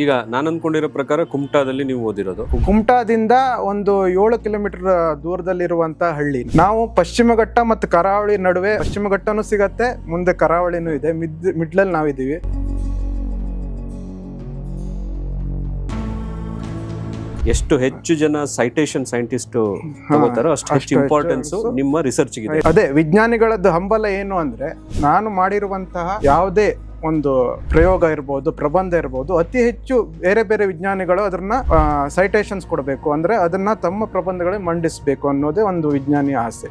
ಈಗ ನಾನು ಅನ್ಕೊಂಡಿರೋ ಪ್ರಕಾರ ಕುಮಟಾದಲ್ಲಿ ನೀವು ಓದಿರೋದು. ಕುಮಟಾದಿಂದ ಒಂದು 7 ಕಿಲೋಮೀಟರ್ ದೂರದಲ್ಲಿರುವಂತ ಹಳ್ಳಿ. ನಾವು ಪಶ್ಚಿಮ ಘಟ್ಟ ಮತ್ತು ಕರಾವಳಿ ನಡುವೆ, ಪಶ್ಚಿಮ ಘಟ್ಟನೂ ಸಿಗತ್ತೆ, ಮುಂದೆ ಕರಾವಳಿನೂ ಇದೆ, ಮಿಡ್ಲಲ್ಲಿ ನಾವಿದ್ದೀವಿ. ಎಷ್ಟು ಹೆಚ್ಚು ಜನ ಸೈಟೇಷನ್ ಸೈಂಟಿಸ್ಟ್ ತಗೋತಾರೋ ಅಷ್ಟು ಹೆಚ್ಚು ಇಂಪಾರ್ಟೆನ್ಸ್ ನಿಮ್ಮ ರಿಸರ್ಚ್ ಇದೆ. ಅದೇ ವಿಜ್ಞಾನಿಗಳದ್ದು ಹಂಬಲ ಏನು ಅಂದ್ರೆ, ನಾನು ಮಾಡಿರುವಂತಹ ಯಾವುದೇ ಒಂದು ಪ್ರಯೋಗ ಇರ್ಬೋದು, ಪ್ರಬಂಧ ಇರ್ಬೋದು, ಅತಿ ಹೆಚ್ಚು ಬೇರೆ ಬೇರೆ ವಿಜ್ಞಾನಿಗಳು ಅದನ್ನ ಸೈಟೇಷನ್ಸ್ ಕೊಡಬೇಕು, ಅಂದ್ರೆ ಅದನ್ನ ತಮ್ಮ ಪ್ರಬಂಧಗಳೇ ಮಂಡಿಸಬೇಕು ಅನ್ನೋದೇ ಒಂದು ವಿಜ್ಞಾನಿಯ ಆಸೆ.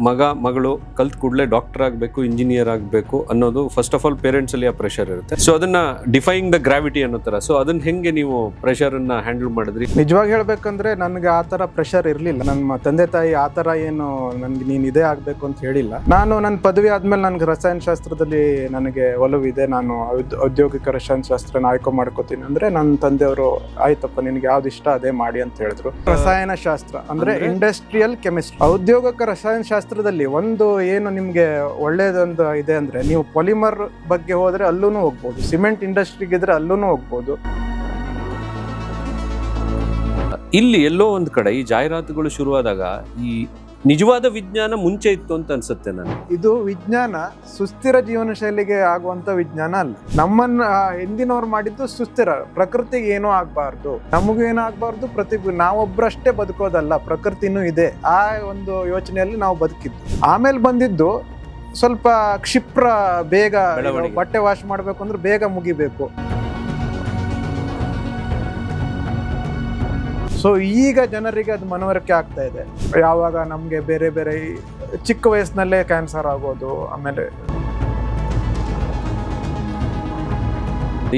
ಮಗ ಮಗಳು ಕಲ್ತ್ ಕೂಡಲೇ ಡಾಕ್ಟರ್ ಆಗಬೇಕು, ಇಂಜಿನಿಯರ್ ಆಗಬೇಕು ಅನ್ನೋದು ಫಸ್ಟ್ ಆಫ್ ಆಲ್ ಪೇರೆಂಟ್ಸ್ ಅಲ್ಲಿ ಆ ಪ್ರೆಷರ್ ಇರುತ್ತೆ. ಸೊ ಅದನ್ನ ಡಿಫೈಯಿಂಗ್ ದ ಗ್ರಾವಿಟಿ ಅನ್ನೋ ತರ. ಸೊ ಅದನ್ನ ಹೆಂಗೆ ನೀವು ಪ್ರೆಷರ್ ಅನ್ನ ಹ್ಯಾಂಡಲ್ ಮಾಡಿದ್ರಿ? ನಿಜವಾಗಿ ಹೇಳ್ಬೇಕಂದ್ರೆ ನನಗೆ ಆ ತರ ಪ್ರೆಷರ್ ಇರ್ಲಿಲ್ಲ. ನನ್ನ ತಂದೆ ತಾಯಿ ಆ ತರ ಏನು ನನ್ಗೆ ನೀನ್ ಇದೇ ಆಗ್ಬೇಕು ಅಂತ ಹೇಳಿಲ್ಲ. ನಾನು ನನ್ನ ಪದವಿ ಆದ್ಮೇಲೆ ನನ್ಗೆ ರಸಾಯನ ಶಾಸ್ತ್ರದಲ್ಲಿ ನನಗೆ ಒಲವಿದೆ, ನಾನು ಔದ್ಯೋಗಿಕ ರಸಾಯನ ಶಾಸ್ತ್ರನ ಆಯ್ಕೆ ಮಾಡ್ಕೋತೀನಿ ಅಂದ್ರೆ ನನ್ನ ತಂದೆಯವರು ಆಯ್ತಪ್ಪ ನಿನ್ಗೆ ಯಾವ್ದು ಇಷ್ಟ ಅದೇ ಮಾಡಿ ಅಂತ ಹೇಳಿದ್ರು. ರಸಾಯನ ಶಾಸ್ತ್ರ ಅಂದ್ರೆ ಇಂಡಸ್ಟ್ರಿಯಲ್ ಕೆಮಿಸ್ಟ್ರಿ. ಔದ್ಯೋಗಿಕ ರಸಾಯನ ಶಾಸ್ತ್ರದಲ್ಲಿ ಒಂದು ಏನು ನಿಮ್ಗೆ ಒಳ್ಳೇದೊಂದು ಇದೆ ಅಂದ್ರೆ, ನೀವು ಪಾಲಿಮರ್ ಬಗ್ಗೆ ಹೋದ್ರೆ ಅಲ್ಲೂನು ಹೋಗ್ಬೋದು, ಸಿಮೆಂಟ್ ಇಂಡಸ್ಟ್ರಿಗೆ ಇದ್ರೆ ಅಲ್ಲೂನು ಹೋಗ್ಬೋದು. ಇಲ್ಲಿ ಎಲ್ಲೋ ಒಂದ್ ಕಡೆ ಈ ಜಾಹೀರಾತುಗಳು ಶುರುವಾದಾಗ ಈ ನಿಜವಾದ ವಿಜ್ಞಾನ ಮುಂಚೆ ಇತ್ತು ಅಂತ ಅನ್ಸುತ್ತೆ ನನಗೆ. ಇದು ವಿಜ್ಞಾನ ಸುಸ್ಥಿರ ಜೀವನ ಶೈಲಿಗೆ ಆಗುವಂತ ವಿಜ್ಞಾನ ಅಲ್ಲ. ನಮ್ಮನ್ನ ಹಿಂದಿನವ್ರು ಮಾಡಿದ್ದು ಸುಸ್ಥಿರ, ಪ್ರಕೃತಿಗೆ ಏನೂ ಆಗ್ಬಾರ್ದು, ನಮಗೂ ಏನೂ ಆಗ್ಬಾರ್ದು, ನಾವೊಬ್ರಷ್ಟೇ ಬದುಕೋದಲ್ಲ, ಪ್ರಕೃತಿನೂ ಇದೆ, ಆ ಒಂದು ಯೋಚನೆಯಲ್ಲಿ ನಾವು ಬದುಕಿದ್ದು. ಆಮೇಲೆ ಬಂದಿದ್ದು ಸ್ವಲ್ಪ ಕ್ಷಿಪ್ರ, ಬೇಗ ಬಟ್ಟೆ ವಾಶ್ ಮಾಡ್ಬೇಕು ಅಂದ್ರೆ ಬೇಗ ಮುಗಿಬೇಕು. ಸೊ ಈಗ ಜನರಿಗೆ ಅದು ಮನವರಿಕೆ ಆಗ್ತಾ ಇದೆ. ಯಾವಾಗ ನಮ್ಗೆ ಬೇರೆ ಬೇರೆ ಚಿಕ್ಕ ವಯಸ್ಸಿನಲ್ಲೇ ಕ್ಯಾನ್ಸರ್ ಆಗೋದು, ಆಮೇಲೆ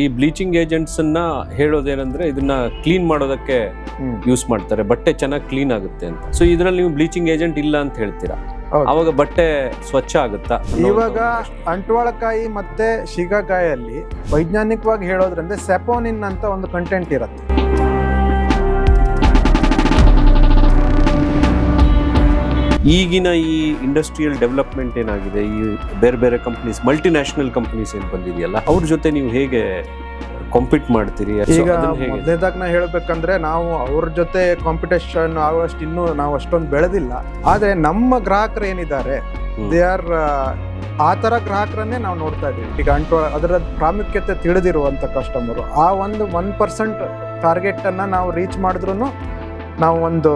ಈ ಬ್ಲೀಚಿಂಗ್ ಏಜೆಂಟ್ಸ್ ಅನ್ನ ಹೇಳೋದೇನಂದ್ರೆ ಇದನ್ನ ಕ್ಲೀನ್ ಮಾಡೋದಕ್ಕೆ ಯೂಸ್ ಮಾಡ್ತಾರೆ, ಬಟ್ಟೆ ಚೆನ್ನಾಗಿ ಕ್ಲೀನ್ ಆಗುತ್ತೆ ಅಂತ. ಸೊ ಇದ್ರಲ್ಲಿ ನೀವು ಬ್ಲೀಚಿಂಗ್ ಏಜೆಂಟ್ ಇಲ್ಲ ಅಂತ ಹೇಳ್ತೀರಾ, ಅವಾಗ ಬಟ್ಟೆ ಸ್ವಚ್ಛ ಆಗುತ್ತಾ? ಇವಾಗ ಅಂಟ್ವಾಳಕಾಯಿ ಮತ್ತೆ ಶಿಗಾಕಾಯಲ್ಲಿ ವೈಜ್ಞಾನಿಕವಾಗಿ ಹೇಳೋದ್ರಿಂದ ಸೆಪೋನಿನ್ ಅಂತ ಒಂದು ಕಂಟೆಂಟ್ ಇರುತ್ತೆ. ಈಗಿನ ಈ ಇಂಡಸ್ಟ್ರಿಯಲ್ ಡೆವಲಪ್ಮೆಂಟ್ ಏನಾಗಿದೆ, ಈ ಬೇರೆ ಬೇರೆ ಕಂಪ್ನೀಸ್, ಮಲ್ಟಿನ್ಯಾಷನಲ್ ಕಂಪ್ನೀಸ್ ಏನ್ ಬಂದಿದೆಯಲ್ಲ, ಅವ್ರ ಜೊತೆ ನೀವು ಹೇಗೆ ಕಾಂಪೀಟ್ ಮಾಡ್ತೀರಿ? ಈಗ ಮೊದಲನೇದಾಗಿ ನಾ ಹೇಳ್ಬೇಕಂದ್ರೆ, ನಾವು ಅವ್ರ ಜೊತೆ ಕಾಂಪಿಟೇಷನ್ ಆಗೋಷ್ಟು ಇನ್ನೂ ನಾವು ಅಷ್ಟೊಂದು ಬೆಳೆದಿಲ್ಲ. ಆದ್ರೆ ನಮ್ಮ ಗ್ರಾಹಕರು ಏನಿದ್ದಾರೆ, ದೇ ಆರ್ ಆ ತರ ಗ್ರಾಹಕರನ್ನೇ ನಾವು ನೋಡ್ತಾ ಇದೀವಿ. ಈಗ ಅದರ ಪ್ರಾಮುಖ್ಯತೆ ತಿಳಿದಿರುವಂತ ಕಸ್ಟಮರು, ಆ ಒಂದು 1% ಟಾರ್ಗೆಟ್ ಅನ್ನ ನಾವು ರೀಚ್ ಮಾಡಿದ್ರು ನಾವು ಒಂದು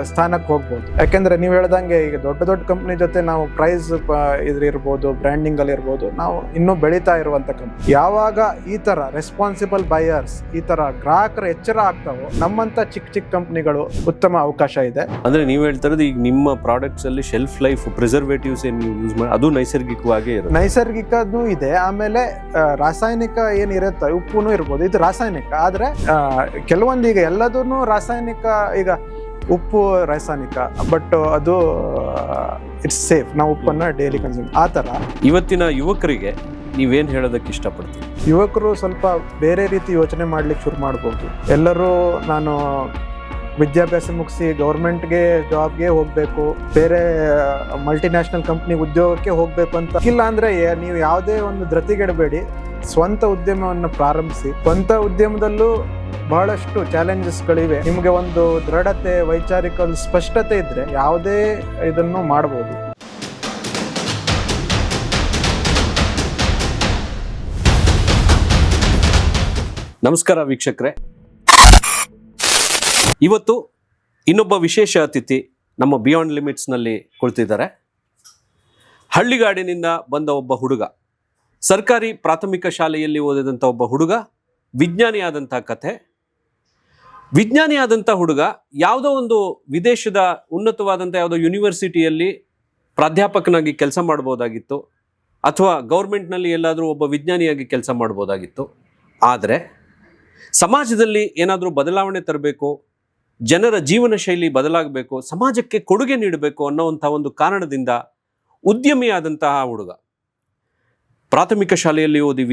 ಸ್ಥಾನಕ್ಕೆ ಹೋಗ್ಬೋದು. ಯಾಕೆಂದ್ರೆ ನೀವು ಹೇಳ್ದಂಗೆ ಈಗ ದೊಡ್ಡ ದೊಡ್ಡ ಕಂಪ್ನಿ ಜೊತೆ ನಾವು ಪ್ರೈಸ್ ಇರ್ಬೋದು, ಬ್ರ್ಯಾಂಡಿಂಗ್ ಅಲ್ಲಿ ಇರ್ಬೋದು, ನಾವು ಇನ್ನೂ ಬೆಳೀತಾ ಇರುವಂತ ಕಂಪ್ನಿ. ಯಾವಾಗ ಈ ತರ ರೆಸ್ಪಾನ್ಸಿಬಲ್ ಬೈಯರ್ಸ್, ಈ ತರ ಗ್ರಾಹಕರ ಎಚ್ಚರ ಆಗ್ತಾವೋ, ನಮ್ಮಂತ ಚಿಕ್ಕ ಚಿಕ್ಕ ಕಂಪ್ನಿಗಳು ಉತ್ತಮ ಅವಕಾಶ ಇದೆ. ಅಂದ್ರೆ ನೀವು ಹೇಳ್ತಾ ಇರೋದು ಈಗ ನಿಮ್ಮ ಪ್ರಾಡಕ್ಟ್ಸ್ ಅಲ್ಲಿ ಶೆಲ್ಫ್ ಲೈಫ್ ಪ್ರಿಸರ್ವೇಟಿವ್ಸ್ ಏನು ಯೂಸ್ ಮಾಡಿ ಅದು ನೈಸರ್ಗಿಕವಾಗಿ ಇರುತ್ತೆ? ನೈಸರ್ಗಿಕನೂ ಇದೆ, ಆಮೇಲೆ ರಾಸಾಯನಿಕ ಏನಿರುತ್ತೆ, ಉಪ್ಪುನೂ ಇರ್ಬೋದು, ಇದು ರಾಸಾಯನಿಕ. ಆದ್ರೆ ಕೆಲವೊಂದು ಈಗ ಎಲ್ಲದೂ ರಾಸಾಯನಿಕ, ಈಗ ಉಪ್ಪು ರಾಸಾಯನಿಕ, ಬಟ್ ಅದು ಇಟ್ಸ್ ಸೇಫ್, ನಾವು ಉಪ್ಪನ್ನ ಡೈಲಿ ಕನ್ಸ್ಯೂಮ್. ಆ ತರ ಇವತ್ತಿನ ಯುವಕರಿಗೆ ನೀವೇನ್ ಹೇಳೋದಕ್ಕೆ ಇಷ್ಟಪಡ್ತೀವಿ? ಯುವಕರು ಸ್ವಲ್ಪ ಬೇರೆ ರೀತಿ ಯೋಚನೆ ಮಾಡ್ಲಿಕ್ಕೆ ಶುರು ಮಾಡ್ಬೋದು. ಎಲ್ಲರೂ ನಾನು ವಿದ್ಯಾಭ್ಯಾಸ ಮುಗಿಸಿ ಗೌರ್ಮೆಂಟ್ಗೆ ಜಾಬ್ಗೆ ಹೋಗ್ಬೇಕು, ಬೇರೆ ಮಲ್ಟಿನ್ಯಾಷನಲ್ ಕಂಪ್ನಿ ಉದ್ಯೋಗಕ್ಕೆ ಹೋಗ್ಬೇಕು ಅಂತ ಇಲ್ಲ. ಅಂದ್ರೆ ನೀವು ಯಾವುದೇ ಒಂದು ಧೃತಿಗೆಡಬೇಡಿ, ಸ್ವಂತ ಉದ್ಯಮವನ್ನು ಪ್ರಾರಂಭಿಸಿ. ಸ್ವಂತ ಉದ್ಯಮದಲ್ಲೂ ಬಹಳಷ್ಟು ಚಾಲೆಂಜಸ್ಗಳಿವೆ. ನಿಮಗೆ ಒಂದು ದೃಢತೆ, ವೈಚಾರಿಕ ಸ್ಪಷ್ಟತೆ ಇದ್ರೆ ಯಾವುದೇ ಇದನ್ನು ಮಾಡಬಹುದು. ನಮಸ್ಕಾರ ವೀಕ್ಷಕರೇ, ಇವತ್ತು ಇನ್ನೊಬ್ಬ ವಿಶೇಷ ಅತಿಥಿ ನಮ್ಮ ಬಿಯಾಂಡ್ ಲಿಮಿಟ್ಸ್ನಲ್ಲಿ ಕುಳಿತಿದ್ದಾರೆ. ಹಳ್ಳಿಗಾಡಿನಿಂದ ಬಂದ ಒಬ್ಬ ಹುಡುಗ, ಸರ್ಕಾರಿ ಪ್ರಾಥಮಿಕ ಶಾಲೆಯಲ್ಲಿ ಓದಿದಂಥ ಒಬ್ಬ ಹುಡುಗ, ವಿಜ್ಞಾನಿಯಾದಂಥ ಕಥೆ. ವಿಜ್ಞಾನಿಯಾದಂಥ ಹುಡುಗ ಯಾವುದೋ ಒಂದು ವಿದೇಶದ ಉನ್ನತವಾದಂಥ ಯಾವುದೋ ಯೂನಿವರ್ಸಿಟಿಯಲ್ಲಿ ಪ್ರಾಧ್ಯಾಪಕನಾಗಿ ಕೆಲಸ ಮಾಡ್ಬೋದಾಗಿತ್ತು, ಅಥವಾ ಗೌರ್ಮೆಂಟ್ನಲ್ಲಿ ಎಲ್ಲಾದರೂ ಒಬ್ಬ ವಿಜ್ಞಾನಿಯಾಗಿ ಕೆಲಸ ಮಾಡ್ಬೋದಾಗಿತ್ತು. ಆದರೆ ಸಮಾಜದಲ್ಲಿ ಏನಾದರೂ ಬದಲಾವಣೆ ತರಬೇಕು, ಜನರ ಜೀವನ ಶೈಲಿ ಬದಲಾಗಬೇಕು, ಸಮಾಜಕ್ಕೆ ಕೊಡುಗೆ ನೀಡಬೇಕು ಅನ್ನೋವಂಥ ಒಂದು ಕಾರಣದಿಂದ ಉದ್ಯಮಿಯಾದಂತಹ ಹುಡುಗ. ಪ್ರಾಥಮಿಕ ಶಾಲೆಯಲ್ಲಿ ಓದಿ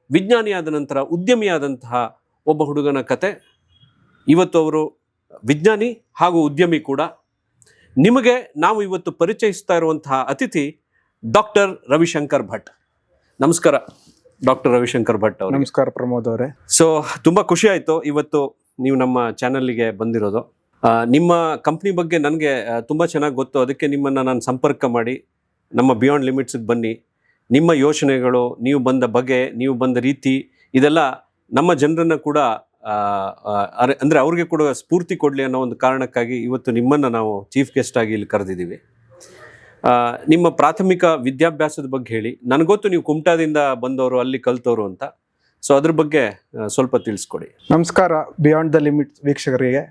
ವಿಜ್ಞಾನಿಯಾದ ನಂತರ ಉದ್ಯಮಿಯಾದಂತಹ ಒಬ್ಬ ಹುಡುಗನ ಕತೆ. ಇವತ್ತು ಅವರು ವಿಜ್ಞಾನಿ ಹಾಗೂ ಉದ್ಯಮಿ ಕೂಡ. ನಿಮಗೆ ನಾವು ಇವತ್ತು ಪರಿಚಯಿಸ್ತಾ ಇರುವಂತಹ ಅತಿಥಿ ಡಾಕ್ಟರ್ ರವಿಶಂಕರ್ ಭಟ್. ನಮಸ್ಕಾರ ಡಾಕ್ಟರ್ ರವಿಶಂಕರ್ ಭಟ್ ಅವರು. ನಮಸ್ಕಾರ ಪ್ರಮೋದ್ ಅವರೇ. ಸೊ ತುಂಬ ಖುಷಿ ಆಯಿತು ಇವತ್ತು ನೀವು ನಮ್ಮ ಚಾನಲ್ಗೆ ಬಂದಿರೋದು. ನಿಮ್ಮ ಕಂಪ್ನಿ ಬಗ್ಗೆ ನನಗೆ ತುಂಬ ಚೆನ್ನಾಗಿ ಗೊತ್ತು, ಅದಕ್ಕೆ ನಿಮ್ಮನ್ನು ನಾನು ಸಂಪರ್ಕ ಮಾಡಿ ನಮ್ಮ ಬಿಯಾಂಡ್ ಲಿಮಿಟ್ಸ್ಗೆ ಬನ್ನಿ, ನಿಮ್ಮ ಯೋಚನೆಗಳು, ನೀವು ಬಂದ ಬಗೆ, ನೀವು ಬಂದ ರೀತಿ, ಇದೆಲ್ಲ ನಮ್ಮ ಜನರನ್ನು ಕೂಡ ಅಂದರೆ ಅವ್ರಿಗೆ ಕೂಡ ಸ್ಫೂರ್ತಿ ಕೊಡಲಿ ಅನ್ನೋ ಒಂದು ಕಾರಣಕ್ಕಾಗಿ ಇವತ್ತು ನಿಮ್ಮನ್ನು ನಾವು ಚೀಫ್ ಗೆಸ್ಟ್ ಆಗಿ ಇಲ್ಲಿ ಕರೆದಿದ್ದೀವಿ. ನಿಮ್ಮ ಪ್ರಾಥಮಿಕ ವಿದ್ಯಾಭ್ಯಾಸದ ಬಗ್ಗೆ ಹೇಳಿ. ನನಗೊತ್ತು ನೀವು ಕುಮಟಾದಿಂದ ಬಂದವರು, ಅಲ್ಲಿ ಕಲ್ತವರು ಅಂತ. ಸೊ ಅದ್ರ ಬಗ್ಗೆ ಸ್ವಲ್ಪ ತಿಳಿಸ್ಕೊಡಿ. ನಮಸ್ಕಾರ ಬಿಯಾಂಡ್ ದ ಲಿಮಿಟ್ಸ್ ವೀಕ್ಷಕರಿಗೆ.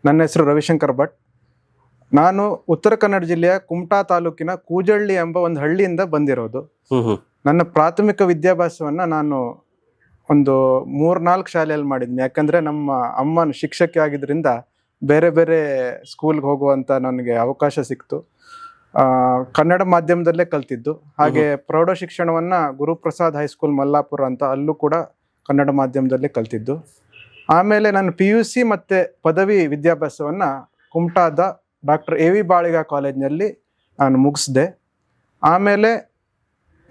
ನನ್ನ ಹೆಸರು ರವಿಶಂಕರ್ ಭಟ್. ನಾನು ಉತ್ತರ ಕನ್ನಡ ಜಿಲ್ಲೆಯ ಕುಮಟಾ ತಾಲೂಕಿನ ಕೂಜಳ್ಳಿ ಎಂಬ ಒಂದು ಹಳ್ಳಿಯಿಂದ ಬಂದಿರೋದು. ನನ್ನ ಪ್ರಾಥಮಿಕ ವಿದ್ಯಾಭ್ಯಾಸವನ್ನು ನಾನು ಒಂದು 3-4 ಶಾಲೆಯಲ್ಲಿ ಮಾಡಿದ್ನಿ. ಯಾಕಂದರೆ ನಮ್ಮ ಅಮ್ಮನ ಶಿಕ್ಷಕಿ ಆಗಿದ್ದರಿಂದ ಬೇರೆ ಬೇರೆ ಸ್ಕೂಲ್ಗೆ ಹೋಗುವಂಥ ನನಗೆ ಅವಕಾಶ ಸಿಕ್ತು. ಕನ್ನಡ ಮಾಧ್ಯಮದಲ್ಲೇ ಕಲ್ತಿದ್ದು. ಹಾಗೆ ಪ್ರೌಢ ಶಿಕ್ಷಣವನ್ನು ಗುರುಪ್ರಸಾದ್ ಹೈಸ್ಕೂಲ್ ಮಲ್ಲಾಪುರ ಅಂತ, ಅಲ್ಲೂ ಕೂಡ ಕನ್ನಡ ಮಾಧ್ಯಮದಲ್ಲೇ ಕಲ್ತಿದ್ದು. ಆಮೇಲೆ ನಾನು PUC ಮತ್ತು ಪದವಿ ವಿದ್ಯಾಭ್ಯಾಸವನ್ನು ಕುಮಟಾದ ಡಾಕ್ಟರ್ AV ಬಾಳಿಗ ಕಾಲೇಜ್ನಲ್ಲಿ ನಾನು ಮುಗಿಸಿದೆ. ಆಮೇಲೆ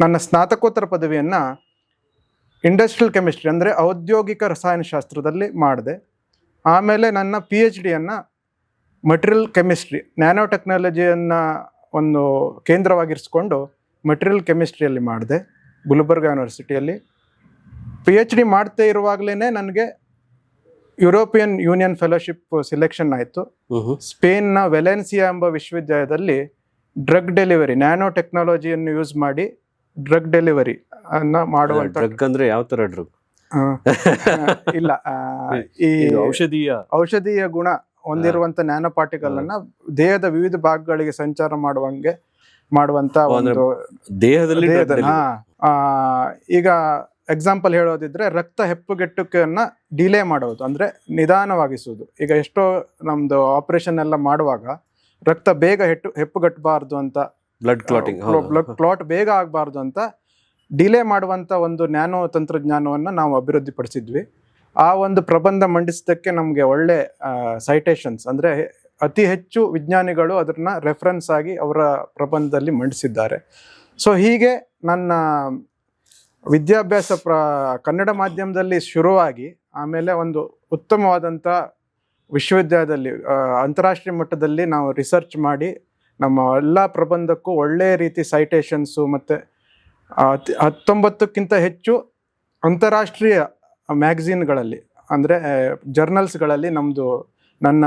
ನನ್ನ ಸ್ನಾತಕೋತ್ತರ ಪದವಿಯನ್ನು ಇಂಡಸ್ಟ್ರಿಯಲ್ ಕೆಮಿಸ್ಟ್ರಿ ಅಂದರೆ ಔದ್ಯೋಗಿಕ ರಸಾಯನಶಾಸ್ತ್ರದಲ್ಲಿ ಮಾಡಿದೆ. ಆಮೇಲೆ ನನ್ನ PhD-ಯನ್ನು ಮಟೀರಿಯಲ್ ಕೆಮಿಸ್ಟ್ರಿ, ನ್ಯಾನೋ ಟೆಕ್ನಾಲಜಿಯನ್ನು ಒಂದು ಕೇಂದ್ರವಾಗಿರಿಸ್ಕೊಂಡು ಮಟೀರಿಯಲ್ ಕೆಮಿಸ್ಟ್ರಿಯಲ್ಲಿ ಮಾಡಿದೆ ಗುಲ್ಬರ್ಗಾ ಯೂನಿವರ್ಸಿಟಿಯಲ್ಲಿ. PhD ಮಾಡ್ತಾ ಇರುವಾಗಲೇ ನನಗೆ ಯುರೋಪಿಯನ್ ಯೂನಿಯನ್ ಫೆಲೋಶಿಪ್ ಸೆಲೆಕ್ಷನ್ ಆಯಿತು. ಸ್ಪೇನ್ನ ವೆಲೆನ್ಸಿಯಾ ಎಂಬ ವಿಶ್ವವಿದ್ಯಾಲಯದಲ್ಲಿ ಡ್ರಗ್ ಡೆಲಿವರಿ, ನ್ಯಾನೋ ಟೆಕ್ನಾಲಜಿಯನ್ನು ಯೂಸ್ ಮಾಡಿ ಡ್ರಗ್ ಡೆಲಿವರಿ ಅನ್ನ ಮಾಡುವಂತ. ಡ್ರಗ್ ಅಂದ್ರೆ ಯಾವ ತರ ಡ್ರಗ್? ಇಲ್ಲ, ಈ ಔಷಧೀಯ ಗುಣ ಹೊಂದಿರುವಂತ ನ್ಯಾನೋ ಪಾರ್ಟಿಕಲ್ ಅನ್ನ ದೇಹದ ವಿವಿಧ ಭಾಗಗಳಿಗೆ ಸಂಚಾರ ಮಾಡುವಂತ ಒಂದು ದೇಹದಲ್ಲಿ. ಈಗ ಎಕ್ಸಾಂಪಲ್ ಹೇಳೋದಿದ್ರೆ ರಕ್ತ ಹೆಪ್ಪುಗಟ್ಟುವಿಕೆಯನ್ನ ಡಿಲೇ ಮಾಡೋದು, ಅಂದ್ರೆ ನಿಧಾನವಾಗಿಸುವುದು. ಈಗ ಎಷ್ಟೋ ನಮ್ದು ಆಪರೇಷನ್ ಎಲ್ಲ ಮಾಡುವಾಗ ರಕ್ತ ಬೇಗ ಹೆಪ್ಪುಗಟ್ಟಬಾರ್ದು ಅಂತ, ಬ್ಲಡ್ ಕ್ಲಾಟ್ ಬೇಗ ಆಗಬಾರ್ದು ಅಂತ ಡಿಲೇ ಮಾಡುವಂತ ಒಂದು ನ್ಯಾನೋ ತಂತ್ರಜ್ಞಾನವನ್ನು ನಾವು ಅಭಿವೃದ್ಧಿಪಡಿಸಿದ್ವಿ. ಆ ಒಂದು ಪ್ರಬಂಧ ಮಂಡಿಸಿದ್ದಕ್ಕೆ ನಮಗೆ ಒಳ್ಳೆ ಸೈಟೇಷನ್ಸ್, ಅಂದರೆ ಅತಿ ಹೆಚ್ಚು ವಿಜ್ಞಾನಿಗಳು ಅದನ್ನ ರೆಫರೆನ್ಸ್ ಆಗಿ ಅವರ ಪ್ರಬಂಧದಲ್ಲಿ ಮಂಡಿಸಿದ್ದಾರೆ. ಸೊ ಹೀಗೆ ನನ್ನ ವಿದ್ಯಾಭ್ಯಾಸ ಕನ್ನಡ ಮಾಧ್ಯಮದಲ್ಲಿ ಶುರುವಾಗಿ, ಆಮೇಲೆ ಒಂದು ಉತ್ತಮವಾದಂಥ ವಿಶ್ವವಿದ್ಯಾಲಯದಲ್ಲಿ ಅಂತಾರಾಷ್ಟ್ರೀಯ ಮಟ್ಟದಲ್ಲಿ ನಾವು ರಿಸರ್ಚ್ ಮಾಡಿ ನಮ್ಮ ಎಲ್ಲ ಪ್ರಬಂಧಕ್ಕೂ ಒಳ್ಳೆಯ ರೀತಿ ಸೈಟೇಷನ್ಸು ಮತ್ತು 19ಕ್ಕಿಂತ ಹೆಚ್ಚು ಅಂತಾರಾಷ್ಟ್ರೀಯ ಮ್ಯಾಗಝೀನ್ಗಳಲ್ಲಿ, ಅಂದರೆ ಜರ್ನಲ್ಸ್ಗಳಲ್ಲಿ ನನ್ನ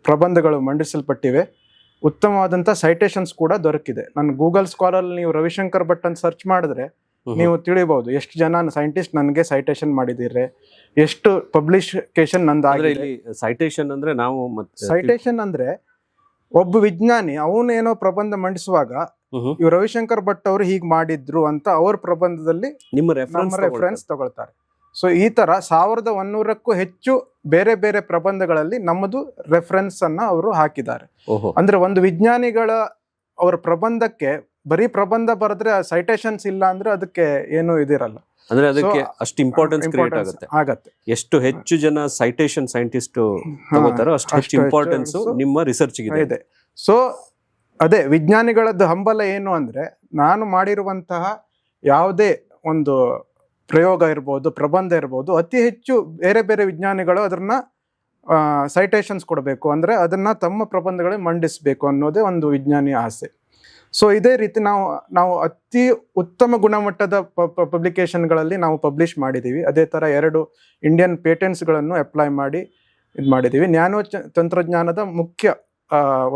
ಪ್ರಬಂಧಗಳು ಮಂಡಿಸಲ್ಪಟ್ಟಿವೆ. ಉತ್ತಮವಾದಂಥ ಸೈಟೇಷನ್ಸ್ ಕೂಡ ದೊರಕಿದೆ. ನನ್ನ ಗೂಗಲ್ ಸ್ಕಾಲರಲ್ಲಿ ನೀವು ರವಿಶಂಕರ್ ಭಟ್ ಅಂತ ಸರ್ಚ್ ಮಾಡಿದ್ರೆ ನೀವು ತಿಳಿಬಹುದು ಎಷ್ಟು ಜನ ಸೈಂಟಿಸ್ಟ್ ನನಗೆ ಸೈಟೇಷನ್ ಮಾಡಿದಿರಿ, ಎಷ್ಟು ಪಬ್ಲಿಕೇಶನ್ ನಂದಾಗಿದೆ. ಸೈಟೇಷನ್ ಅಂದ್ರೆ ನಾವು ಸೈಟೇಷನ್ ಅಂದ್ರೆ ಒಬ್ಬ ವಿಜ್ಞಾನಿ ಅವನೇನೋ ಪ್ರಬಂಧ ಮಂಡಿಸುವಾಗ ಇವ್ ರವಿಶಂಕರ್ ಭಟ್ ಅವರು ಹೀಗ್ ಮಾಡಿದ್ರು ಅಂತ ಅವ್ರ ಪ್ರಬಂಧದಲ್ಲಿ ನಿಮ್ಮ ರೆಫರೆನ್ಸ್ ತಗೊಳ್ತಾರೆ. ಸೊ ಈ ತರ 1100ಕ್ಕೂ ಹೆಚ್ಚು ಬೇರೆ ಬೇರೆ ಪ್ರಬಂಧಗಳಲ್ಲಿ ನಮ್ಮದು ರೆಫರೆನ್ಸ್ ಅನ್ನ ಅವರು ಹಾಕಿದ್ದಾರೆ. ಅಂದ್ರೆ ಒಂದು ವಿಜ್ಞಾನಿಗಳ ಅವರ ಪ್ರಬಂಧಕ್ಕೆ ಬರೀ ಪ್ರಬಂಧ ಬರೆದ್ರೆ ಸೈಟೇಷನ್ಸ್ ಇಲ್ಲ ಅಂದ್ರೆ ಅದಕ್ಕೆ ಏನು ಇದಿರಲ್ಲ. ಅಂದ್ರೆ ಅದಕ್ಕೆ ಅಷ್ಟು ಇಂಪಾರ್ಟೆನ್ಸ್ ಕ್ರಿಯೇಟ್ ಆಗತ್ತೆ. ಎಷ್ಟು ಹೆಚ್ಚು ಜನ ಸೈಟೇಷನ್ ಸೈಂಟಿಸ್ಟ್ ತಗೋತಾರೋ ಅಷ್ಟು ಹೆಚ್ಚು ಇಂಪಾರ್ಟೆನ್ಸ್ ನಿಮ್ಮ ರಿಸರ್ಚ್ ಇದೆ. ಸೊ ಅದೇ ವಿಜ್ಞಾನಿಗಳದ್ದು ಹಂಬಲ ಏನು ಅಂದ್ರೆ, ನಾನು ಮಾಡಿರುವಂತಹ ಯಾವುದೇ ಒಂದು ಪ್ರಯೋಗ ಇರ್ಬೋದು, ಪ್ರಬಂಧ ಇರ್ಬೋದು, ಅತಿ ಹೆಚ್ಚು ಬೇರೆ ಬೇರೆ ವಿಜ್ಞಾನಿಗಳು ಅದನ್ನ ಸೈಟೇಷನ್ಸ್ ಕೊಡಬೇಕು, ಅಂದ್ರೆ ಅದನ್ನ ತಮ್ಮ ಪ್ರಬಂಧಗಳಿಗೆ ಮಂಡಿಸಬೇಕು ಅನ್ನೋದೇ ಒಂದು ವಿಜ್ಞಾನಿಯ ಆಸೆ. ಸೊ ಇದೇ ರೀತಿ ನಾವು ಅತಿ ಉತ್ತಮ ಗುಣಮಟ್ಟದ ಪಬ್ಲಿಕೇಶನ್ಗಳಲ್ಲಿ ನಾವು ಪಬ್ಲಿಷ್ ಮಾಡಿದ್ದೀವಿ. ಅದೇ ಥರ 2 ಇಂಡಿಯನ್ ಪೇಟೆಂಟ್ಸ್ಗಳನ್ನು ಅಪ್ಲೈ ಮಾಡಿ ಇದು ಮಾಡಿದ್ದೀವಿ. ನ್ಯಾನೋ ತಂತ್ರಜ್ಞಾನದ ಮುಖ್ಯ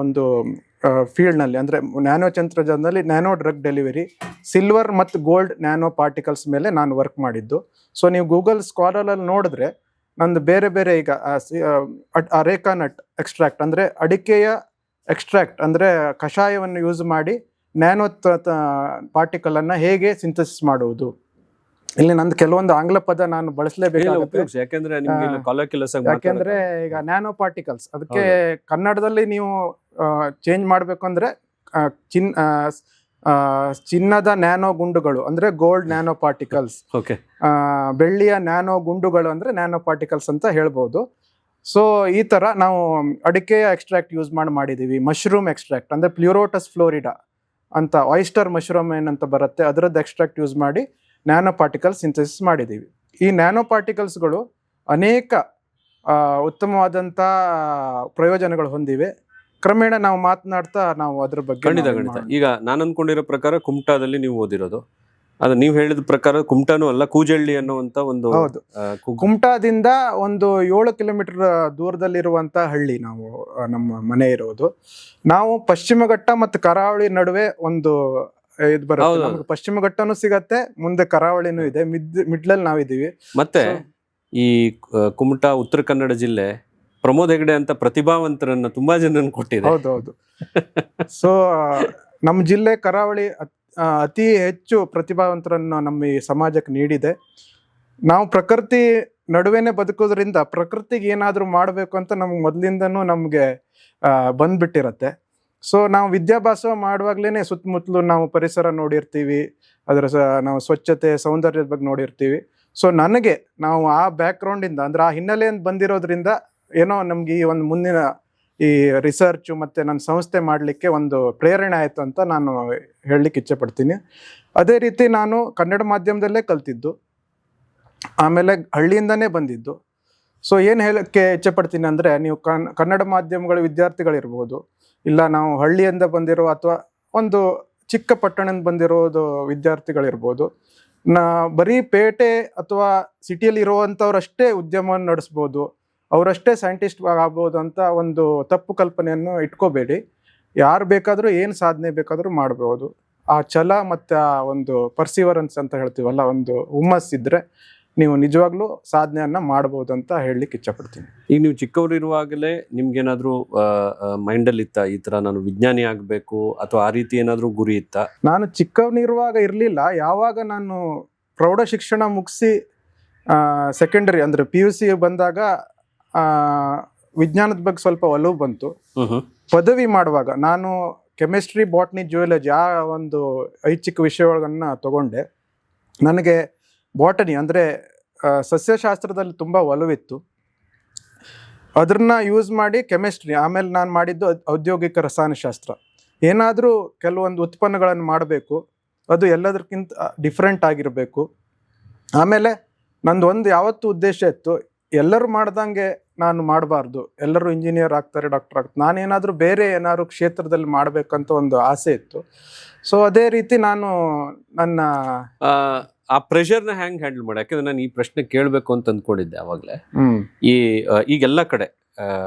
ಒಂದು ಫೀಲ್ಡ್ನಲ್ಲಿ, ಅಂದರೆ ನ್ಯಾನೋ ತಂತ್ರಜ್ಞಾನದಲ್ಲಿ ನ್ಯಾನೋ ಡ್ರಗ್ ಡೆಲಿವರಿ, ಸಿಲ್ವರ್ ಮತ್ತು ಗೋಲ್ಡ್ ನ್ಯಾನೋ ಪಾರ್ಟಿಕಲ್ಸ್ ಮೇಲೆ ನಾನು ವರ್ಕ್ ಮಾಡಿದ್ದು. ಸೊ ನೀವು ಗೂಗಲ್ ಸ್ಕಾಲರಲ್ಲಿ ನೋಡಿದ್ರೆ ನಂದು ಬೇರೆ ಬೇರೆ, ಈಗ ಅರೇಕಾ ನಟ್ ಎಕ್ಸ್ಟ್ರಾಕ್ಟ್ ಅಂದರೆ ಅಡಿಕೆಯ ಎಕ್ಸ್ಟ್ರಾಕ್ಟ್ ಅಂದರೆ ಕಷಾಯವನ್ನು ಯೂಸ್ ಮಾಡಿ ನ್ಯಾನೋ ಪಾರ್ಟಿಕಲ್ ಅನ್ನ ಹೇಗೆ ಸಿಂಥಸಿಸ್ ಮಾಡುವುದು. ಇಲ್ಲಿ ನಂದು ಕೆಲವೊಂದು ಆಂಗ್ಲ ಪದ ನಾನು ಬಳಸಲೇಬೇಕಾಗುತ್ತೆ, ಯಾಕೆಂದ್ರೆ ಈಗ ನ್ಯಾನೋ ಪಾರ್ಟಿಕಲ್ಸ್ ಅದಕ್ಕೆ ಕನ್ನಡದಲ್ಲಿ ನೀವು ಚೇಂಜ್ ಮಾಡಬೇಕು ಅಂದ್ರೆ ಚಿನ್ನದ ನ್ಯಾನೋ ಗುಂಡುಗಳು ಅಂದ್ರೆ ಗೋಲ್ಡ್ ನ್ಯಾನೋ ಪಾರ್ಟಿಕಲ್ಸ್, ಬೆಳ್ಳಿಯ ನ್ಯಾನೋ ಗುಂಡುಗಳು ಅಂದ್ರೆ ನ್ಯಾನೋ ಪಾರ್ಟಿಕಲ್ಸ್ ಅಂತ ಹೇಳ್ಬೋದು. ಸೊ ಈ ತರ ನಾವು ಅಡಿಕೆಯ ಎಕ್ಸ್ಟ್ರಾಕ್ಟ್ ಯೂಸ್ ಮಾಡಿದೀವಿ. ಮಶ್ರೂಮ್ ಎಕ್ಸ್ಟ್ರಾಕ್ಟ್ ಅಂದ್ರೆ ಪ್ಲೂರೋಟಸ್ ಫ್ಲೋರಿಡಾ ಅಂತ ಆಯಿಸ್ಟರ್ ಮಶ್ರೂಮ್ ಏನಂತ ಬರುತ್ತೆ ಅದರದ್ದು ಎಕ್ಸ್ಟ್ರಾಕ್ಟ್ ಯೂಸ್ ಮಾಡಿ ನ್ಯಾನೋ ಪಾರ್ಟಿಕಲ್ ಸಿಂಥಸಿಸ್ ಮಾಡಿದ್ದೀವಿ. ಈ ನ್ಯಾನೋ ಪಾರ್ಟಿಕಲ್ಸ್ಗಳು ಅನೇಕ ಉತ್ತಮವಾದಂಥ ಪ್ರಯೋಜನಗಳು ಹೊಂದಿವೆ. ಕ್ರಮೇಣ ನಾವು ಮಾತನಾಡ್ತಾ ನಾವು ಅದ್ರ ಬಗ್ಗೆ ಖಂಡಿತ. ಈಗ ನಾನು ಅನ್ಕೊಂಡಿರೋ ಪ್ರಕಾರ ಕುಮಟಾದಲ್ಲಿ ನೀವು ಓದಿರೋದು, ಅದು ನೀವು ಹೇಳಿದ ಪ್ರಕಾರ ಕುಮಟಾನು ಅಲ್ಲ, ಕೂಜಳ್ಳಿ ಅನ್ನುವಂತ ಒಂದು. ಹೌದು, ಕುಮಟಾದಿಂದ ಒಂದು 7 ಕಿಲೋಮೀಟರ್ ದೂರದಲ್ಲಿರುವಂತ ಹಳ್ಳಿ ನಾವು, ನಮ್ಮ ಮನೆ ಇರೋದು. ನಾವು ಪಶ್ಚಿಮ ಘಟ್ಟ ಮತ್ತು ಕರಾವಳಿ ನಡುವೆ ಒಂದು ಇದು ಬರುತ್ತೆ. ನಮ್ಗೆ ಪಶ್ಚಿಮ ಘಟ್ಟನೂ ಸಿಗತ್ತೆ, ಮುಂದೆ ಕರಾವಳಿನೂ ಇದೆ, ಮಿಡ್ಲಲ್ಲಿ ನಾವಿದ್ದೀವಿ. ಮತ್ತೆ ಈ ಕುಮಟಾ ಉತ್ತರ ಕನ್ನಡ ಜಿಲ್ಲೆ ಪ್ರಮೋದ್ ಹೆಗಡೆ ಅಂತ ಪ್ರತಿಭಾವಂತರನ್ನ ತುಂಬಾ ಜನರನ್ನು ಕೊಟ್ಟಿದೆ. ಹೌದೌದು. ಸೊ ನಮ್ಮ ಜಿಲ್ಲೆ ಕರಾವಳಿ ಅತಿ ಹೆಚ್ಚು ಪ್ರತಿಭಾವಂತರನ್ನು ನಮ್ಮ ಈ ಸಮಾಜಕ್ಕೆ ನೀಡಿದೆ. ನಾವು ಪ್ರಕೃತಿ ನಡುವೆನೆ ಬದುಕೋದ್ರಿಂದ ಪ್ರಕೃತಿಗೆ ಏನಾದರೂ ಮಾಡಬೇಕು ಅಂತ ನಮ್ಗೆ ಮೊದಲಿಂದನೂ ನಮಗೆ ಬಂದ್ಬಿಟ್ಟಿರತ್ತೆ. ಸೊ ನಾವು ವಿದ್ಯಾಭ್ಯಾಸ ಮಾಡುವಾಗ್ಲೇ ಸುತ್ತಮುತ್ತಲು ನಾವು ಪರಿಸರ ನೋಡಿರ್ತೀವಿ, ಅದರ ನಾವು ಸ್ವಚ್ಛತೆ ಸೌಂದರ್ಯದ ಬಗ್ಗೆ ನೋಡಿರ್ತೀವಿ. ಸೊ ನನಗೆ ನಾವು ಆ ಬ್ಯಾಕ್ಗ್ರೌಂಡಿಂದ ಅಂದರೆ ಆ ಹಿನ್ನೆಲೆಯಿಂದ ಬಂದಿರೋದ್ರಿಂದ ಏನೋ ನಮ್ಗೆ ಈ ಒಂದು ಮುಂದಿನ ಈ ರಿಸರ್ಚು ಮತ್ತು ನನ್ನ ಸಂಸ್ಥೆ ಮಾಡಲಿಕ್ಕೆ ಒಂದು ಪ್ರೇರಣೆ ಆಯಿತು ಅಂತ ನಾನು ಹೇಳಲಿಕ್ಕೆ ಇಚ್ಛೆ ಪಡ್ತೀನಿ. ಅದೇ ರೀತಿ ನಾನು ಕನ್ನಡ ಮಾಧ್ಯಮದಲ್ಲೇ ಕಲ್ತಿದ್ದು, ಆಮೇಲೆ ಹಳ್ಳಿಯಿಂದನೇ ಬಂದಿದ್ದು. ಸೊ ಏನು ಹೇಳಕ್ಕೆ ಇಚ್ಛೆ ಪಡ್ತೀನಿ ಅಂದರೆ, ನೀವು ಕನ್ನಡ ಮಾಧ್ಯಮಗಳ ವಿದ್ಯಾರ್ಥಿಗಳಿರ್ಬೋದು, ಇಲ್ಲ ನಾವು ಹಳ್ಳಿಯಿಂದ ಬಂದಿರೋ ಅಥವಾ ಒಂದು ಚಿಕ್ಕ ಪಟ್ಟಣದಿಂದ ಬಂದಿರೋದು ವಿದ್ಯಾರ್ಥಿಗಳಿರ್ಬೋದು, ಬರೀ ಪೇಟೆ ಅಥವಾ ಸಿಟಿಯಲ್ಲಿ ಇರುವಂಥವ್ರಷ್ಟೇ ಉದ್ಯಮವನ್ನು ನಡೆಸ್ಬೋದು, ಅವರಷ್ಟೇ ಸೈಂಟಿಸ್ಟ್ ಆಗ್ಬೋದು ಅಂತ ಒಂದು ತಪ್ಪು ಕಲ್ಪನೆಯನ್ನು ಇಟ್ಕೋಬೇಡಿ. ಯಾರು ಬೇಕಾದರೂ ಏನು ಸಾಧನೆ ಬೇಕಾದರೂ ಮಾಡ್ಬೋದು. ಆ ಛಲ ಮತ್ತು ಆ ಒಂದು ಪರ್ಸಿವರೆನ್ಸ್ ಅಂತ ಹೇಳ್ತೀವಲ್ಲ, ಒಂದು ಹುಮ್ಮಸ್ಸಿದ್ರೆ ನೀವು ನಿಜವಾಗ್ಲೂ ಸಾಧನೆಯನ್ನ ಮಾಡ್ಬೋದು ಅಂತ ಹೇಳಲಿಕ್ಕೆ ಇಚ್ಛಪಡ್ತೀನಿ. ಈಗ ನೀವು ಚಿಕ್ಕವರು ಇರುವಾಗಲೇ ನಿಮ್ಗೇನಾದ್ರೂ ಮೈಂಡಲ್ಲಿ ಇತ್ತ ಈ ಥರ ನಾನು ವಿಜ್ಞಾನಿ ಆಗಬೇಕು ಅಥವಾ ಆ ರೀತಿ ಏನಾದರೂ ಗುರಿ ಇತ್ತ? ನಾನು ಚಿಕ್ಕವನಿರುವಾಗ ಇರಲಿಲ್ಲ. ಯಾವಾಗ ನಾನು ಪ್ರೌಢ ಶಿಕ್ಷಣ ಮುಗಿಸಿ ಸೆಕೆಂಡರಿ ಅಂದರೆ PUC ಬಂದಾಗ ವಿಜ್ಞಾನದ ಬಗ್ಗೆ ಸ್ವಲ್ಪ ಒಲವು ಬಂತು. ಪದವಿ ಮಾಡುವಾಗ ನಾನು ಕೆಮಿಸ್ಟ್ರಿ, ಬಾಟ್ನಿ, ಜುವಾಲಜಿ ಆ ಒಂದು ಐಚ್ಛಿಕ ವಿಷಯಗಳನ್ನ ತಗೊಂಡೆ. ನನಗೆ ಬಾಟನಿ ಅಂದರೆ ಸಸ್ಯಶಾಸ್ತ್ರದಲ್ಲಿ ತುಂಬ ಒಲವಿತ್ತು. ಅದನ್ನ ಯೂಸ್ ಮಾಡಿ ಕೆಮಿಸ್ಟ್ರಿ, ಆಮೇಲೆ ನಾನು ಮಾಡಿದ್ದು ಔದ್ಯೋಗಿಕ ರಸಾಯನಶಾಸ್ತ್ರ. ಏನಾದರೂ ಕೆಲವೊಂದು ಉತ್ಪನ್ನಗಳನ್ನು ಮಾಡಬೇಕು, ಅದು ಎಲ್ಲದಕ್ಕಿಂತ ಡಿಫ್ರೆಂಟ್ ಆಗಿರಬೇಕು. ಆಮೇಲೆ ನಂದು ಒಂದು ಯಾವತ್ತೂ ಉದ್ದೇಶ ಇತ್ತು, ಎಲ್ಲರೂ ಮಾಡ್ದಂಗೆ ನಾನು ಮಾಡಬಾರ್ದು. ಎಲ್ಲರೂ ಇಂಜಿನಿಯರ್ ಆಗ್ತಾರೆ, ಡಾಕ್ಟರ್ ಆಗ್ತಾರೆ, ನಾನೇನಾದರೂ ಬೇರೆ ಏನಾದ್ರು ಕ್ಷೇತ್ರದಲ್ಲಿ ಮಾಡಬೇಕಂತ ಒಂದು ಆಸೆ ಇತ್ತು. ಸೊ ಅದೇ ರೀತಿ ನಾನು ನನ್ನ ಆ ಪ್ರೆಷರ್ನ ಹ್ಯಾಂಗ್ ಹ್ಯಾಂಡಲ್ ಮಾಡಿ? ಯಾಕಂದ್ರೆ ನಾನು ಈ ಪ್ರಶ್ನೆ ಕೇಳಬೇಕು ಅಂತ ಅಂದ್ಕೊಂಡಿದ್ದೆ ಆವಾಗಲೇ. ಈಗೆಲ್ಲ ಕಡೆ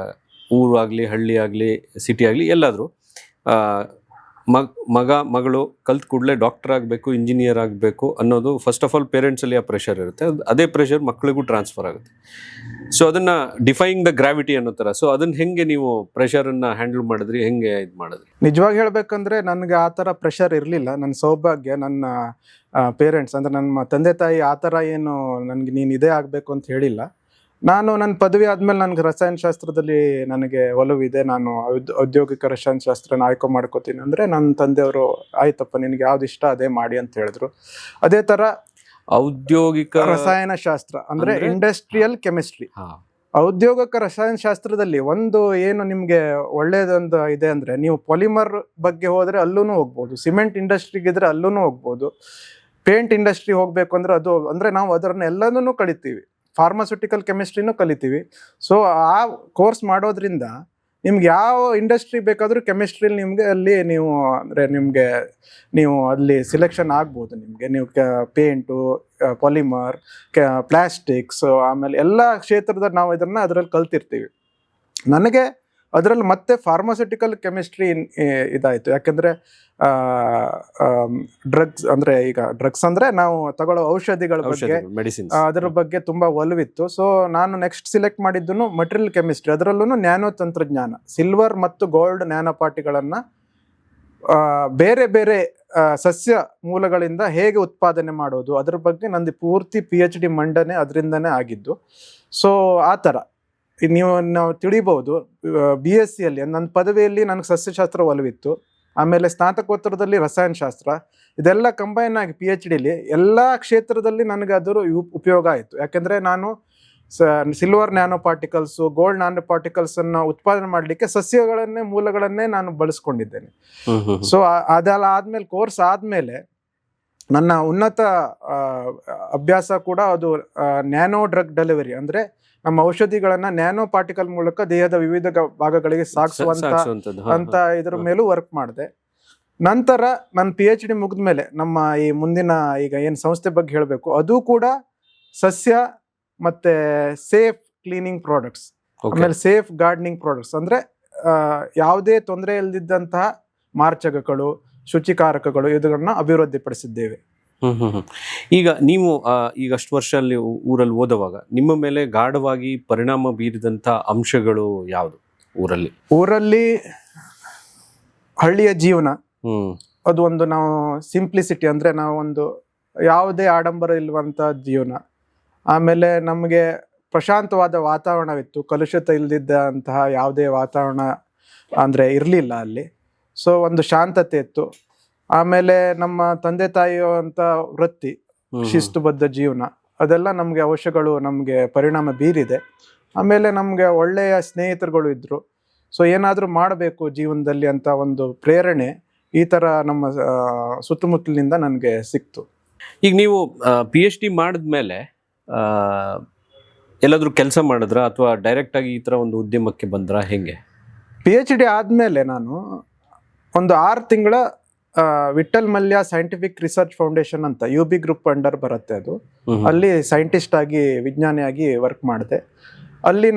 ಊರು ಆಗಲಿ, ಹಳ್ಳಿ ಆಗಲಿ, ಸಿಟಿ ಆಗಲಿ, ಎಲ್ಲಾದರೂ ಮಗಳು ಕಲ್ತ್ ಕೂಡಲೇ ಡಾಕ್ಟರ್ ಆಗಬೇಕು, ಇಂಜಿನಿಯರ್ ಆಗಬೇಕು ಅನ್ನೋದು ಫಸ್ಟ್ ಆಫ್ ಆಲ್ ಪೇರೆಂಟ್ಸಲ್ಲಿ ಆ ಪ್ರೆಷರ್ ಇರುತ್ತೆ. ಅದೇ ಪ್ರೆಷರ್ ಮಕ್ಕಳಿಗೂ ಟ್ರಾನ್ಸ್ಫರ್ ಆಗುತ್ತೆ. ಸೊ ಅದನ್ನ ಡಿಫೈಯಿಂಗ್ ದ ಗ್ರಾವಿಟಿ ಅನ್ನೋ ಥರ. ಸೊ ಅದನ್ನ ಹೆಂಗೆ ನೀವು ಪ್ರೆಷರನ್ನು ಹ್ಯಾಂಡಲ್ ಮಾಡಿದ್ರಿ, ಹೆಂಗೆ ಇದು ಮಾಡಿದ್ರಿ? ನಿಜವಾಗಿ ಹೇಳ್ಬೇಕಂದ್ರೆ ನನಗೆ ಆ ಥರ ಪ್ರೆಷರ್ ಇರಲಿಲ್ಲ. ನನ್ನ ಸೌಭಾಗ್ಯ, ನನ್ನ ಪೇರೆಂಟ್ಸ್ ಅಂದರೆ ನನ್ನ ತಂದೆ ತಾಯಿ ಆ ಥರ ಏನು ನನಗೆ ನೀನು ಇದೇ ಆಗಬೇಕು ಅಂತ ಹೇಳಿಲ್ಲ. ನಾನು ನನ್ನ ಪದವಿ ಆದಮೇಲೆ ನನಗೆ ರಸಾಯನಶಾಸ್ತ್ರದಲ್ಲಿ ನನಗೆ ಒಲವಿದೆ, ನಾನು ಔದ್ಯೋಗಿಕ ರಸಾಯನಶಾಸ್ತ್ರನ ಆಯ್ಕೆ ಮಾಡ್ಕೋತೀನಿ ಅಂದರೆ ನನ್ನ ತಂದೆಯವರು ಆಯ್ತಪ್ಪ ನಿನಗೆ ಯಾವ್ದು ಇಷ್ಟ ಅದೇ ಮಾಡಿ ಅಂತ ಹೇಳಿದ್ರು. ಅದೇ ಥರ ಔದ್ಯೋಗಿಕ ರಸಾಯನಶಾಸ್ತ್ರ ಅಂದರೆ ಇಂಡಸ್ಟ್ರಿಯಲ್ ಕೆಮಿಸ್ಟ್ರಿ. ಔದ್ಯೋಗಿಕ ರಸಾಯನಶಾಸ್ತ್ರದಲ್ಲಿ ಒಂದು ಏನು ನಿಮಗೆ ಒಳ್ಳೇದೊಂದು ಇದೆ ಅಂದರೆ, ನೀವು ಪಾಲಿಮರ್ ಬಗ್ಗೆ ಹೋದರೆ ಅಲ್ಲೂ ಹೋಗ್ಬೋದು, ಸಿಮೆಂಟ್ ಇಂಡಸ್ಟ್ರಿಗಿದ್ರೆ ಅಲ್ಲೂ ಹೋಗ್ಬೋದು, ಪೇಂಟ್ ಇಂಡಸ್ಟ್ರಿ ಹೋಗಬೇಕು ಅಂದರೆ ಅದು ಅಂದರೆ ನಾವು ಅದರನ್ನ ಎಲ್ಲನೂ ಕಲಿತೀವಿ, ಫಾರ್ಮಾಸ್ಯೂಟಿಕಲ್ ಕೆಮಿಸ್ಟ್ರಿನೂ ಕಲಿತೀವಿ. ಸೊ ಆ ಕೋರ್ಸ್ ಮಾಡೋದ್ರಿಂದ ನಿಮ್ಗೆ ಯಾವ ಇಂಡಸ್ಟ್ರಿ ಬೇಕಾದರೂ ಕೆಮಿಸ್ಟ್ರಿಲಿ ನಿಮಗೆ ಅಲ್ಲಿ ನೀವು ಅಂದರೆ ನೀವು ಅಲ್ಲಿ ಸಿಲೆಕ್ಷನ್ ಆಗ್ಬೋದು. ನೀವು ಪೇಂಟು, ಪಾಲಿಮರ್, ಪ್ಲಾಸ್ಟಿಕ್ಸ್, ಆಮೇಲೆ ಎಲ್ಲ ಕ್ಷೇತ್ರದಲ್ಲಿ ನಾವು ಅದರಲ್ಲಿ ಕಲ್ತಿರ್ತೀವಿ. ನನಗೆ ಅದರಲ್ಲಿ ಮತ್ತೆ ಫಾರ್ಮಾಸ್ಯೂಟಿಕಲ್ ಕೆಮಿಸ್ಟ್ರಿ ಇದಾಯಿತು. ಯಾಕೆಂದರೆ ಡ್ರಗ್ಸ್ ಅಂದರೆ ಈಗ ಡ್ರಗ್ಸ್ ಅಂದರೆ ನಾವು ತಗೊಳ್ಳೋ ಔಷಧಿಗಳ ಬಗ್ಗೆ, ಅದರ ಬಗ್ಗೆ ತುಂಬ ಒಲವಿತ್ತು. ಸೊ ನಾನು ನೆಕ್ಸ್ಟ್ ಸಿಲೆಕ್ಟ್ ಮಾಡಿದ್ದು ಮಟೀರಿಯಲ್ ಕೆಮಿಸ್ಟ್ರಿ, ಅದರಲ್ಲೂ ನ್ಯಾನೋ ತಂತ್ರಜ್ಞಾನ, ಸಿಲ್ವರ್ ಮತ್ತು ಗೋಲ್ಡ್ ನ್ಯಾನೋ ಪಾರ್ಟಿಗಳನ್ನು ಬೇರೆ ಬೇರೆ ಸಸ್ಯ ಮೂಲಗಳಿಂದ ಹೇಗೆ ಉತ್ಪಾದನೆ ಮಾಡೋದು ಅದ್ರ ಬಗ್ಗೆ ನಂದು ಪೂರ್ತಿ PhD ಮಂಡನೆ ಅದರಿಂದನೇ ಆಗಿದ್ದು. ಸೊ ಆ ಥರ ನಾವು ತಿಳಿಬಹುದು. BSc ನನ್ನ ಪದವಿಯಲ್ಲಿ ನನಗೆ ಸಸ್ಯಶಾಸ್ತ್ರ ಒಲವಿತ್ತು, ಆಮೇಲೆ ಸ್ನಾತಕೋತ್ತರದಲ್ಲಿ ರಸಾಯನಶಾಸ್ತ್ರ, ಇದೆಲ್ಲ ಕಂಬೈನ್ ಆಗಿ PhDಲಿ ಎಲ್ಲ ಕ್ಷೇತ್ರದಲ್ಲಿ ನನಗೆ ಅದರ ಉಪಯೋಗ ಆಯಿತು. ಯಾಕೆಂದರೆ ನಾನು silver nano particles, gold nano particles ಅನ್ನ ಉತ್ಪಾದನೆ ಮಾಡಲಿಕ್ಕೆ ಮೂಲಗಳನ್ನೇ ನಾನು ಬಳಸ್ಕೊಂಡಿದ್ದೇನೆ. ಸೊ ಅದೆಲ್ಲ ಆದ್ಮೇಲೆ ಕೋರ್ಸ್ ಆದ್ಮೇಲೆ ನನ್ನ ಉನ್ನತ ಅಭ್ಯಾಸ ಕೂಡ ಅದು ನ್ಯಾನೋ ಡ್ರಗ್ ಡೆಲಿವರಿ, ಅಂದ್ರೆ ನಮ್ಮ ಔಷಧಿಗಳನ್ನ ನ್ಯಾನೋ ಪಾರ್ಟಿಕಲ್ ಮೂಲಕ ದೇಹದ ವಿವಿಧ ಭಾಗಗಳಿಗೆ ಸಾಗಿಸುವಂತ ಇದ್ರ ಮೇಲೂ ವರ್ಕ್ ಮಾಡಿದೆ. ನಂತರ ನನ್ನ PhD ಮುಗಿದ್ಮೇಲೆ ನಮ್ಮ ಈ ಮುಂದಿನ ಈಗ ಏನ್ ಸಂಸ್ಥೆ ಬಗ್ಗೆ ಹೇಳಬೇಕು, ಅದು ಕೂಡ ಸಸ್ಯ ಮತ್ತೆ ಸೇಫ್ ಕ್ಲೀನಿಂಗ್ ಪ್ರಾಡಕ್ಟ್ಸ್, ಆಮೇಲೆ ಸೇಫ್ ಗಾರ್ಡನಿಂಗ್ ಪ್ರಾಡಕ್ಟ್ಸ್, ಅಂದ್ರೆ ಯಾವುದೇ ತೊಂದರೆ ಇಲ್ಲದಿದ್ದಂತಹ ಮಾರ್ಚಕಗಳು, ಶುಚಿಕಾರಕಗಳು ಇದನ್ನ ಅಭಿವೃದ್ಧಿಪಡಿಸಿದ್ದೇವೆ. ಈಗ ನೀವು ಈಗ ಅಷ್ಟು ವರ್ಷ ಅಲ್ಲಿ ಊರಲ್ಲಿ ಓದುವಾಗ ನಿಮ್ಮ ಮೇಲೆ ಗಾಢವಾಗಿ ಪರಿಣಾಮ ಬೀರಿದಂತ ಅಂಶಗಳು ಯಾವುದು? ಊರಲ್ಲಿ ಹಳ್ಳಿಯ ಜೀವನ, ಅದು ಒಂದು ನಾವು ಸಿಂಪ್ಲಿಸಿಟಿ, ಅಂದ್ರೆ ನಾವು ಒಂದು ಯಾವುದೇ ಆಡಂಬರ ಇಲ್ವಂತ ಜೀವನ. ಆಮೇಲೆ ನಮಗೆ ಪ್ರಶಾಂತವಾದ ವಾತಾವರಣವಿತ್ತು, ಕಲುಷಿತ ಇಲ್ದಿದ್ದಂತಹ ಯಾವುದೇ ವಾತಾವರಣ ಅಂದ್ರೆ ಇರಲಿಲ್ಲ ಅಲ್ಲಿ. ಸೊ ಒಂದು ಶಾಂತತೆ ಇತ್ತು. ಆಮೇಲೆ ನಮ್ಮ ತಂದೆ ತಾಯಿಯೋ ಅಂತ ವೃತ್ತಿ, ಶಿಸ್ತುಬದ್ಧ ಜೀವನ, ಅದೆಲ್ಲ ನಮ್ಗೆ ಅಂಶಗಳು ನಮ್ಗೆ ಪರಿಣಾಮ ಬೀರಿದೆ. ಆಮೇಲೆ ನಮ್ಗೆ ಒಳ್ಳೆಯ ಸ್ನೇಹಿತರುಗಳು ಇದ್ರು. ಸೊ ಏನಾದ್ರೂ ಮಾಡಬೇಕು ಜೀವನದಲ್ಲಿ ಅಂತ ಒಂದು ಪ್ರೇರಣೆ ಈ ತರ ನಮ್ಮ ಸುತ್ತಮುತ್ತಲಿನಿಂದ ನನಗೆ ಸಿಕ್ತು. ಈಗ ನೀವು PhD ಮಾಡಿದ್ಮೇಲೆ ಎಲ್ಲಾದ್ರೂ ಕೆಲಸ ಮಾಡಿದ್ರ ಅಥವಾ ಡೈರೆಕ್ಟ್ ಆಗಿ ಈ ತರ ಒಂದು ಉದ್ಯಮಕ್ಕೆ ಬಂದ್ರ ಹೆಂಗೆ? PhD ಆದ್ಮೇಲೆ ನಾನು ಒಂದು 6 ತಿಂಗಳ Vittal Mallya scientific research foundation ಅಂತ UB ಗ್ರೂಪ್ ಅಂಡರ್ ಬರುತ್ತೆ, ಅದು ಅಲ್ಲಿ ಸೈಂಟಿಸ್ಟ್ ಆಗಿ ವಿಜ್ಞಾನಿಯಾಗಿ ವರ್ಕ್ ಮಾಡಿದೆ. ಅಲ್ಲಿ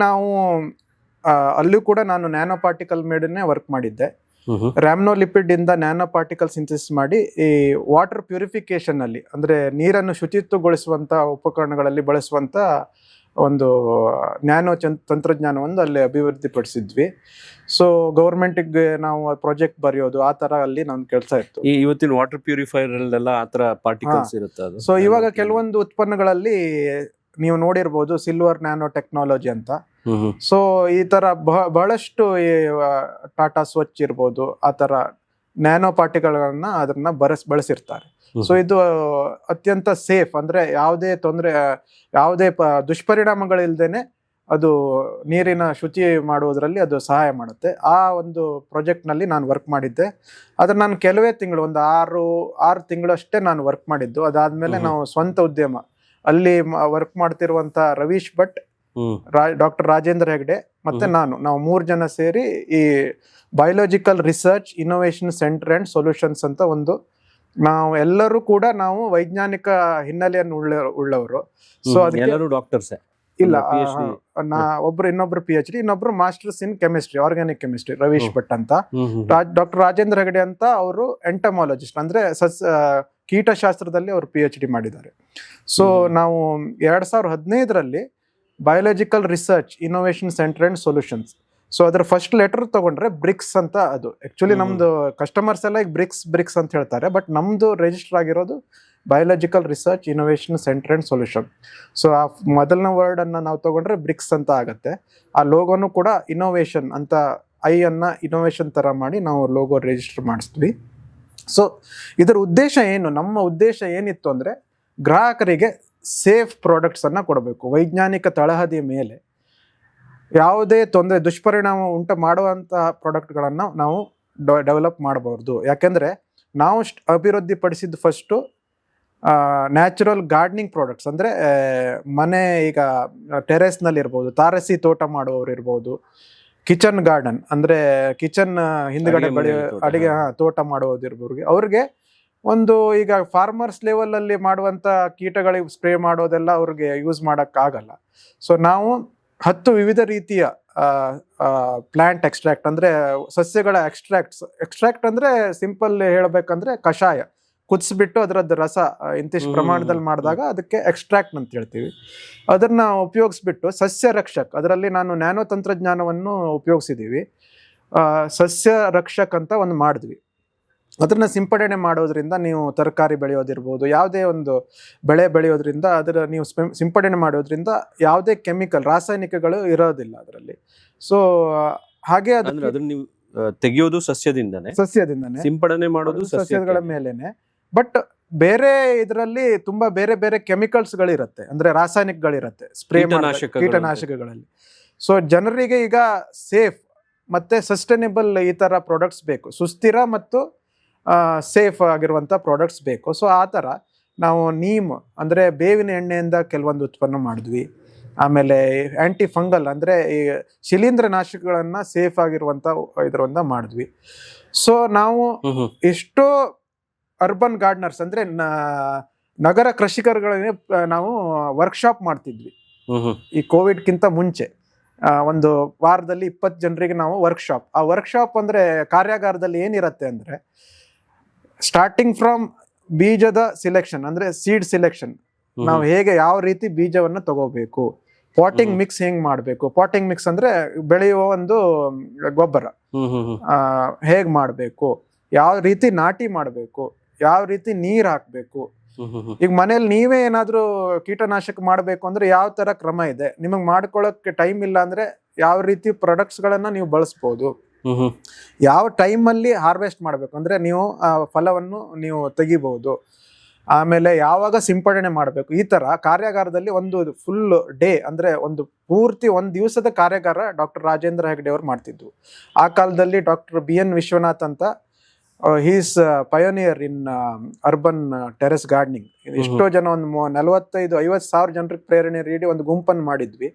ಅಲ್ಲೂ ಕೂಡ ನಾನು ನ್ಯಾನೋ ಪಾರ್ಟಿಕಲ್ ಮೇಡನ್ನೇ ವರ್ಕ್ ಮಾಡಿದ್ದೆ. ರ್ಯಾಮ್ನೋಲಿಪಿಡ್ ಇಂದ ನ್ಯಾನೋ ಪಾರ್ಟಿಕಲ್ ಸಿಂಥಸಿಸ್ ಮಾಡಿ ಈ ವಾಟರ್ ಪ್ಯೂರಿಫಿಕೇಶನ್ ಅಲ್ಲಿ, ಅಂದ್ರೆ ನೀರನ್ನು ಶುಚಿತ್ವಗೊಳಿಸುವಂತ ಉಪಕರಣಗಳಲ್ಲಿ ಬಳಸುವಂತ ಒಂದು ನ್ಯಾನೋ ತಂತ್ರಜ್ಞಾನವನ್ನು ಅಲ್ಲಿ ಅಭಿವೃದ್ಧಿಪಡಿಸಿದ್ವಿ. ಸೊ ಗೌರ್ಮೆಂಟ್ಗೆ ನಾವು ಪ್ರಾಜೆಕ್ಟ್ ಬರೆಯೋದು ಆ ತರ ಅಲ್ಲಿ ನಮ್ ಕೆಲಸ ಇತ್ತು. ಇವತ್ತಿನ ವಾಟರ್ ಪ್ಯೂರಿಫೈಯರ್ ಅಲ್ಲೆಲ್ಲ ಆ ತರ ಪಾರ್ಟಿಕಲ್ಸ್ ಇರುತ್ತೆ ಅದು. ಸೊ ಇವಾಗ ಕೆಲವೊಂದು ಉತ್ಪನ್ನಗಳಲ್ಲಿ ನೀವು ನೋಡಿರ್ಬೋದು ಸಿಲ್ವರ್ ನ್ಯಾನೋ ಟೆಕ್ನಾಲಜಿ ಅಂತ. ಸೊ ಈ ತರ ಬಹಳಷ್ಟು ಟಾಟಾ ಸ್ವಚ್ ಇರ್ಬೋದು, ಆ ತರ ನ್ಯಾನೋ ಪಾರ್ಟಿಕಲ್ಗಳನ್ನ ಅದನ್ನ ಬಳಸಿರ್ತಾರೆ. ಸೊ ಇದು ಅತ್ಯಂತ ಸೇಫ್, ಅಂದ್ರೆ ಯಾವುದೇ ದುಷ್ಪರಿಣಾಮಗಳಿಲ್ದೇನೆ ಅದು ನೀರಿನ ಶುಚಿ ಮಾಡುವುದರಲ್ಲಿ ಅದು ಸಹಾಯ ಮಾಡುತ್ತೆ. ಆ ಒಂದು ಪ್ರಾಜೆಕ್ಟ್ ನಲ್ಲಿ ನಾನು ವರ್ಕ್ ಮಾಡಿದ್ದೆ. ಅದ್ರ ನಾನು ಕೆಲವೇ ತಿಂಗಳು, ಒಂದು 6 ತಿಂಗಳಷ್ಟೇ ನಾನು ವರ್ಕ್ ಮಾಡಿದ್ದು. ಅದಾದ್ಮೇಲೆ ನಾವು ಸ್ವಂತ ಉದ್ಯಮ ಅಲ್ಲಿ ವರ್ಕ್ ಮಾಡ್ತಿರುವಂತ ರವೀಶ್ ಭಟ್, ಡಾಕ್ಟರ್ ರಾಜೇಂದ್ರ ಹೆಗ್ಡೆ ಮತ್ತೆ ನಾವು 3 ಜನ ಸೇರಿ ಈ biological research innovation centre and solutions ಅಂತ ನಾವು ಎಲ್ಲರೂ ಕೂಡ ನಾವು ವೈಜ್ಞಾನಿಕ ಹಿನ್ನೆಲೆಯನ್ನು ಉಳ್ಳವರು. ಸೊ ಅದಕ್ಕೆ ಡಾಕ್ಟರ್ಸ್ ಇಲ್ಲ, ಇನ್ನೊಬ್ರು PhD, ಇನ್ನೊಬ್ರು masters in chemistry, organic chemistry, Ravish Bhat ಅಂತ. ಡಾಕ್ಟರ್ ರಾಜೇಂದ್ರ ಹೆಗಡೆ ಅಂತ ಅವರು ಎಂಟಮಾಲಜಿಸ್ಟ್, ಅಂದ್ರೆ ಕೀಟಶಾಸ್ತ್ರದಲ್ಲಿ ಅವರು PhD ಮಾಡಿದ್ದಾರೆ. ಸೊ ನಾವು 2015ರಲ್ಲಿ biological research innovation centre and solutions, so ಅದರ ಫಸ್ಟ್ ಲೆಟರ್ ತಗೊಂಡ್ರೆ ಬ್ರಿಕ್ಸ್ ಅಂತ. ಅದು ಆಕ್ಚುಲಿ ನಮ್ದು ಕಸ್ಟಮರ್ಸ್ ಎಲ್ಲ ಈಗ ಬ್ರಿಕ್ಸ್ ಅಂತ ಹೇಳ್ತಾರೆ, ಬಟ್ ನಮ್ದು ರಿಜಿಸ್ಟರ್ ಆಗಿರೋದು biological research innovation centre and solution. So ಆ ಮೊದಲನೇ ವರ್ಡ್ ಅನ್ನ ನಾವು ತಗೊಂಡ್ರೆ ಬ್ರಿಕ್ಸ್ ಅಂತ ಆಗತ್ತೆ. ಆ ಲೋಗೋನು ಕೂಡ ಇನ್ನೋವೇಷನ್ ಅಂತ, ಅನ್ನ ಇನ್ನೋವೇಷನ್ ತರ ಮಾಡಿ ನಾವು ಲೋಗೋ ರಿಜಿಸ್ಟರ್ ಮಾಡಿಸ್ತೀವಿ. ಸೊ ಇದರ ಉದ್ದೇಶ ಏನು, ನಮ್ಮ ಉದ್ದೇಶ ಏನಿತ್ತು ಅಂದ್ರೆ ಗ್ರಾಹಕರಿಗೆ ಸೇಫ್ ಪ್ರಾಡಕ್ಟ್ಸ್ ಅನ್ನ ಕೊಡಬೇಕು. ವೈಜ್ಞಾನಿಕ ತಳಹದಿಯ ಮೇಲೆ ಯಾವುದೇ ದುಷ್ಪರಿಣಾಮ ಉಂಟು ಮಾಡುವಂತಹ ಪ್ರಾಡಕ್ಟ್ಗಳನ್ನು ನಾವು ಡೆವಲಪ್ ಮಾಡಬಹುದು. ಯಾಕೆಂದ್ರೆ ನಾವು ಅಭಿವೃದ್ಧಿಪಡಿಸಿದ್ದು ಫಸ್ಟು ನ್ಯಾಚುರಲ್ ಗಾರ್ಡನಿಂಗ್ ಪ್ರಾಡಕ್ಟ್ಸ್, ಅಂದ್ರೆ ಮನೆ ಈಗ ಟೆರೆಸ್ನಲ್ಲಿ ಇರ್ಬೋದು, ತಾರಸಿ ತೋಟ ಮಾಡುವವರು ಇರ್ಬೋದು, ಕಿಚನ್ ಗಾರ್ಡನ್ ಅಂದ್ರೆ ಕಿಚನ್ ಹಿಂದ್ಗಡೆ ಅಡಿಗೆ ತೋಟ ಮಾಡುವುದು ಇರ್ಬೋದು, ಅವ್ರಿಗೆ ಒಂದು ಈಗ ಫಾರ್ಮರ್ಸ್ ಲೆವೆಲ್ ಅಲ್ಲಿ ಮಾಡುವಂತ ಕೀಟಗಳಿಗೆ ಸ್ಪ್ರೇ ಮಾಡೋದೆಲ್ಲ ಅವ್ರಿಗೆ ಯೂಸ್ ಮಾಡಕ್ ಆಗಲ್ಲ. ಸೊ ನಾವು 10 ವಿವಿಧ ರೀತಿಯ ಪ್ಲಾಂಟ್ ಎಕ್ಸ್ಟ್ರಾಕ್ಟ್, ಅಂದ್ರೆ ಸಸ್ಯಗಳ ಎಕ್ಸ್ಟ್ರಾಕ್ಟ್ ಅಂದ್ರೆ ಸಿಂಪಲ್ ಹೇಳ್ಬೇಕಂದ್ರೆ ಕಷಾಯ ಕುದಿಸ್ಬಿಟ್ಟು ಅದರದ್ದು ರಸ ಇಂತಿಷ್ಟು ಪ್ರಮಾಣದಲ್ಲಿ ಮಾಡಿದಾಗ ಅದಕ್ಕೆ ಎಕ್ಸ್ಟ್ರಾಕ್ಟ್ ಅಂತ ಹೇಳ್ತೀವಿ. ಅದನ್ನ ಉಪಯೋಗಿಸ್ಬಿಟ್ಟು ಸಸ್ಯ ರಕ್ಷಕ್, ಅದರಲ್ಲಿ ನಾನು ನ್ಯಾನೋ ತಂತ್ರಜ್ಞಾನವನ್ನು ಉಪಯೋಗಿಸಿದೀವಿ. ಸಸ್ಯ ರಕ್ಷಕ್ ಅಂತ ಒಂದು ಮಾಡಿದ್ವಿ. ಅದನ್ನ ಸಿಂಪಡಣೆ ಮಾಡೋದ್ರಿಂದ ನೀವು ತರಕಾರಿ ಬೆಳೆಯೋದಿರ್ಬೋದು, ಯಾವುದೇ ಒಂದು ಬೆಳೆ ಬೆಳೆಯೋದ್ರಿಂದ ಅದರ ನೀವು ಸಿಂಪಡಣೆ ಮಾಡೋದ್ರಿಂದ ಯಾವುದೇ ಕೆಮಿಕಲ್, ರಾಸಾಯನಿಕಗಳು ಇರೋದಿಲ್ಲ ಅದರಲ್ಲಿ. ಸೊ ಹಾಗೆ ಅದನ್ನ ತೆಗೆಯೋದು ಸಸ್ಯದಿಂದನೇ, ಸಿಂಪಡಣೆ ಮಾಡೋದು ಸಸ್ಯಗಳ ಮೇಲೆನೆ. ಬಟ್ ಬೇರೆ ಇದರಲ್ಲಿ ತುಂಬಾ ಬೇರೆ ಬೇರೆ ಕೆಮಿಕಲ್ಸ್ಗಳಿರುತ್ತೆ, ಅಂದ್ರೆ ರಾಸಾಯನಿಕಗಳಿರುತ್ತೆ ಸ್ಪ್ರೇ ಕೀಟನಾಶಕಗಳಲ್ಲಿ. ಸೊ ಜನರಿಗೆ ಈಗ ಸೇಫ್ ಮತ್ತೆ ಸಸ್ಟೈನೇಬಲ್ ಈ ತರ ಪ್ರಾಡಕ್ಟ್ಸ್ ಬೇಕು, ಸುಸ್ಥಿರ ಮತ್ತು ಸೇಫ್ ಆಗಿರುವಂತ ಪ್ರಾಡಕ್ಟ್ಸ್ ಬೇಕು. ಸೊ ಆ ತರ ನಾವು ನೀಮ್ ಅಂದ್ರೆ ಬೇವಿನ ಎಣ್ಣೆಯಿಂದ ಕೆಲವೊಂದು ಉತ್ಪನ್ನ ಮಾಡಿದ್ವಿ. ಆಮೇಲೆ ಆಂಟಿ ಫಂಗಲ್ ಅಂದ್ರೆ ಈ ಶಿಲೀಂಧ್ರನಾಶಕಗಳನ್ನ ಸೇಫ್ ಆಗಿರುವಂತ ಇದರಿಂದ ಮಾಡಿದ್ವಿ. ಸೊ ನಾವು ಎಷ್ಟೋ ಅರ್ಬನ್ ಗಾರ್ಡನರ್ಸ್ ಅಂದ್ರೆ ನಗರ ಕೃಷಿಕರುಗಳನ್ನೇ ನಾವು ವರ್ಕ್ಶಾಪ್ ಮಾಡ್ತಿದ್ವಿ ಈ ಕೋವಿಡ್ಗಿಂತ ಮುಂಚೆ. ಒಂದು ವಾರದಲ್ಲಿ 20 ಜನರಿಗೆ ನಾವು ವರ್ಕ್ಶಾಪ್. ಆ ವರ್ಕ್ಶಾಪ್ ಅಂದ್ರೆ ಕಾರ್ಯಾಗಾರದಲ್ಲಿ ಏನಿರುತ್ತೆ ಅಂದ್ರೆ ಸ್ಟಾರ್ಟಿಂಗ್ ಫ್ರಮ್ ಬೀಜದ ಸಿಲೆಕ್ಷನ್ ಅಂದ್ರೆ ಸೀಡ್ ಸಿಲೆಕ್ಷನ್, ನಾವು ಹೇಗೆ ಯಾವ ರೀತಿ ಬೀಜವನ್ನು ತಗೋಬೇಕು, ಪಾಟಿಂಗ್ ಮಿಕ್ಸ್ ಹೆಂಗ್ ಮಾಡ್ಬೇಕು, ಪಾಟಿಂಗ್ ಮಿಕ್ಸ್ ಅಂದ್ರೆ ಬೆಳೆಯುವ ಒಂದು ಗೊಬ್ಬರ ಹೇಗ್ ಮಾಡ್ಬೇಕು, ಯಾವ ರೀತಿ ನಾಟಿ ಮಾಡ್ಬೇಕು, ಯಾವ ರೀತಿ ನೀರ್ ಹಾಕ್ಬೇಕು. ಈಗ ಮನೇಲಿ ನೀವೇ ಏನಾದ್ರೂ ಕೀಟನಾಶಕ ಮಾಡ್ಬೇಕು ಅಂದ್ರೆ ಯಾವ ತರ ಕ್ರಮ ಇದೆ, ನಿಮಗ್ ಮಾಡ್ಕೊಳಕ್ಕೆ ಟೈಮ್ ಇಲ್ಲ ಅಂದ್ರೆ ಯಾವ ರೀತಿ ಪ್ರಾಡಕ್ಟ್ಸ್ ಗಳನ್ನ ನೀವು ಬಳಸ್ಬೋದು, ಯಾವ ಟೈಮ್ ಅಲ್ಲಿ ಹಾರ್ವೆಸ್ಟ್ ಮಾಡ್ಬೇಕು ಅಂದ್ರೆ ನೀವು ಆ ಫಲವನ್ನು ನೀವು ತೆಗಿಬಹುದು, ಆಮೇಲೆ ಯಾವಾಗ ಸಿಂಪಡಣೆ ಮಾಡಬೇಕು. ಈ ತರ ಕಾರ್ಯಾಗಾರದಲ್ಲಿ ಒಂದು ಫುಲ್ ಡೇ ಅಂದ್ರೆ ಒಂದು ಪೂರ್ತಿ ಒಂದ್ ದಿವಸದ ಕಾರ್ಯಾಗಾರ ಡಾಕ್ಟರ್ ರಾಜೇಂದ್ರ ಹೆಗ್ಡೆ ಅವರು ಮಾಡ್ತಿದ್ವು. ಆ ಕಾಲದಲ್ಲಿ ಡಾಕ್ಟರ್ BN ವಿಶ್ವನಾಥ್ ಅಂತ he's pioneer in urban terrace gardening. ಎಷ್ಟೋ ಜನ ಒಂದು 45-50 ಸಾವಿರ ಜನರಿಗೆ ಪ್ರೇರಣೆ ನೀಡಿ ಒಂದು ಗುಂಪನ್ನು ಮಾಡಿದ್ವಿ.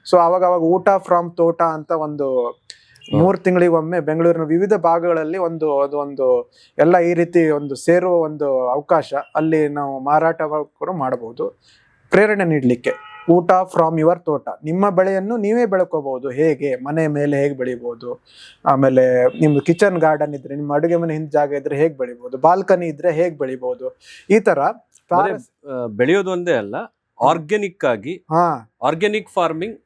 ಸೊ ಅವಾಗ ಊಟ ಫ್ರಾಮ್ ತೋಟ ಅಂತ ಒಂದು 3 ತಿಂಗಳಿಗೊಮ್ಮೆ ಬೆಂಗಳೂರಿನ ವಿವಿಧ ಭಾಗಗಳಲ್ಲಿ ಒಂದು ಎಲ್ಲ ಈ ರೀತಿ ಒಂದು ಸೇರುವ ಒಂದು ಅವಕಾಶ, ಅಲ್ಲಿ ನಾವು ಮಾರಾಟ ಕೂಡ ಮಾಡಬಹುದು. ಪ್ರೇರಣೆ ನೀಡಲಿಕ್ಕೆ ಊಟ ಫ್ರಾಮ್ ಯುವರ್ ತೋಟ, ನಿಮ್ಮ ಬೆಳೆಯನ್ನು ನೀವೇ ಬೆಳ್ಕೋಬಹುದು, ಹೇಗೆ ಮನೆ ಮೇಲೆ ಹೇಗೆ ಬೆಳಿಬಹುದು, ಆಮೇಲೆ ನಿಮ್ದು ಕಿಚನ್ ಗಾರ್ಡನ್ ಇದ್ರೆ, ನಿಮ್ಮ ಅಡುಗೆ ಮನೆ ಹಿಂದೆ ಜಾಗ ಇದ್ರೆ ಹೇಗೆ ಬೆಳಿಬಹುದು, ಬಾಲ್ಕನಿ ಇದ್ರೆ ಹೇಗೆ ಬೆಳಿಬಹುದು. ಈ ತರ ಬೆಳೆಯೋದು ಒಂದೇ ಅಲ್ಲ, ಆರ್ಗ್ಯಾನಿಕ್ ಆಗಿ ಆರ್ಗ್ಯಾನಿಕ್ ಫಾರ್ಮಿಂಗ್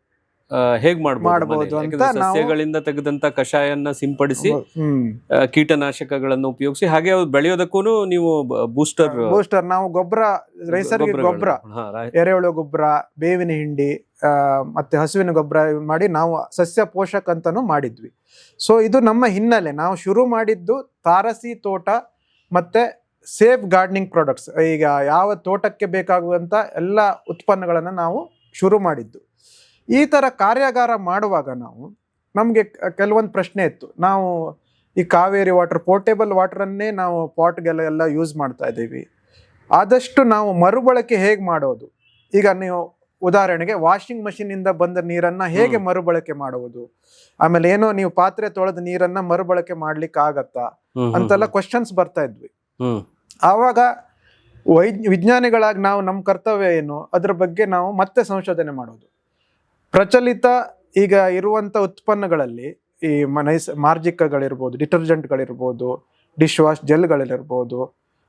ಹೇಗ್ ಮಾಡಬಹುದು ಅಂತ ಸಸ್ಯಗಳಿಂದ ತೆಗೆದಂತ ಕಷಾಯನ್ನ ಸಿಂಪಡಿಸಿ ಕೀಟನಾಶಕಗಳನ್ನು ಉಪಯೋಗಿಸಿ ಹಾಗೆ ಬೆಳೆಯೋದಕ್ಕೂ ನೀವು ಬೂಸ್ಟರ್ ನಾವು ಗೊಬ್ಬರ, ನೈಸರ್ಗಿಕ ಗೊಬ್ಬರ, ಎರೆಹುಳು ಗೊಬ್ಬರ, ಬೇವಿನ ಹಿಂಡಿ ಮತ್ತೆ ಹಸುವಿನ ಗೊಬ್ಬರ ಮಾಡಿ ನಾವು ಸಸ್ಯ ಪೋಷಕ ಅಂತಾನು ಮಾಡಿದ್ವಿ. ಸೊ ಇದು ನಮ್ಮ ಹಿನ್ನೆಲೆ. ನಾವು ಶುರು ಮಾಡಿದ್ದು ತಾರಸಿ ತೋಟ ಮತ್ತೆ ಸೇಫ್ ಗಾರ್ಡನಿಂಗ್ ಪ್ರಾಡಕ್ಟ್ಸ್. ಈಗ ಯಾವ ತೋಟಕ್ಕೆ ಬೇಕಾಗುವಂತ ಎಲ್ಲ ಉತ್ಪನ್ನಗಳನ್ನ ನಾವು ಶುರು ಮಾಡಿದ್ದು. ಈ ತರ ಕಾರ್ಯಾಗಾರ ಮಾಡುವಾಗ ನಮ್ಗೆ ಕೆಲವೊಂದು ಪ್ರಶ್ನೆ ಇತ್ತು. ನಾವು ಈ ಕಾವೇರಿ ವಾಟರ್, ಪೋರ್ಟೇಬಲ್ ವಾಟರನ್ನೇ ನಾವು ಪಾಟ್ಗೆಲ್ಲ ಯೂಸ್ ಮಾಡ್ತಾ ಇದ್ದೀವಿ, ಆದಷ್ಟು ನಾವು ಮರುಬಳಕೆ ಹೇಗೆ ಮಾಡೋದು. ಈಗ ನೀವು ಉದಾಹರಣೆಗೆ ವಾಷಿಂಗ್ ಮಷಿನ್ ಇಂದ ಬಂದ ನೀರನ್ನ ಹೇಗೆ ಮರುಬಳಕೆ ಮಾಡುವುದು, ಆಮೇಲೆ ಏನೋ ನೀವು ಪಾತ್ರೆ ತೊಳೆದ ನೀರನ್ನ ಮರುಬಳಕೆ ಮಾಡ್ಲಿಕ್ಕೆ ಆಗತ್ತಾ ಅಂತೆಲ್ಲ ಕ್ವಶನ್ಸ್ ಬರ್ತಾ ಇದ್ವಿ. ಆವಾಗ ವಿಜ್ಞಾನಿಗಳಾಗಿ ನಮ್ಮ ಕರ್ತವ್ಯ ಏನು, ಅದ್ರ ಬಗ್ಗೆ ನಾವು ಮತ್ತೆ ಸಂಶೋಧನೆ ಮಾಡೋದು. ಪ್ರಚಲಿತ ಈಗ ಇರುವಂತ ಉತ್ಪನ್ನಗಳಲ್ಲಿ ಈ ಮಾರ್ಜಿಕಗಳಿರ್ಬೋದು, ಡಿಟರ್ಜೆಂಟ್ಗಳಿರ್ಬೋದು, ಡಿಶ್ ವಾಶ್ ಜೆಲ್ಗಳಿರ್ಬೋದು,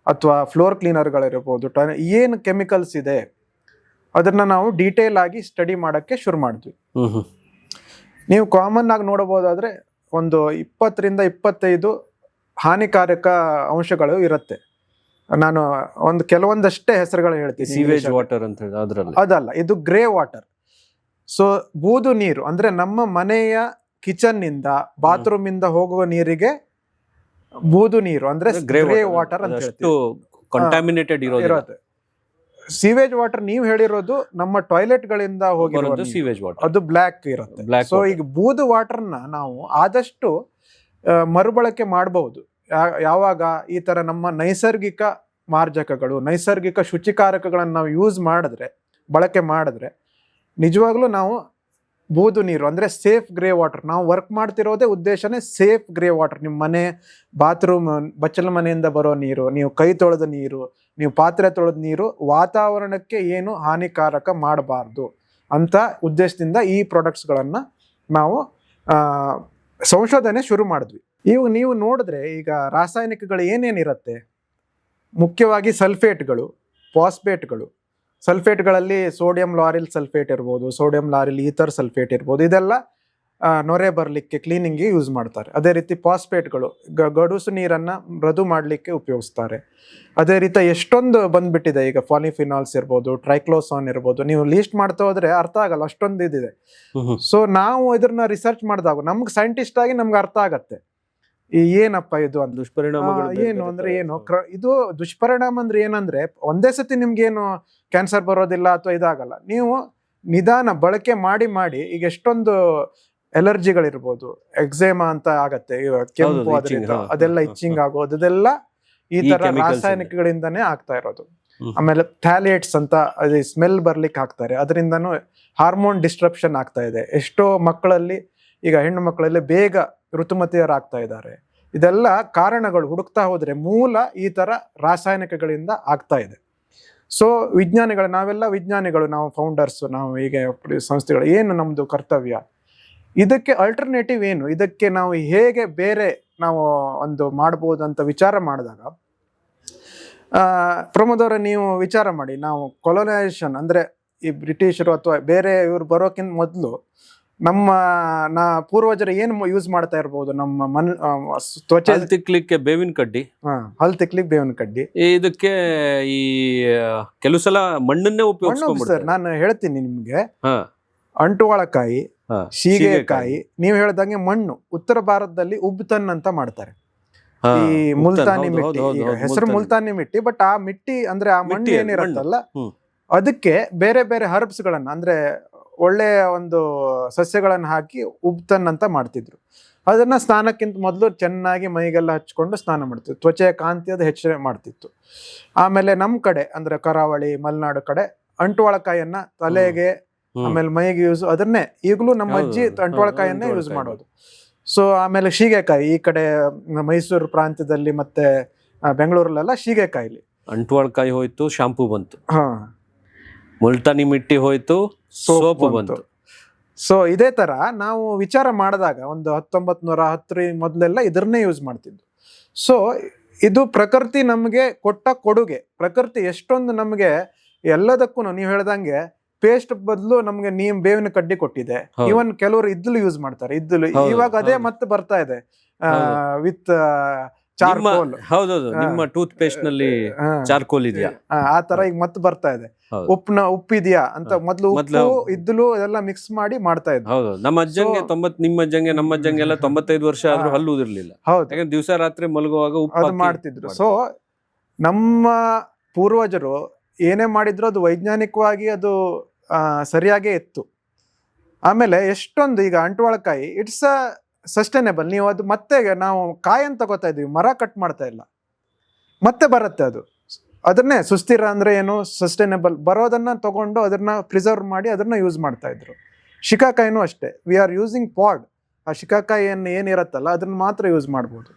ಅಥವಾ ಫ್ಲೋರ್ ಕ್ಲೀನರ್ಗಳಿರ್ಬೋದು, ಏನು ಕೆಮಿಕಲ್ಸ್ ಇದೆ ಅದನ್ನ ನಾವು ಡೀಟೇಲ್ ಆಗಿ ಸ್ಟಡಿ ಮಾಡಕ್ಕೆ ಶುರು ಮಾಡಿದ್ವಿ. ನೀವು ಕಾಮನ್ ಆಗಿ ನೋಡಬಹುದಾದ್ರೆ ಒಂದು 20-25 ಹಾನಿಕಾರಕ ಅಂಶಗಳು ಇರುತ್ತೆ. ನಾನು ಕೆಲವೊಂದಷ್ಟೇ ಹೆಸರುಗಳು ಹೇಳ್ತೀನಿ. ಸೀವೇಜ್ ವಾಟರ್ ಅಂತ ಹೇಳಿ ಅದಲ್ಲ, ಇದು ಗ್ರೇ ವಾಟರ್. ಸೊ ಬೂದು ನೀರು ಅಂದ್ರೆ ನಮ್ಮ ಮನೆಯ ಕಿಚನ್ ಇಂದ ಬಾತ್ರೂಮ್ ಇಂದ ಹೋಗುವ ನೀರಿಗೆ ಬೂದು ನೀರು ಅಂದ್ರೆ ಗ್ರೇ ವಾಟರ್ ಅಂತ ಕಂಟಾಮಿನೇಟೆಡ್ ಇರೋದು. ಸೀವೇಜ್ ವಾಟರ್ ನೀವು ಹೇಳಿರೋದು ನಮ್ಮ ಟಾಯ್ಲೆಟ್ ಗಳಿಂದ ಹೋಗಿರೋದು ಸೀವೇಜ್ ವಾಟರ್, ಅದು ಬ್ಲ್ಯಾಕ್ ಇರುತ್ತೆ. ಸೊ ಈಗ ಬೂದು ವಾಟರ್ನ ನಾವು ಆದಷ್ಟು ಮರುಬಳಕೆ ಮಾಡಬಹುದು. ಯಾವಾಗ ಈ ತರ ನಮ್ಮ ನೈಸರ್ಗಿಕ ಮಾರ್ಜಕಗಳು, ನೈಸರ್ಗಿಕ ಶುಚಿಕಾರಕಗಳನ್ನು ನಾವು ಯೂಸ್ ಮಾಡಿದ್ರೆ, ಬಳಕೆ ಮಾಡಿದ್ರೆ, ನಿಜವಾಗ್ಲೂ ನಾವು ಬೂದು ನೀರು ಅಂದ್ರೆ ಸೇಫ್ ಗ್ರೇ ವಾಟರ್, ನಾವು ವರ್ಕ್ ಮಾಡ್ತಿರೋದೇ ಉದ್ದೇಶನೇ ಸೇಫ್ ಗ್ರೇ ವಾಟರ್. ನಿಮ್ಮ ಮನೆ ಬಾತ್ರೂಮ್ ಬಚ್ಚಲ ಮನೆಯಿಂದ ಬರೋ ನೀರು, ನೀವು ಕೈ ತೊಳೆದ ನೀರು, ನೀವು ಪಾತ್ರೆ ತೊಳೆದ ನೀರು ವಾತಾವರಣಕ್ಕೆ ಏನು ಹಾನಿಕಾರಕ ಮಾಡಬಾರ್ದು ಅಂತ ಉದ್ದೇಶದಿಂದ ಈ ಪ್ರಾಡಕ್ಟ್ಸ್ಗಳನ್ನು ನಾವು ಸಂಶೋಧನೆ ಶುರು ಮಾಡಿದ್ವಿ. ನೀವು ನೋಡಿದ್ರೆ ಈಗ ರಾಸಾಯನಿಕಗಳು ಏನೇನಿರುತ್ತೆ, ಮುಖ್ಯವಾಗಿ ಸಲ್ಫೇಟ್ಗಳು, ಫಾಸ್ಫೇಟ್ಗಳು. ಸಲ್ಫೇಟ್ಗಳಲ್ಲಿ ಸೋಡಿಯಂ ಲಾರಿಲ್ ಸಲ್ಫೇಟ್ ಇರ್ಬೋದು, ಸೋಡಿಯಂ ಲಾರಿಲ್ ಈಥರ್ ಸಲ್ಫೇಟ್ ಇರ್ಬೋದು, ಇದೆಲ್ಲ ನೊರೆ ಬರಲಿಕ್ಕೆ ಕ್ಲೀನಿಂಗ್ಗೆ ಯೂಸ್ ಮಾಡ್ತಾರೆ. ಅದೇ ರೀತಿ ಫಾಸ್ಫೇಟ್ಗಳು ಗಡುಸು ನೀರನ್ನು ಮೃದು ಮಾಡಲಿಕ್ಕೆ ಉಪಯೋಗಿಸ್ತಾರೆ. ಅದೇ ರೀತಿ ಎಷ್ಟೊಂದು ಬಂದ್ಬಿಟ್ಟಿದೆ ಈಗ, ಪಾಲಿಫಿನಾಲ್ಸ್ ಇರ್ಬೋದು, ಟ್ರೈಕ್ಲೋಸಾನ್ ಇರ್ಬೋದು, ನೀವು ಲೀಸ್ಟ್ ಮಾಡ್ತಾ ಹೋದ್ರೆ ಅರ್ಥ ಆಗಲ್ಲ, ಅಷ್ಟೊಂದು ಇದಿದೆ. ಸೊ ನಾವು ಇದನ್ನ ರಿಸರ್ಚ್ ಮಾಡಿದಾಗ ನಮ್ಗೆ ಸೈಂಟಿಸ್ಟ್ ಆಗಿ ನಮ್ಗೆ ಅರ್ಥ ಆಗತ್ತೆ ಏನಪ್ಪ ಇದು ಅಂತ ದುಷ್ಪರಿಣಾಮಗಳು ಬೇರೆ ಏನು ಬೇರೆ ಅಂದ್ರೆ ತರ ಏನು ಇರ್ತವೆ. ಇದು ದುಷ್ಪರಿಣಾಮ ಅಂದ್ರೆ ಏನಂದ್ರೆ ಒಂದೇ ಸತಿ ನಿಮ್ಗೇನು ಕ್ಯಾನ್ಸರ್ ಬರೋದಿಲ್ಲ ಅಥವಾ ಇದಾಗಲ್ಲ. ನೀವು ನಿಧಾನ ಬಳಕೆ ಮಾಡಿ ಮಾಡಿ ಈಗ ಎಷ್ಟೊಂದು ಎಲರ್ಜಿಗಳಿರ್ಬೋದು, ಎಕ್ಸೇಮಾ ಅಂತ ಆಗತ್ತೆ, ಇವಾಗ ಕೆಂಪು itching, ಅದರಿಂದ ಹಾ, ಅದೆಲ್ಲ ಹಾ, ಇಚ್ಚಿಂಗ್ ಹಾ. ಆಗೋದು, ಅದೆಲ್ಲ ಈ ಈ ತರ chemicals ರಾಸಾಯನಿಕಗಳಿಂದನೇ ಆಗ್ತಾ ಇರೋದು. ಹ್ಮ್. ಆಮೇಲೆ ಥ್ಯಾಲೇಟ್ಸ್ ಅಂತ ಅದೇ ಸ್ಮೆಲ್ ಬರ್ಲಿಕ್ಕೆ ಹಾಕ್ತಾರೆ, ಅದರಿಂದನೂ ಹಾರ್ಮೋನ್ ಡಿಸ್ಟ್ರಪ್ಷನ್ ಆಗ್ತಾ ಇದೆ. ಎಷ್ಟೋ ಮಕ್ಕಳಲ್ಲಿ ಈಗ ಹೆಣ್ಣು ಮಕ್ಕಳಲ್ಲಿ ಬೇಗ ಋತುಮತಿಯರಾಗ್ತಾ ಇದ್ದಾರೆ. ಇದೆಲ್ಲ ಕಾರಣಗಳು ಹುಡುಕ್ತಾ ಹೋದ್ರೆ ಮೂಲ ಈ ತರ ರಾಸಾಯನಿಕಗಳಿಂದ ಆಗ್ತಾ ಇದೆ. ಸೊ ವಿಜ್ಞಾನಿಗಳು, ನಾವೆಲ್ಲ ವಿಜ್ಞಾನಿಗಳು, ನಾವು ಫೌಂಡರ್ಸ್, ನಾವು ಈಗ ಸಂಸ್ಥೆಗಳು, ಏನು ನಮ್ದು ಕರ್ತವ್ಯ, ಇದಕ್ಕೆ ಅಲ್ಟರ್ನೇಟಿವ್ ಏನು, ಇದಕ್ಕೆ ನಾವು ಹೇಗೆ ಬೇರೆ ನಾವು ಒಂದು ಮಾಡ್ಬೋದು ಅಂತ ವಿಚಾರ ಮಾಡಿದಾಗ, ಪ್ರಮೋದ್ ಅವರ ನೀವು ವಿಚಾರ ಮಾಡಿ, ನಾವು ಕೊಲೊನೈಸೇಷನ್ ಅಂದ್ರೆ ಈ ಬ್ರಿಟಿಷರು ಅಥವಾ ಬೇರೆ ಇವ್ರು ಬರೋಕ್ಕಿಂತ ಮೊದಲು ನಮ್ಮ ಪೂರ್ವಜರು ಏನು ಯೂಸ್ ಮಾಡ್ತಾ ಇರ್ಬೋದು, ನಮ್ಮ ತ್ವಚೆ ಹಲ್ ತಿಕ್ಲಿಕ್ಕೆ ಬೇವಿನ ಕಡ್ಡಿ, ಹಲ್ ತಿಕ್ಲಿಕ್ಕೆ ಬೇವಿನ ಕಡ್ಡಿ, ಇದಕ್ಕೆ ಈ ಕೆಲವು ಸಲ ಮಣ್ಣನ್ನೇ ಸರ್ ಉಪಯೋಗಿಸ್ಕೊಂಡ್ಬಿಡ್ತಾರೆ. ನಾನು ಹೇಳ್ತೀನಿ ನಿಮ್ಗೆ, ಹಾ, ಅಂಟುವಾಳಕಾಯಿ, ಹಾ. ಸೀಗೆಕಾಯಿ, ನೀವು ಹೇಳ್ದಂಗೆ ಮಣ್ಣು ಉತ್ತರ ಭಾರತದಲ್ಲಿ ಉಬ್ತನ್ ಅಂತ ಮಾಡ್ತಾರೆ. ಹಾ, ಈ ಉಪ್ತಾನ, ಮುಲ್ತಾನಿ ಹೌದು, ಮಿಟ್ಟಿ, ಹೌದು, ಈಗ ಹೌದು, ಹೆಸರು ಮುಲ್ತಾನಿ. ಮುಲ್ತಾನಿ ಮಿಟ್ಟಿ, ಬಟ್ ಆ ಮಿಟ್ಟಿ ಅಂದ್ರೆ ಆ ಮಣ್ಣು ಮಿಟ್ಟಿ ಅದು, ಏನಿರತ್ತಲ್ಲ, ಹ್ಮ್. ಅದಕ್ಕೆ ಬೇರೆ ಬೇರೆ ಹರ್ಬ್ಸ್ ಗಳನ್ನ ಅಂದ್ರೆ ಒಳ್ಳೆಯ ಒಂದು ಸಸ್ಯಗಳನ್ನ ಹಾಕಿ ಉಬ್ತನ್ ಅಂತ ಮಾಡ್ತಿದ್ರು. ಅದನ್ನ ಸ್ನಾನಕ್ಕಿಂತ ಮೊದಲು ಚೆನ್ನಾಗಿ ಮೈಗೆಲ್ಲ ಹಚ್ಕೊಂಡು ಸ್ನಾನ ಮಾಡ್ತಿದ್ರು, ತ್ವಚೆಯ ಕಾಂತಿ ಅದು ಹೆಚ್ಚು ಮಾಡ್ತಿತ್ತು. ಆಮೇಲೆ ನಮ್ ಕಡೆ ಅಂದ್ರೆ ಕರಾವಳಿ, ಮಲೆನಾಡು ಕಡೆ ಅಂಟುವಾಳಕಾಯನ್ನ ತಲೆಗೆ ಆಮೇಲೆ ಮೈಗೆ ಯೂಸ್, ಅದನ್ನೇ ಈಗಲೂ ನಮ್ಮ ಹೌದು, ಅಜ್ಜಿ ಹೌದು, ಅಂಟುವಾಳಕಾಯನ್ನೇ ಯೂಸ್ ಅಂಟುವಾಳಕಾಯಿ. ಮಾಡೋದು. ಸೊ ಆಮೇಲೆ ಶೀಗೆಕಾಯಿ, ಈ ಕಡೆ ಮೈಸೂರು ಪ್ರಾಂತ್ಯದಲ್ಲಿ ಮತ್ತೆ ಬೆಂಗಳೂರಲ್ಲೆಲ್ಲ ಶೀಗೆಕಾಯಿಲಿ ಅಂಟುವಾಳಕಾಯಿ ಹೋಯ್ತು, ಶಾಂಪೂ ಬಂತು. ಹಾ ಮುಲ್ತಾನಿ ಮಿಟ್ಟಿ ಹೋಯ್ತು, ಸೋಪು ಬಂತು. ಸೊ ಇದೇ ತರ ನಾವು ವಿಚಾರ ಮಾಡಿದಾಗ ಒಂದು 1910 ಮೊದಲೆಲ್ಲ ಇದನ್ನೇ ಯೂಸ್ ಮಾಡ್ತಿದ್ದು. ಸೊ ಇದು ಪ್ರಕೃತಿ ನಮಗೆ ಕೊಟ್ಟ ಕೊಡುಗೆ. ಪ್ರಕೃತಿ ಎಷ್ಟೊಂದು ನಮಗೆ ಎಲ್ಲದಕ್ಕೂ, ನೀವು ಹೇಳ್ದಂಗೆ ಪೇಸ್ಟ್ ಬದಲು ನಮ್ಗೆ ಬೇವಿನ ಕಡ್ಡಿ ಕೊಟ್ಟಿದೆ. ಹೌದು. ಇವನ್ ಕೆಲವರು ಇದ್ಲು ಯೂಸ್ ಮಾಡ್ತಾರೆ, ಇದ್ಲು ಹೌದು, ಇವಾಗ ಅದೇ ಹೌದು. ಮತ್ತೆ ಬರ್ತಾ ಇದೆ ಹೌದು. With charcoal. ಹೌದೌದು, ನಿಮ್ಮ ಟೂತ್ ಪೇಸ್ಟ್ ನಲ್ಲಿ ಚಾರ್ಕೋಲ್ ಇದೆಯಾ? ಆ ತರ ಈಗ ಮತ್ತೆ ಬರ್ತಾ ಇದೆ. ಹೌದು. ಉಪ್ಪಿದ್ಯಾ ಅಂತ ಮೊದ್ಲು ಮೊದ್ಲು ಉಪ್ಪು ಇದ್ಲು ಎಲ್ಲ ಮಿಕ್ಸ್ ಮಾಡಿ ಮಾಡ್ತಾ ಇದ್ರು. ಹೌದು, ನಮ್ಮ ಅಜ್ಜಂಗೆ 90, ನಿಮ್ಮ ಅಜ್ಜಂಗೆ ನಮ್ಮ ಅಜ್ಜಂಗೆ ಎಲ್ಲ 95 ವರ್ಷ ಆದ್ರೂ ಹಲ್ಲು ಉದಿರ್ಲಿಲ್ಲ. ಹೌದು, ಯಾಕಂದ್ರೆ ದಿವಸ ರಾತ್ರಿ ಮಲಗುವಾಗ ಉಪ್ಪು ಅದು ಹಾಕಿ ಮಾಡ್ತಿದ್ರು. ಸೊ ನಮ್ಮ ಪೂರ್ವಜರು ಏನೇ ಮಾಡಿದ್ರು ಅದು ವೈಜ್ಞಾನಿಕವಾಗಿ ಅದು ಸರಿಯಾಗೇ ಇತ್ತು. ಆಮೇಲೆ ಎಷ್ಟೊಂದು ಈಗ ಅಂಟುವಾಳಕಾಯಿ ಇಟ್ಸ್ ಅ ಸಸ್ಟೈನೇಬಲ್. ನೀವು ಅದು ಮತ್ತೆ ನಾವು ಕಾಯನ್ನು ತಗೋತಾ ಇದೀವಿ, ಮರ ಕಟ್ ಮಾಡ್ತಾ ಇಲ್ಲ, ಮತ್ತೆ ಬರುತ್ತೆ ಅದು. ಅದನ್ನೇ ಸುಸ್ಥಿರ ಅಂದ್ರೆ ಏನು, ಸಸ್ಟೈನೇಬಲ್ ಬರೋದನ್ನ ತಗೊಂಡು ಅದನ್ನ ಪ್ರಿಸರ್ವ್ ಮಾಡಿ ಅದನ್ನ ಯೂಸ್ ಮಾಡ್ತಾ ಇದ್ರು. ಶಿಕಾಕಾಯಿನೂ ಅಷ್ಟೇ, ವಿ ಆರ್ ಯೂಸಿಂಗ್ ಪಾಡ್. ಆ ಶಿಕಾಕಾಯಿ ಏನಿರತ್ತಲ್ಲ ಅದನ್ನ ಮಾತ್ರ ಯೂಸ್ ಮಾಡ್ಬೋದು.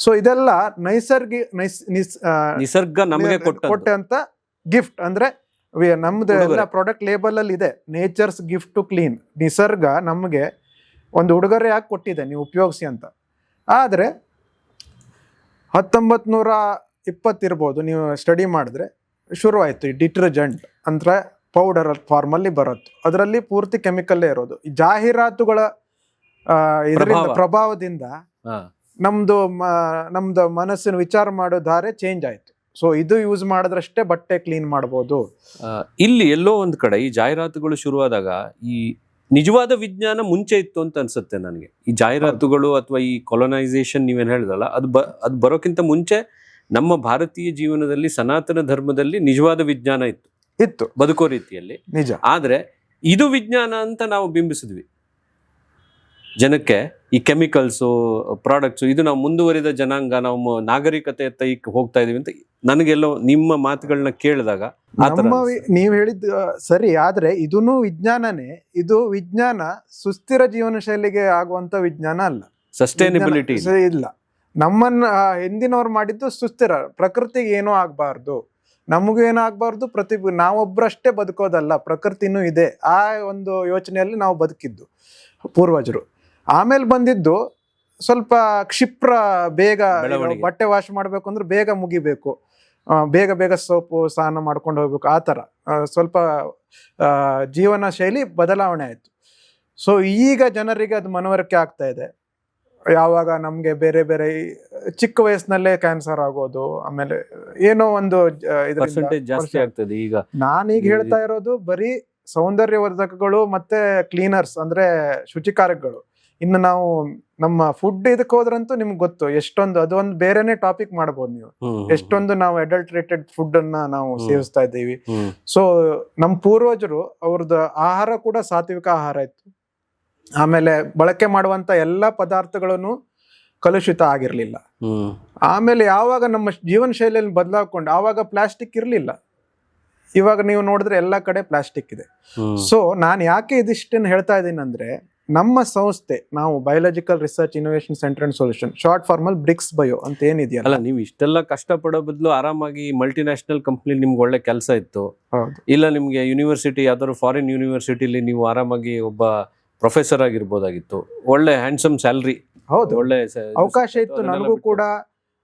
ಸೊ ಇದೆಲ್ಲ ನಿಸರ್ಗ ನಮಗೆ ಕೊಟ್ಟಂತ ಗಿಫ್ಟ್. ಅಂದ್ರೆ ನಮ್ದು ಎಲ್ಲ ಪ್ರಾಡಕ್ಟ್ ಲೇಬಲ್ ಅಲ್ಲಿ ಇದೆ, ನೇಚರ್ಸ್ ಗಿಫ್ಟ್ ಟು ಕ್ಲೀನ್. ನಿಸರ್ಗ ನಮಗೆ ಒಂದು ಉಡುಗೊರೆ ಯಾಕೆ ಕೊಟ್ಟಿದೆ, ನೀವು ಉಪಯೋಗಿಸಿ ಅಂತ. ಆದ್ರೆ 1920 ಇರ್ಬೋದು, ನೀವು ಸ್ಟಡಿ ಮಾಡಿದ್ರೆ ಶುರುವಾಯ್ತು ಈ ಡಿಟರ್ಜೆಂಟ್ ಅಂದ್ರೆ ಪೌಡರ್ ಫಾರ್ಮಲ್ಲಿ ಬರುತ್ತೆ, ಅದರಲ್ಲಿ ಪೂರ್ತಿ ಕೆಮಿಕಲ್ಲೇ ಇರೋದು. ಈ ಜಾಹೀರಾತುಗಳ ಇದರಿಂದ ಪ್ರಭಾವದಿಂದ ನಮ್ದು ಮನಸ್ಸಿನ ವಿಚಾರ ಮಾಡೋ ದಾರೆ ಚೇಂಜ್ ಆಯ್ತು. ಸೊ ಇದು ಯೂಸ್ ಮಾಡಿದ್ರಷ್ಟೇ ಬಟ್ಟೆ ಕ್ಲೀನ್ ಮಾಡ್ಬೋದು. ಇಲ್ಲಿ ಎಲ್ಲೋ ಒಂದ್ ಕಡೆ ಈ ಜಾಹೀರಾತುಗಳು ಶುರುವಾದಾಗ ಈ ನಿಜವಾದ ವಿಜ್ಞಾನ ಮುಂಚೆ ಇತ್ತು ಅಂತ ಅನ್ಸುತ್ತೆ ನನಗೆ. ಈ ಜಾಹೀರಾತುಗಳು ಅಥವಾ ಈ ಕೊಲೊನೈಸೇಷನ್ ನೀವೇನ್ ಹೇಳಿದ್ರಲ್ಲ, ಅದು ಬರೋಕ್ಕಿಂತ ಮುಂಚೆ ನಮ್ಮ ಭಾರತೀಯ ಜೀವನದಲ್ಲಿ ಸನಾತನ ಧರ್ಮದಲ್ಲಿ ನಿಜವಾದ ವಿಜ್ಞಾನ ಇತ್ತು ಬದುಕೋ ರೀತಿಯಲ್ಲಿ. ನಿಜ. ಆದ್ರೆ ಇದು ವಿಜ್ಞಾನ ಅಂತ ನಾವು ಬಿಂಬಿಸಿದ್ವಿ ಜನಕ್ಕೆ. ಈ ಕೆಮಿಕಲ್ಸು, ಪ್ರಾಡಕ್ಟ್ಸು, ಇದು ನಾವು ಮುಂದುವರಿದ ಜನಾಂಗ, ನಾವು ನಾಗರಿಕತೆ ಹೋಗ್ತಾ ಇದೀವಿ ಅಂತ ನನಗೆಲ್ಲೋ ನಿಮ್ಮ ಮಾತುಗಳನ್ನ ಕೇಳಿದಾಗ ನೀವ್ ಹೇಳಿದ್ ಸರಿ. ಆದ್ರೆ ಇದೂನು ವಿಜ್ಞಾನನೇ. ಇದು ವಿಜ್ಞಾನ ಸುಸ್ಥಿರ ಜೀವನ ಶೈಲಿಗೆ ಆಗುವಂತ ವಿಜ್ಞಾನ ಅಲ್ಲ, ಸಸ್ಟೈನಬಿಲಿಟಿ ಇಲ್ಲ. ನಮ್ಮನ್ನ ಹಿಂದಿನವ್ರು ಮಾಡಿದ್ದು ಸುಸ್ಥಿರ, ಪ್ರಕೃತಿಗೆ ಏನೂ ಆಗ್ಬಾರ್ದು, ನಮಗೂ ಏನೂ ಆಗ್ಬಾರ್ದು, ನಾವೊಬ್ರಷ್ಟೇ ಬದುಕೋದಲ್ಲ, ಪ್ರಕೃತಿನೂ ಇದೆ. ಆ ಒಂದು ಯೋಚನೆಯಲ್ಲಿ ನಾವು ಬದುಕಿದ್ದು ಪೂರ್ವಜರು. ಆಮೇಲೆ ಬಂದಿದ್ದು ಸ್ವಲ್ಪ ಕ್ಷಿಪ್ರ, ಬೇಗ ಬಟ್ಟೆ ವಾಶ್ ಮಾಡ್ಬೇಕು ಅಂದ್ರೆ ಬೇಗ ಮುಗಿಬೇಕು, ಬೇಗ ಸೋಪು ಸ್ನಾನ ಮಾಡ್ಕೊಂಡು ಹೋಗ್ಬೇಕು, ಆ ಥರ ಸ್ವಲ್ಪ ಜೀವನ ಶೈಲಿ ಬದಲಾವಣೆ ಆಯಿತು. ಸೊ ಈಗ ಜನರಿಗೆ ಅದು ಮನವರಿಕೆ ಆಗ್ತಾ ಇದೆ. ಯಾವಾಗ ನಮಗೆ ಬೇರೆ ಬೇರೆ ಚಿಕ್ಕ ವಯಸ್ಸಿನಲ್ಲೇ ಕ್ಯಾನ್ಸರ್ ಆಗೋದು, ಆಮೇಲೆ ಏನೋ ಒಂದು ಜಾಸ್ತಿ ಆಗ್ತದೆ. ಈಗ ನಾನೀಗ ಹೇಳ್ತಾ ಇರೋದು ಬರೀ ಸೌಂದರ್ಯವರ್ಧಕಗಳು ಮತ್ತೆ ಕ್ಲೀನರ್ಸ್ ಅಂದ್ರೆ ಶುಚಿಕಾರಕಗಳು. ಇನ್ನು ನಾವು ನಮ್ಮ ಫುಡ್ ಇದಕ್ಕೆ ಹೋದ್ರಂತೂ ನಿಮ್ಗೆ ಗೊತ್ತು ಎಷ್ಟೊಂದು, ಅದೊಂದು ಬೇರೆನೆ ಟಾಪಿಕ್ ಮಾಡ್ಬೋದು ನೀವು. ಎಷ್ಟೊಂದು ನಾವು ಅಡಲ್ಟ್ರೇಟೆಡ್ ಫುಡ್ ಅನ್ನ ನಾವು ಸೇವಿಸ್ತಾ ಇದ್ದೀವಿ. ಸೊ ನಮ್ಮ ಪೂರ್ವಜರು ಅವ್ರದ್ದು ಆಹಾರ ಕೂಡ ಸಾತ್ವಿಕ ಆಹಾರ ಇತ್ತು. ಆಮೇಲೆ ಬಳಕೆ ಮಾಡುವಂತ ಎಲ್ಲಾ ಪದಾರ್ಥಗಳನ್ನು ಕಲುಷಿತ ಆಗಿರ್ಲಿಲ್ಲ. ಆಮೇಲೆ ಯಾವಾಗ ನಮ್ಮ ಜೀವನ ಶೈಲಿಯಲ್ಲಿ ಬದಲಾಕೊಂಡು ಆವಾಗ ಪ್ಲಾಸ್ಟಿಕ್ ಇರ್ಲಿಲ್ಲ. ಇವಾಗ ನೀವು ನೋಡಿದ್ರೆ ಎಲ್ಲಾ ಕಡೆ ಪ್ಲಾಸ್ಟಿಕ್ ಇದೆ. ಸೊ ನಾನು ಯಾಕೆ ಇದಿಷ್ಟನ್ನು ಹೇಳ್ತಾ ಇದ್ದೀನಿ ಅಂದ್ರೆ, ನಮ್ಮ ಸಂಸ್ಥೆ, ನಾವು biological research innovation centre and solution, short formal BRICS bio ಅಂತ ಏನಿದೆಯಲ್ಲ, ನೀವು ಇಷ್ಟೆಲ್ಲ ಕಷ್ಟಪಡೋ ಬದಲು ಆರಾಮಾಗಿ ಮಲ್ಟಿನ್ಯಾಷನಲ್ ಕಂಪ್ನಿ ನಿಮ್ಗೆ ಒಳ್ಳೆ ಕೆಲಸ ಇತ್ತು, ಹೌದು, ಇಲ್ಲ ನಿಮ್ಗೆ ಯೂನಿವರ್ಸಿಟಿ ಯಾವ್ದಾದ್ರು ಫಾರಿನ್ ಯೂನಿವರ್ಸಿಟಿಲಿ ನೀವು ಆರಾಮಾಗಿ ಒಬ್ಬ ಪ್ರೊಫೆಸರ್ ಆಗಿರ್ಬೋದಾಗಿತ್ತು, ಒಳ್ಳೆ ಹ್ಯಾಂಡ್ಸಮ್ ಸ್ಯಾಲ್ರಿ, ಹೌದು, ಒಳ್ಳೆ ಅವಕಾಶ ಇತ್ತು. ನನಗೂ ಕೂಡ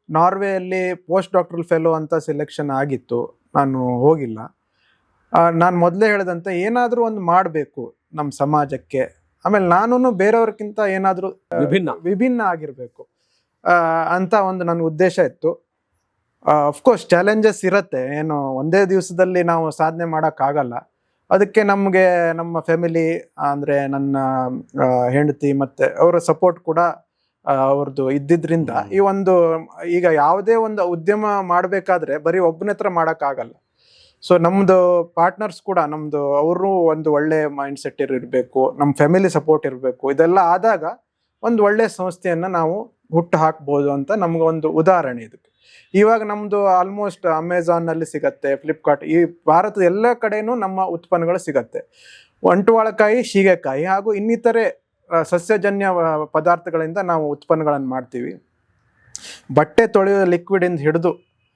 ನಾರ್ವೆಯಲ್ಲಿ ಪೋಸ್ಟ್ ಡಾಕ್ಟರಲ್ ಫೆಲೋ ಅಂತ ಸೆಲೆಕ್ಷನ್ ಆಗಿತ್ತು. ನಾನು ಹೋಗಿಲ್ಲ. ನಾನು ಮೊದಲೇ ಹೇಳಿದಂತೆ ಏನಾದರೂ ಒಂದು ಮಾಡಬೇಕು ನಮ್ಮ ಸಮಾಜಕ್ಕೆ. ಆಮೇಲೆ ನಾನು ಬೇರೆಯವ್ರಕ್ಕಿಂತ ಏನಾದರೂ ವಿಭಿನ್ನ ಆಗಿರಬೇಕು ಅಂತ ಒಂದು ನನ್ನ ಉದ್ದೇಶ ಇತ್ತು. ಅಫ್ಕೋರ್ಸ್ ಚಾಲೆಂಜಸ್ ಇರುತ್ತೆ, ಏನು ಒಂದೇ ದಿವಸದಲ್ಲಿ ನಾವು ಸಾಧನೆ ಮಾಡೋಕ್ಕಾಗಲ್ಲ. ಅದಕ್ಕೆ ನಮಗೆ ನಮ್ಮ ಫ್ಯಾಮಿಲಿ ಅಂದರೆ ನನ್ನ ಹೆಂಡತಿ ಮತ್ತು ಅವರ ಸಪೋರ್ಟ್ ಕೂಡ ಅವ್ರದ್ದು ಇದ್ದಿದ್ರಿಂದ ಈ ಒಂದು, ಈಗ ಯಾವುದೇ ಒಂದು ಉದ್ಯಮ ಮಾಡಬೇಕಾದ್ರೆ ಬರೀ ಒಬ್ಬನ ಹತ್ರ ಮಾಡೋಕ್ಕಾಗಲ್ಲ. ಸೊ ನಮ್ಮದು ಪಾರ್ಟ್ನರ್ಸ್ ಕೂಡ ನಮ್ಮದು, ಅವರು ಒಂದು ಒಳ್ಳೆ ಮೈಂಡ್ ಸೆಟ್ ಇರಬೇಕು, ನಮ್ಮ ಫ್ಯಾಮಿಲಿ ಸಪೋರ್ಟ್ ಇರಬೇಕು. ಇದೆಲ್ಲ ಆದಾಗ ಒಂದು ಒಳ್ಳೆ ಸಂಸ್ಥೆಯನ್ನು ನಾವು ಹುಟ್ಟು ಹಾಕ್ಬೋದು ಅಂತ ನಮ್ಗೆ ಒಂದು ಉದಾಹರಣೆ ಇದಕ್ಕೆ. ಇವಾಗ ನಮ್ಮದು ಆಲ್ಮೋಸ್ಟ್ ಅಮೆಝಾನ್ನಲ್ಲಿ ಸಿಗತ್ತೆ, ಫ್ಲಿಪ್ಕಾರ್ಟ್, ಈ ಭಾರತದ ಎಲ್ಲ ಕಡೆನೂ ನಮ್ಮ ಉತ್ಪನ್ನಗಳು ಸಿಗತ್ತೆ. ಒಂಟುವಾಳಕಾಯಿ, ಶೀಗೆಕಾಯಿ ಹಾಗೂ ಇನ್ನಿತರೆ ಸಸ್ಯಜನ್ಯ ಪದಾರ್ಥಗಳಿಂದ ನಾವು ಉತ್ಪನ್ನಗಳನ್ನು ಮಾಡ್ತೀವಿ. ಬಟ್ಟೆ ತೊಳೆಯೋ ಲಿಕ್ವಿಡಿಂದ ಹಿಡಿದು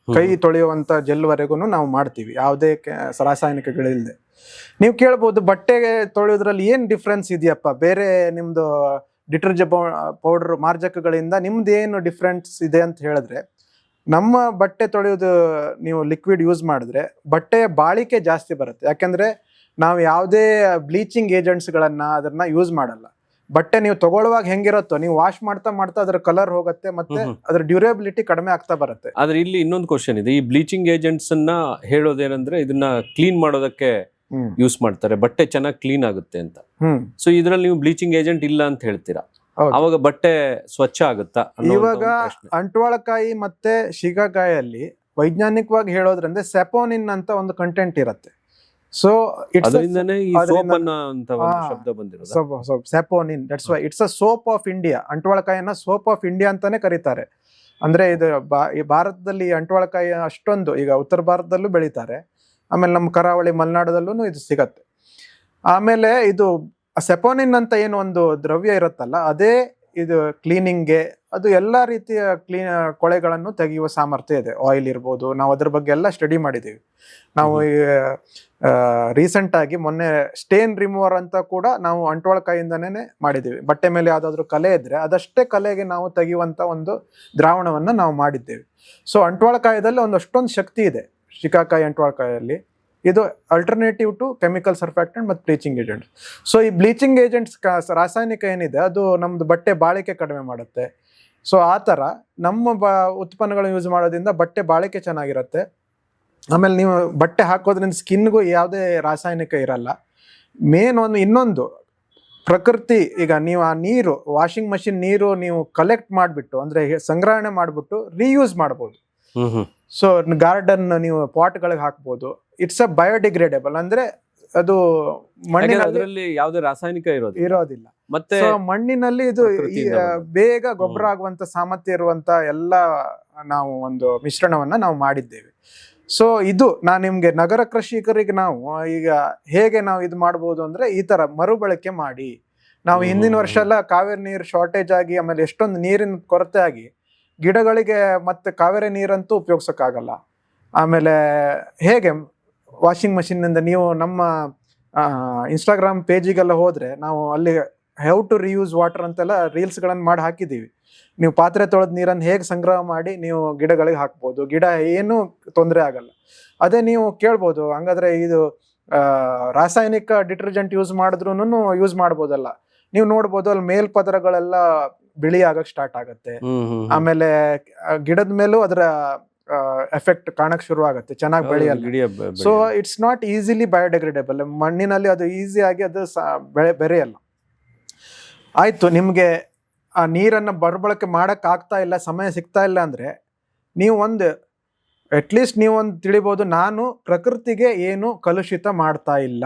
ಕೈ ತೊಳೆಯುವಂಥ ಜೆಲ್ವರೆಗೂ ನಾವು ಮಾಡ್ತೀವಿ, ಯಾವುದೇ ರಾಸಾಯನಿಕಗಳಿಲ್ಲದೆ. ನೀವು ಕೇಳ್ಬೋದು, ಬಟ್ಟೆಗೆ ತೊಳೆಯೋದ್ರಲ್ಲಿ ಏನು ಡಿಫ್ರೆನ್ಸ್ ಇದೆಯಪ್ಪ, ಬೇರೆ ನಿಮ್ಮದು ಡಿಟರ್ಜೆಂಟ್ ಪೌಡರ್ ಮಾರ್ಜಕಗಳಿಂದ ನಿಮ್ದು ಏನು ಡಿಫ್ರೆನ್ಸ್ ಇದೆ ಅಂತ ಹೇಳಿದ್ರೆ, ನಮ್ಮ ಬಟ್ಟೆ ತೊಳೆಯೋದು ನೀವು ಲಿಕ್ವಿಡ್ ಯೂಸ್ ಮಾಡಿದ್ರೆ ಬಟ್ಟೆಯ ಬಾಳಿಕೆ ಜಾಸ್ತಿ ಬರುತ್ತೆ. ಯಾಕೆಂದರೆ ನಾವು ಯಾವುದೇ ಬ್ಲೀಚಿಂಗ್ ಏಜೆಂಟ್ಸ್ಗಳನ್ನು ಅದನ್ನು ಯೂಸ್ ಮಾಡಲ್ಲ. ಬಟ್ಟೆ ನೀವು ತಗೊಳ್ಳುವಾಗ ಹೆಂಗಿರುತ್ತೋ, ನೀವು ವಾಶ್ ಮಾಡ್ತಾ ಮಾಡ್ತಾ ಅದರ ಕಲರ್ ಹೋಗುತ್ತೆ, ಮತ್ತೆ ಅದರ ಡ್ಯೂರೇಬಿಲಿಟಿ ಕಡಿಮೆ ಆಗ್ತಾ ಬರುತ್ತೆ. ಆದ್ರೆ ಇಲ್ಲಿ ಇನ್ನೊಂದು ಕ್ವಶನ್ ಇದೆ. ಈ ಬ್ಲೀಚಿಂಗ್ ಏಜೆಂಟ್ಸ್ ಅನ್ನ ಹೇಳೋದೇನಂದ್ರೆ ಇದನ್ನ ಕ್ಲೀನ್ ಮಾಡೋದಕ್ಕೆ ಯೂಸ್ ಮಾಡ್ತಾರೆ, ಬಟ್ಟೆ ಚೆನ್ನಾಗಿ ಕ್ಲೀನ್ ಆಗುತ್ತೆ ಅಂತ. ಸೊ ಇದ್ರಲ್ಲಿ ನೀವು ಬ್ಲೀಚಿಂಗ್ ಏಜೆಂಟ್ ಇಲ್ಲ ಅಂತ ಹೇಳ್ತೀರಾ, ಅವಾಗ ಬಟ್ಟೆ ಸ್ವಚ್ಛ ಆಗುತ್ತಾ? ಇವಾಗ ಅಂಟ್ವಾಳಕಾಯಿ ಮತ್ತೆ ಶಿಗಾಕಾಯಲ್ಲಿ ವೈಜ್ಞಾನಿಕವಾಗಿ ಹೇಳೋದ್ರಿಂದ ಸೆಪೋನಿನ್ ಅಂತ ಒಂದು ಕಂಟೆಂಟ್ ಇರುತ್ತೆ. So saponin, that's why it's a soap of India. ಅಂಟ್ವಾಳಕಾಯಿನ ಸೋಪ್ ಆಫ್ ಇಂಡಿಯಾ ಅಂತಾನೆ ಕರೀತಾರೆ. ಅಂದ್ರೆ ಇದು ಈ ಭಾರತದಲ್ಲಿ ಅಂಟ್ವಾಳಕಾಯಿ ಅಷ್ಟೊಂದು, ಈಗ ಉತ್ತರ ಭಾರತದಲ್ಲೂ ಬೆಳೀತಾರೆ, ಆಮೇಲೆ ನಮ್ಮ ಕರಾವಳಿ ಮಲೆನಾಡದಲ್ಲೂ ಇದು ಸಿಗತ್ತೆ. ಆಮೇಲೆ ಇದು ಸೆಪೋನಿನ್ ಅಂತ ಏನು ಒಂದು ದ್ರವ್ಯ ಇರುತ್ತಲ್ಲ, ಅದೇ ಇದು ಕ್ಲೀನಿಂಗ್ಗೆ, ಅದು ಎಲ್ಲ ರೀತಿಯ ಕೊಳೆಗಳನ್ನು ತೆಗೆಯುವ ಸಾಮರ್ಥ್ಯ ಇದೆ. ಆಯಿಲ್ ಇರ್ಬೋದು, ನಾವು ಅದ್ರ ಬಗ್ಗೆ ಎಲ್ಲ ಸ್ಟಡಿ ಮಾಡಿದ್ದೀವಿ. ನಾವು ರೀಸೆಂಟ್ ಆಗಿ ಮೊನ್ನೆ ಸ್ಟೇನ್ ರಿಮೂವರ್ ಅಂತ ಕೂಡ ನಾವು ಅಂಟ್ವಾಳಕಾಯಿಂದನೇ ಮಾಡಿದ್ದೀವಿ. ಬಟ್ಟೆ ಮೇಲೆ ಯಾವ್ದಾದ್ರು ಕಲೆ ಇದ್ರೆ ಅದಷ್ಟೇ ಕಲೆಗೆ ನಾವು ತೆಗೆಯುವಂತ ಒಂದು ದ್ರಾವಣವನ್ನ ನಾವು ಮಾಡಿದ್ದೇವೆ. ಸೊ ಅಂಟ್ವಾಳಕಾಯದಲ್ಲಿ ಒಂದಷ್ಟೊಂದು ಶಕ್ತಿ ಇದೆ ಶಿಕಾಕಾಯಿ ಅಂಟ್ವಾಳಕಾಯಲ್ಲಿ. ಇದು ಅಲ್ಟರ್ನೇಟಿವ್ ಟು ಕೆಮಿಕಲ್ ಸರ್ಫ್ಯಾಕ್ಟೆಂಟ್ ಮತ್ತು ಬ್ಲೀಚಿಂಗ್ ಏಜೆಂಟ್ಸ್. ಸೊ ಈ ಬ್ಲೀಚಿಂಗ್ ಏಜೆಂಟ್ಸ್ ರಾಸಾಯನಿಕ ಏನಿದೆ ಅದು ನಮ್ದು ಬಟ್ಟೆ ಬಾಳಿಕೆ ಕಡಿಮೆ ಮಾಡುತ್ತೆ. ಸೊ ಆ ಥರ ನಮ್ಮ ಉತ್ಪನ್ನಗಳು ಯೂಸ್ ಮಾಡೋದ್ರಿಂದ ಬಟ್ಟೆ ಬಾಳಿಕೆ ಚೆನ್ನಾಗಿರುತ್ತೆ. ಆಮೇಲೆ ನೀವು ಬಟ್ಟೆ ಹಾಕೋದ್ರಿಂದ ಸ್ಕಿನ್ಗೂ ಯಾವುದೇ ರಾಸಾಯನಿಕ ಇರಲ್ಲ. ಮೇನ್ ಇನ್ನೊಂದು ಪ್ರಕೃತಿ, ಈಗ ನೀವು ಆ ನೀರು, ವಾಷಿಂಗ್ ಮಷಿನ್ ನೀರು ನೀವು ಕಲೆಕ್ಟ್ ಮಾಡಿಬಿಟ್ಟು, ಅಂದರೆ ಸಂಗ್ರಹಣೆ ಮಾಡಿಬಿಟ್ಟು ರೀಯೂಸ್ ಮಾಡ್ಬೋದು. ಸೊ ಗಾರ್ಡನ್ ನೀವು ಪಾಟ್ಗಳಿಗೆ ಹಾಕ್ಬೋದು. ಇಟ್ಸ್ ಅ ಬಯೋಡಿಗ್ರೇಡೇಬಲ್, ಅಂದ್ರೆ ಅದು ಮಣ್ಣಿನಲ್ಲಿ ಯಾವುದೇ ರಾಸಾಯನಿಕ ಇರೋದಿಲ್ಲ. ಮತ್ತೆ ಮಣ್ಣಿನಲ್ಲಿ ಇದು ಬೇಗ ಗೊಬ್ಬರ ಆಗುವಂತ ಸಾಮರ್ಥ್ಯ ಇರುವಂತ ಎಲ್ಲ ನಾವು ಒಂದು ಮಿಶ್ರಣವನ್ನ ನಾವು ಮಾಡಿದ್ದೇವೆ. ಸೊ ಇದು ನಾನು ನಿಮ್ಗೆ ನಗರ ಕೃಷಿಕರಿಗೆ ನಾವು ಈಗ ಹೇಗೆ ನಾವು ಇದು ಮಾಡ್ಬೋದು ಅಂದ್ರೆ, ಈ ತರ ಮರುಬಳಕೆ ಮಾಡಿ, ನಾವು ಹಿಂದಿನ ವರ್ಷ ಎಲ್ಲ ಕಾವೇರಿ ನೀರು ಶಾರ್ಟೇಜ್ ಆಗಿ, ಆಮೇಲೆ ಎಷ್ಟೊಂದು ನೀರಿನ ಕೊರತೆ ಆಗಿ ಗಿಡಗಳಿಗೆ ಮತ್ತೆ ಕಾವೇರಿ ನೀರಂತೂ ಉಪಯೋಗಿಸೋಕ್ಕಾಗಲ್ಲ. ಆಮೇಲೆ ಹೇಗೆ ವಾಷಿಂಗ್ ಮಷಿನ್ನಿಂದ ನೀವು ನಮ್ಮ ಇನ್ಸ್ಟಾಗ್ರಾಮ್ ಪೇಜಿಗೆಲ್ಲ ಹೋದರೆ ನಾವು ಅಲ್ಲಿ ಹೌ ಟು ರಿಯೂಸ್ ವಾಟರ್ ಅಂತೆಲ್ಲ ರೀಲ್ಸ್ಗಳನ್ನು ಮಾಡಿ ಹಾಕಿದ್ದೀವಿ. ನೀವು ಪಾತ್ರೆ ತೊಳೆದ ನೀರನ್ನು ಹೇಗೆ ಸಂಗ್ರಹ ಮಾಡಿ ನೀವು ಗಿಡಗಳಿಗೆ ಹಾಕ್ಬೋದು, ಗಿಡ ಏನೂ ತೊಂದರೆ ಆಗಲ್ಲ. ಅದೇ ನೀವು ಕೇಳ್ಬೋದು, ಹಂಗಾದ್ರೆ ಇದು ರಾಸಾಯನಿಕ ಡಿಟರ್ಜೆಂಟ್ ಯೂಸ್ ಮಾಡಿದ್ರೂ ಯೂಸ್ ಮಾಡ್ಬೋದಲ್ಲ. ನೀವು ನೋಡ್ಬೋದು ಅಲ್ಲಿ ಮೇಲ್ಪದರಗಳೆಲ್ಲ ಬಿಳಿ ಆಗಕ್ಕೆ ಸ್ಟಾರ್ಟ್ ಆಗುತ್ತೆ. ಆಮೇಲೆ ಗಿಡದ ಮೇಲೂ ಅದರ ಎಫೆಕ್ಟ್ ಕಾಣಕ್ ಶುರು ಆಗುತ್ತೆ, ಚೆನ್ನಾಗಿ ಬೆಳೆಯಲ್ಲ. So it's not easily biodegradable. ಮಣ್ಣಿನಲ್ಲಿ ಅದು ಈಸಿ ಆಗಿ ಅದು ಬೆರೆಯಲ್ಲ. ಆಯ್ತು, ನಿಮಗೆ ಆ ನೀರನ್ನು ಬರಬಳಕೆ ಮಾಡಕ್ ಆಗ್ತಾ ಇಲ್ಲ, ಸಮಯ ಸಿಗ್ತಾ ಇಲ್ಲ ಅಂದ್ರೆ ನೀವು ಒಂದು ಅಟ್ಲೀಸ್ಟ್ ನೀವು ಒಂದು ತಿಳಿಬೋದು, ನಾನು ಪ್ರಕೃತಿಗೆ ಏನು ಕಲುಷಿತ ಮಾಡ್ತಾ ಇಲ್ಲ.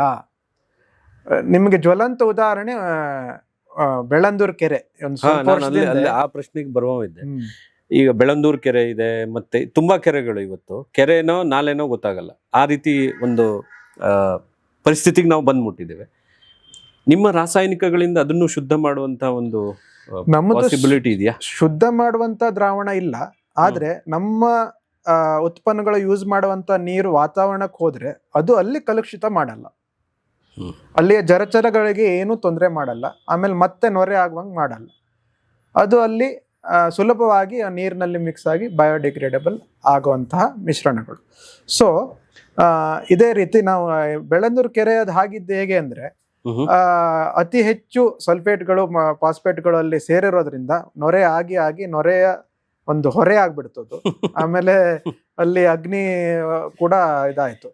ನಿಮಗೆ ಜ್ವಲಂತ ಉದಾಹರಣೆ ಬೆಳ್ಳಂದೂರು ಕೆರೆ. ಒಂದು ಸ್ವಲ್ಪ ವರ್ಷದಿಂದ ಆ ಪ್ರಶ್ನೆಗೆ ಬರುವಿದ್ದೆ. ಈಗ ಬೆಳ್ಳಂದೂರು ಕೆರೆ ಇದೆ, ಮತ್ತೆ ತುಂಬಾ ಕೆರೆಗಳು ಇವತ್ತು ಕೆರೆನೋ ನಾಲೆನೋ ಗೊತ್ತಾಗಲ್ಲ, ಆ ರೀತಿ ಒಂದು ಪರಿಸ್ಥಿತಿಗೆ ನಾವು ಬಂದ್ಬಿಟ್ಟಿದ್ದೇವೆ. ನಿಮ್ಮ ರಾಸಾಯನಿಕಗಳಿಂದ ಅದನ್ನು ಶುದ್ಧ ಮಾಡುವಂತ ಒಂದು ಪಾಸಿಬಿಲಿಟಿ ಇದೆಯಾ? ಶುದ್ಧ ಮಾಡುವಂತ ದ್ರಾವಣ ಇಲ್ಲ, ಆದ್ರೆ ನಮ್ಮ ಉತ್ಪನ್ನಗಳು ಯೂಸ್ ಮಾಡುವಂತ ನೀರು ವಾತಾವರಣಕ್ಕೆ ಹೋದ್ರೆ ಅದು ಅಲ್ಲಿ ಕಲುಷಿತ ಮಾಡಲ್ಲ, ಅಲ್ಲಿಯ ಜಲಚರಗಳಿಗೆ ಏನು ತೊಂದರೆ ಮಾಡಲ್ಲ, ಆಮೇಲೆ ಮತ್ತೆ ನೊರೆ ಆಗುವಂಗೆ ಮಾಡಲ್ಲ. ಅದು ಅಲ್ಲಿ ಸುಲಭವಾಗಿ ಆ ನೀರಿನಲ್ಲಿ ಮಿಕ್ಸ್ ಆಗಿ ಬಯೋಡಿಗ್ರೇಡಬಲ್ ಆಗುವಂತಹ ಮಿಶ್ರಣಗಳು. ಸೊ ಇದೇ ರೀತಿ ನಾವು ಬೆಳ್ಳಂದೂರು ಕೆರೆ ಅದು ಹಾಗಿದ್ದು ಹೇಗೆ ಅಂದ್ರೆ ಅತಿ ಹೆಚ್ಚು ಸಲ್ಫೇಟ್ಗಳು ಫಾಸ್ಫೇಟ್ಗಳು ಅಲ್ಲಿ ಸೇರಿರೋದ್ರಿಂದ ನೊರೆ ಆಗಿ ಆಗಿ ನೊರೆಯ ಒಂದು ಹೊರೆ ಆಗ್ಬಿಡ್ತದ್ದು. ಆಮೇಲೆ ಅಲ್ಲಿ ಅಗ್ನಿ ಕೂಡ ಇದಾಯ್ತು,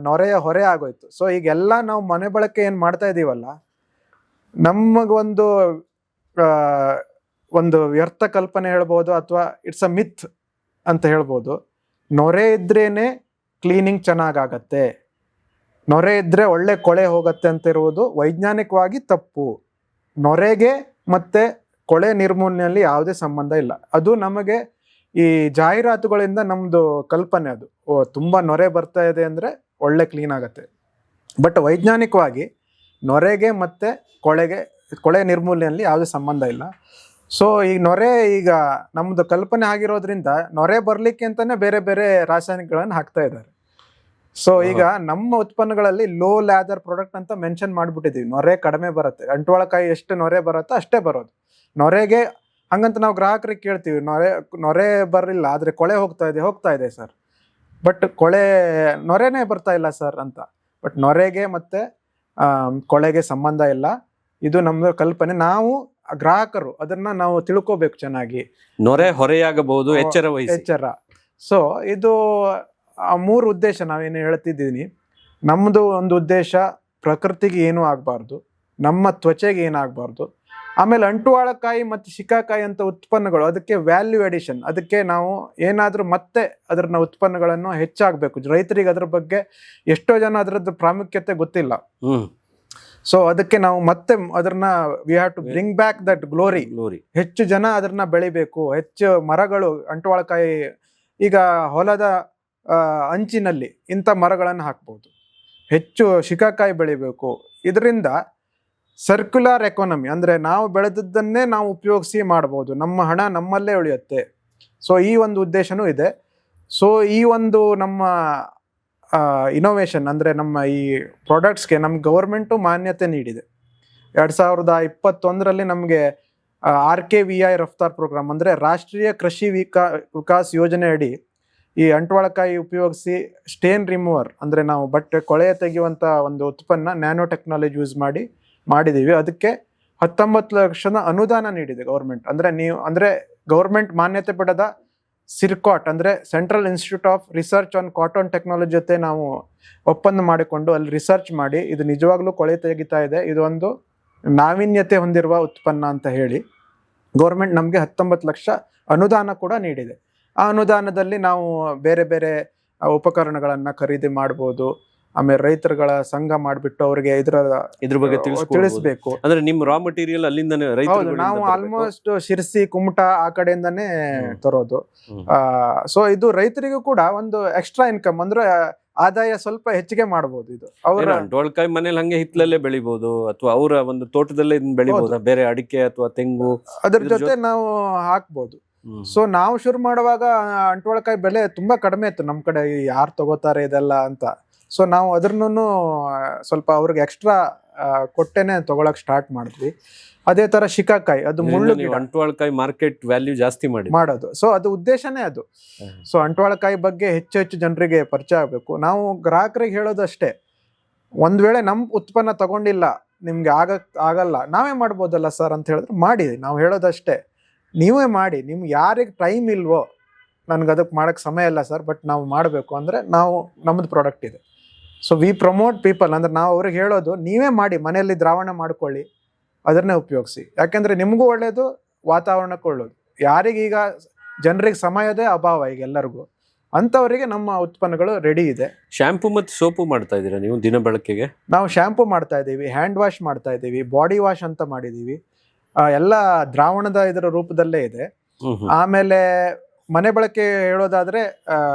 ನೊರೆಯ ಹೊರೆ ಆಗೋಯ್ತು. ಸೊ ಈಗೆಲ್ಲ ನಾವು ಮನೆ ಬಳಕೆ ಏನ್ ಮಾಡ್ತಾ ಇದೀವಲ್ಲ, ನಮಗೊಂದು ಒಂದು ವ್ಯರ್ಥ ಕಲ್ಪನೆ ಹೇಳ್ಬೋದು, ಅಥವಾ ಇಟ್ಸ್ ಅ ಮಿತ್ ಅಂತ ಹೇಳ್ಬೋದು. ನೊರೆ ಇದ್ರೇನೆ ಕ್ಲೀನಿಂಗ್ ಚೆನ್ನಾಗಾಗತ್ತೆ, ನೊರೆ ಇದ್ರೆ ಒಳ್ಳೆ ಕೊಳೆ ಹೋಗತ್ತೆ ಅಂತ ಇರುವುದು ವೈಜ್ಞಾನಿಕವಾಗಿ ತಪ್ಪು. ನೊರೆಗೆ ಮತ್ತೆ ಕೊಳೆ ನಿರ್ಮೂಲನೆಯಲ್ಲಿ ಯಾವುದೇ ಸಂಬಂಧ ಇಲ್ಲ. ಅದು ನಮಗೆ ಈ ಜಾಹೀರಾತುಗಳಿಂದ ನಮ್ದು ಕಲ್ಪನೆ. ಅದು ತುಂಬಾ ನೊರೆ ಬರ್ತಾ ಇದೆ ಅಂದ್ರೆ ಒಳ್ಳೆ ಕ್ಲೀನ್ ಆಗತ್ತೆ, ಬಟ್ ವೈಜ್ಞಾನಿಕವಾಗಿ ನೊರೆಗೆ ಮತ್ತೆ ಕೊಳೆ ನಿರ್ಮೂಲನೆಯಲ್ಲಿ ಯಾವುದೇ ಸಂಬಂಧ ಇಲ್ಲ. ಸೊ ಈ ನೊರೆ ಈಗ ನಮ್ದು ಕಲ್ಪನೆ ಆಗಿರೋದ್ರಿಂದ ನೊರೆ ಬರ್ಲಿಕ್ಕೆ ಅಂತಾನೆ ಬೇರೆ ಬೇರೆ ರಾಸಾಯನಿಕಗಳನ್ನು ಹಾಕ್ತಾ ಇದ್ದಾರೆ. ಸೊ ಈಗ ನಮ್ಮ ಉತ್ಪನ್ನಗಳಲ್ಲಿ ಲೋ ಲ್ಯಾದರ್ ಪ್ರಾಡಕ್ಟ್ ಅಂತ ಮೆನ್ಷನ್ ಮಾಡ್ಬಿಟ್ಟಿದೀವಿ. ನೊರೆ ಕಡಿಮೆ ಬರುತ್ತೆ, ಅಂಟ್ವಾಳಕಾಯಿ ಎಷ್ಟು ನೊರೆ ಬರುತ್ತೋ ಅಷ್ಟೇ ಬರೋದು. ನೊರೆಗೆ ಹಂಗಂತ ನಾವು ಗ್ರಾಹಕರಿಗೆ ಕೇಳ್ತೀವಿ, ನೊರೆ ಬರಲಿಲ್ಲ ಆದ್ರೆ ಕೊಳೆ ಹೋಗ್ತಾ ಇದೆ ಸರ್, ಬಟ್ ನೊರೆನೇ ಬರ್ತಾ ಇಲ್ಲ ಸರ್ ಅಂತ. ಬಟ್ ನೊರೆಗೆ ಮತ್ತೆ ಕೊಳೆಗೆ ಸಂಬಂಧ ಇಲ್ಲ, ಇದು ನಮ್ಮ ಕಲ್ಪನೆ. ನಾವು ಗ್ರಾಹಕರು ಅದನ್ನ ನಾವು ತಿಳ್ಕೋಬೇಕು ಚೆನ್ನಾಗಿ. ನೊರೆ ಹೊರೆಯಾಗಬಹುದು, ಎಚ್ಚರ. ಸೊ ಇದು ಆ 3 ಉದ್ದೇಶ ನಾವೇನು ಹೇಳ್ತಿದ್ದೀನಿ. ನಮ್ಮದು ಒಂದು ಉದ್ದೇಶ ಪ್ರಕೃತಿಗೆ ಏನೂ ಆಗಬಾರ್ದು, ನಮ್ಮ ತ್ವಚೆಗೆ ಏನಾಗಬಾರ್ದು. ಆಮೇಲೆ ಅಂಟುವಾಳಕಾಯಿ ಮತ್ತು ಶಿಕಾಕಾಯಿ ಅಂತ ಉತ್ಪನ್ನಗಳು, ಅದಕ್ಕೆ ವ್ಯಾಲ್ಯೂ ಅಡಿಷನ್, ಅದಕ್ಕೆ ನಾವು ಏನಾದರೂ ಮತ್ತೆ ಅದರ ಉತ್ಪನ್ನಗಳನ್ನು ಹೆಚ್ಚಾಗಬೇಕು. ರೈತರಿಗೆ ಅದ್ರ ಬಗ್ಗೆ ಎಷ್ಟೋ ಜನ ಅದರದ್ದು ಪ್ರಾಮುಖ್ಯತೆ ಗೊತ್ತಿಲ್ಲ. ಸೊ ಅದಕ್ಕೆ ನಾವು ಮತ್ತೆ ಅದನ್ನ we have to bring back that glory. ಹೆಚ್ಚು ಜನ ಅದನ್ನ ಬೆಳಿಬೇಕು, ಹೆಚ್ಚು ಮರಗಳು ಅಂಟುವಾಳಕಾಯಿ ಈಗ ಹೊಲದ ಅಂಚಿನಲ್ಲಿ ಇಂಥ ಮರಗಳನ್ನು ಹಾಕ್ಬೋದು, ಹೆಚ್ಚು ಶಿಕಾಕಾಯಿ ಬೆಳಿಬೇಕು. ಇದರಿಂದ ಸರ್ಕ್ಯುಲರ್ ಎಕಾನಮಿ, ಅಂದ್ರೆ ನಾವು ಬೆಳೆದದ್ದನ್ನೇ ನಾವು ಉಪಯೋಗಿಸಿ ಮಾಡ್ಬೋದು, ನಮ್ಮ ಹಣ ನಮ್ಮಲ್ಲೇ ಉಳಿಯುತ್ತೆ. ಸೊ ಈ ಒಂದು ಉದ್ದೇಶನೂ ಇದೆ. ಸೊ ಈ ಒಂದು ನಮ್ಮ ಇನೋವೇಷನ್ ಅಂದ್ರೆ ನಮ್ಮ ಈ ಪ್ರಾಡಕ್ಟ್ಸ್ಗೆ ನಮ್ಮ ಗೌರ್ಮೆಂಟು ಮಾನ್ಯತೆ ನೀಡಿದೆ. 2021ರಲ್ಲಿ ನಮಗೆ RKVI ರಫ್ತಾರ್ ಪ್ರೋಗ್ರಾಮ್ ಅಂದ್ರೆ ರಾಷ್ಟ್ರೀಯ ಕೃಷಿ ವಿಕಾಸ್ ಯೋಜನೆ ಅಡಿ ಈ ಅಂಟ್ವಾಳಕಾಯಿ ಉಪಯೋಗಿಸಿ ಸ್ಟೇನ್ ರಿಮೂವರ್ ಅಂದ್ರೆ ನಾವು ಬಟ್ಟೆ ಕೊಳೆಯ ತೆಗೆಯುವಂತ ಒಂದು ಉತ್ಪನ್ನ ನ್ಯಾನೋ ಟೆಕ್ನಾಲಜಿ ಯೂಸ್ ಮಾಡಿದೀವಿ. ಅದಕ್ಕೆ 19 ಲಕ್ಷದ ಅನುದಾನ ನೀಡಿದೆ ಗೌರ್ಮೆಂಟ್. ಅಂದ್ರೆ ಗೌರ್ಮೆಂಟ್ ಮಾನ್ಯತೆ ಪಡೆದ ಸಿರ್ಕಾಟ್ ಅಂದ್ರೆ central institute of research on cotton technology ಜೊತೆ ನಾವು ಒಪ್ಪಂದ ಮಾಡಿಕೊಂಡು ಅಲ್ಲಿ ರಿಸರ್ಚ್ ಮಾಡಿ ಇದು ನಿಜವಾಗ್ಲೂ ಕೊಳೆ ತೆಗಿತಾ ಇದೆ, ಇದು ಒಂದು ನಾವೀನ್ಯತೆ ಹೊಂದಿರುವ ಉತ್ಪನ್ನ ಅಂತ ಹೇಳಿ ಗೌರ್ಮೆಂಟ್ ನಮಗೆ 19 ಲಕ್ಷ ಅನುದಾನ ಕೂಡ ನೀಡಿದೆ. ಆ ಅನುದಾನದಲ್ಲಿ ನಾವು ಬೇರೆ ಬೇರೆ ಉಪಕರಣಗಳನ್ನ ಖರೀದಿ ಮಾಡ್ಬೋದು. ಆಮೇಲೆ ರೈತರುಗಳ ಸಂಘ ಮಾಡಿಬಿಟ್ಟು ಅವ್ರಿಗೆ ಇದ್ರ ಬಗ್ಗೆ ತಿಳಿಸ್ಬೇಕು. ಅಂದ್ರೆ ನಿಮ್ ರಾ ಮಟೀರಿಯಲ್ ಅಲ್ಲಿಂದಾನೆ ನಾವು ಆಲ್ಮೋಸ್ಟ್ ಶಿರ್ಸಿ ಕುಮಟಾ ಆ ಕಡೆಯಿಂದಾನೇ ತರೋದು. ಸೊ ಇದು ರೈತರಿಗೂ ಕೂಡ ಒಂದು ಎಕ್ಸ್ಟ್ರಾ ಇನ್ಕಮ್, ಅಂದ್ರೆ ಆದಾಯ ಸ್ವಲ್ಪ ಹೆಚ್ಚಿಗೆ ಮಾಡಬಹುದು. ಇದು ಅವರ ಅಂಟ್ವಾಳಕಾಯಿ ಮನೇಲಿ ಹಂಗೆ ಹಿತ್ತಲಲ್ಲೇ ಬೆಳಿಬಹುದು, ಅಥವಾ ಅವರ ಒಂದು ತೋಟದಲ್ಲೇ ಬೆಳಿಬಹುದು, ಬೇರೆ ಅಡಿಕೆ ಅಥವಾ ತೆಂಗು ಅದ್ರ ಜೊತೆ ನಾವು ಹಾಕ್ಬೋದು. ಸೊ ನಾವು ಶುರು ಮಾಡುವಾಗ ಅಂಟ್ವಾಳಕಾಯಿ ಬೆಲೆ ತುಂಬಾ ಕಡಿಮೆ ಇತ್ತು ನಮ್ ಕಡೆ, ಯಾರು ತಗೋತಾರೆ ಇದೆಲ್ಲ ಅಂತ. ಸೊ ನಾವು ಅದ್ರನ್ನು ಸ್ವಲ್ಪ ಅವ್ರಿಗೆ ಎಕ್ಸ್ಟ್ರಾ ಕೊಟ್ಟೆನೆ ತಗೊಳಕ್ ಸ್ಟಾರ್ಟ್ ಮಾಡಿದ್ವಿ. ಅದೇ ತರ ಶಿಕಾಕಾಯಿ, ಅದು ಮುಳ್ಳು ಗಿಡ, ಅಂಟ್ವಾಳಕಾಯಿ ಮಾರ್ಕೆಟ್ ವ್ಯಾಲ್ಯೂ ಜಾಸ್ತಿ ಮಾಡೋದು. ಸೊ ಅದು ಉದ್ದೇಶನೇ ಅದು. ಸೊ ಅಂಟ್ವಾಳಕಾಯಿ ಬಗ್ಗೆ ಹೆಚ್ಚು ಜನರಿಗೆ ಪರಿಚಯ ಆಗಬೇಕು. ನಾವು ಗ್ರಾಹಕರಿಗೆ ಹೇಳೋದಷ್ಟೇ, ಒಂದ್ ವೇಳೆ ನಮ್ ಉತ್ಪನ್ನ ತಗೊಂಡಿಲ್ಲ, ನಿಮ್ಗೆ ಆಗಲ್ಲ, ನಾವೇ ಮಾಡ್ಬೋದಲ್ಲ ಸರ್ ಅಂತ ಹೇಳಿದ್ರೆ ಮಾಡಿ. ನಾವು ಹೇಳೋದಷ್ಟೇ, ನೀವೇ ಮಾಡಿ. ನಿಮ್ಗೆ ಯಾರಿಗೆ ಟೈಮ್ ಇಲ್ವೋ, ನನ್ಗೆ ಅದಕ್ಕೆ ಮಾಡಕ್ ಸಮಯ ಇಲ್ಲ ಸರ್, ಬಟ್ ನಾವು ಮಾಡಬೇಕು ಅಂದ್ರೆ ನಮ್ಮದು ಪ್ರಾಡಕ್ಟ್ ಇದೆ. ಸೊ ವಿ ಪ್ರಮೋಟ್ ಪೀಪಲ್, ಅಂದ್ರೆ ನಾವು ಅವ್ರಿಗೆ ಹೇಳೋದು, ನೀವೇ ಮಾಡಿ, ಮನೆಯಲ್ಲಿ ದ್ರಾವಣ ಮಾಡ್ಕೊಳ್ಳಿ, ಅದನ್ನೇ ಉಪಯೋಗಿಸಿ. ಯಾಕೆಂದ್ರೆ ನಿಮಗೂ ಒಳ್ಳೇದು, ವಾತಾವರಣಕ್ಕೂ ಒಳ್ಳೇದು. ಯಾರಿಗೀಗ ಜನರಿಗೆ ಸಮಯದೇ ಅಭಾವ ಈಗ ಎಲ್ಲರಿಗೂ, ಅಂಥವರಿಗೆ ನಮ್ಮ ಉತ್ಪನ್ನಗಳು ರೆಡಿ ಇದೆ. ಶಾಂಪೂ ಮತ್ತು ಸೋಪು ಮಾಡ್ತಾ ಇದ್ದೀರಾ ನೀವು ದಿನ ಬಳಕೆಗೆ? ನಾವು ಶಾಂಪೂ ಮಾಡ್ತಾ ಇದ್ದೀವಿ, ಹ್ಯಾಂಡ್ ವಾಶ್ ಮಾಡ್ತಾ ಇದ್ದೀವಿ, ಬಾಡಿ ವಾಶ್ ಅಂತ ಮಾಡಿದ್ದೀವಿ. ಎಲ್ಲ ದ್ರಾವಣದ ಇದರ ರೂಪದಲ್ಲೇ ಇದೆ. ಆಮೇಲೆ ಮನೆ ಬಳಕೆ ಹೇಳೋದಾದ್ರೆ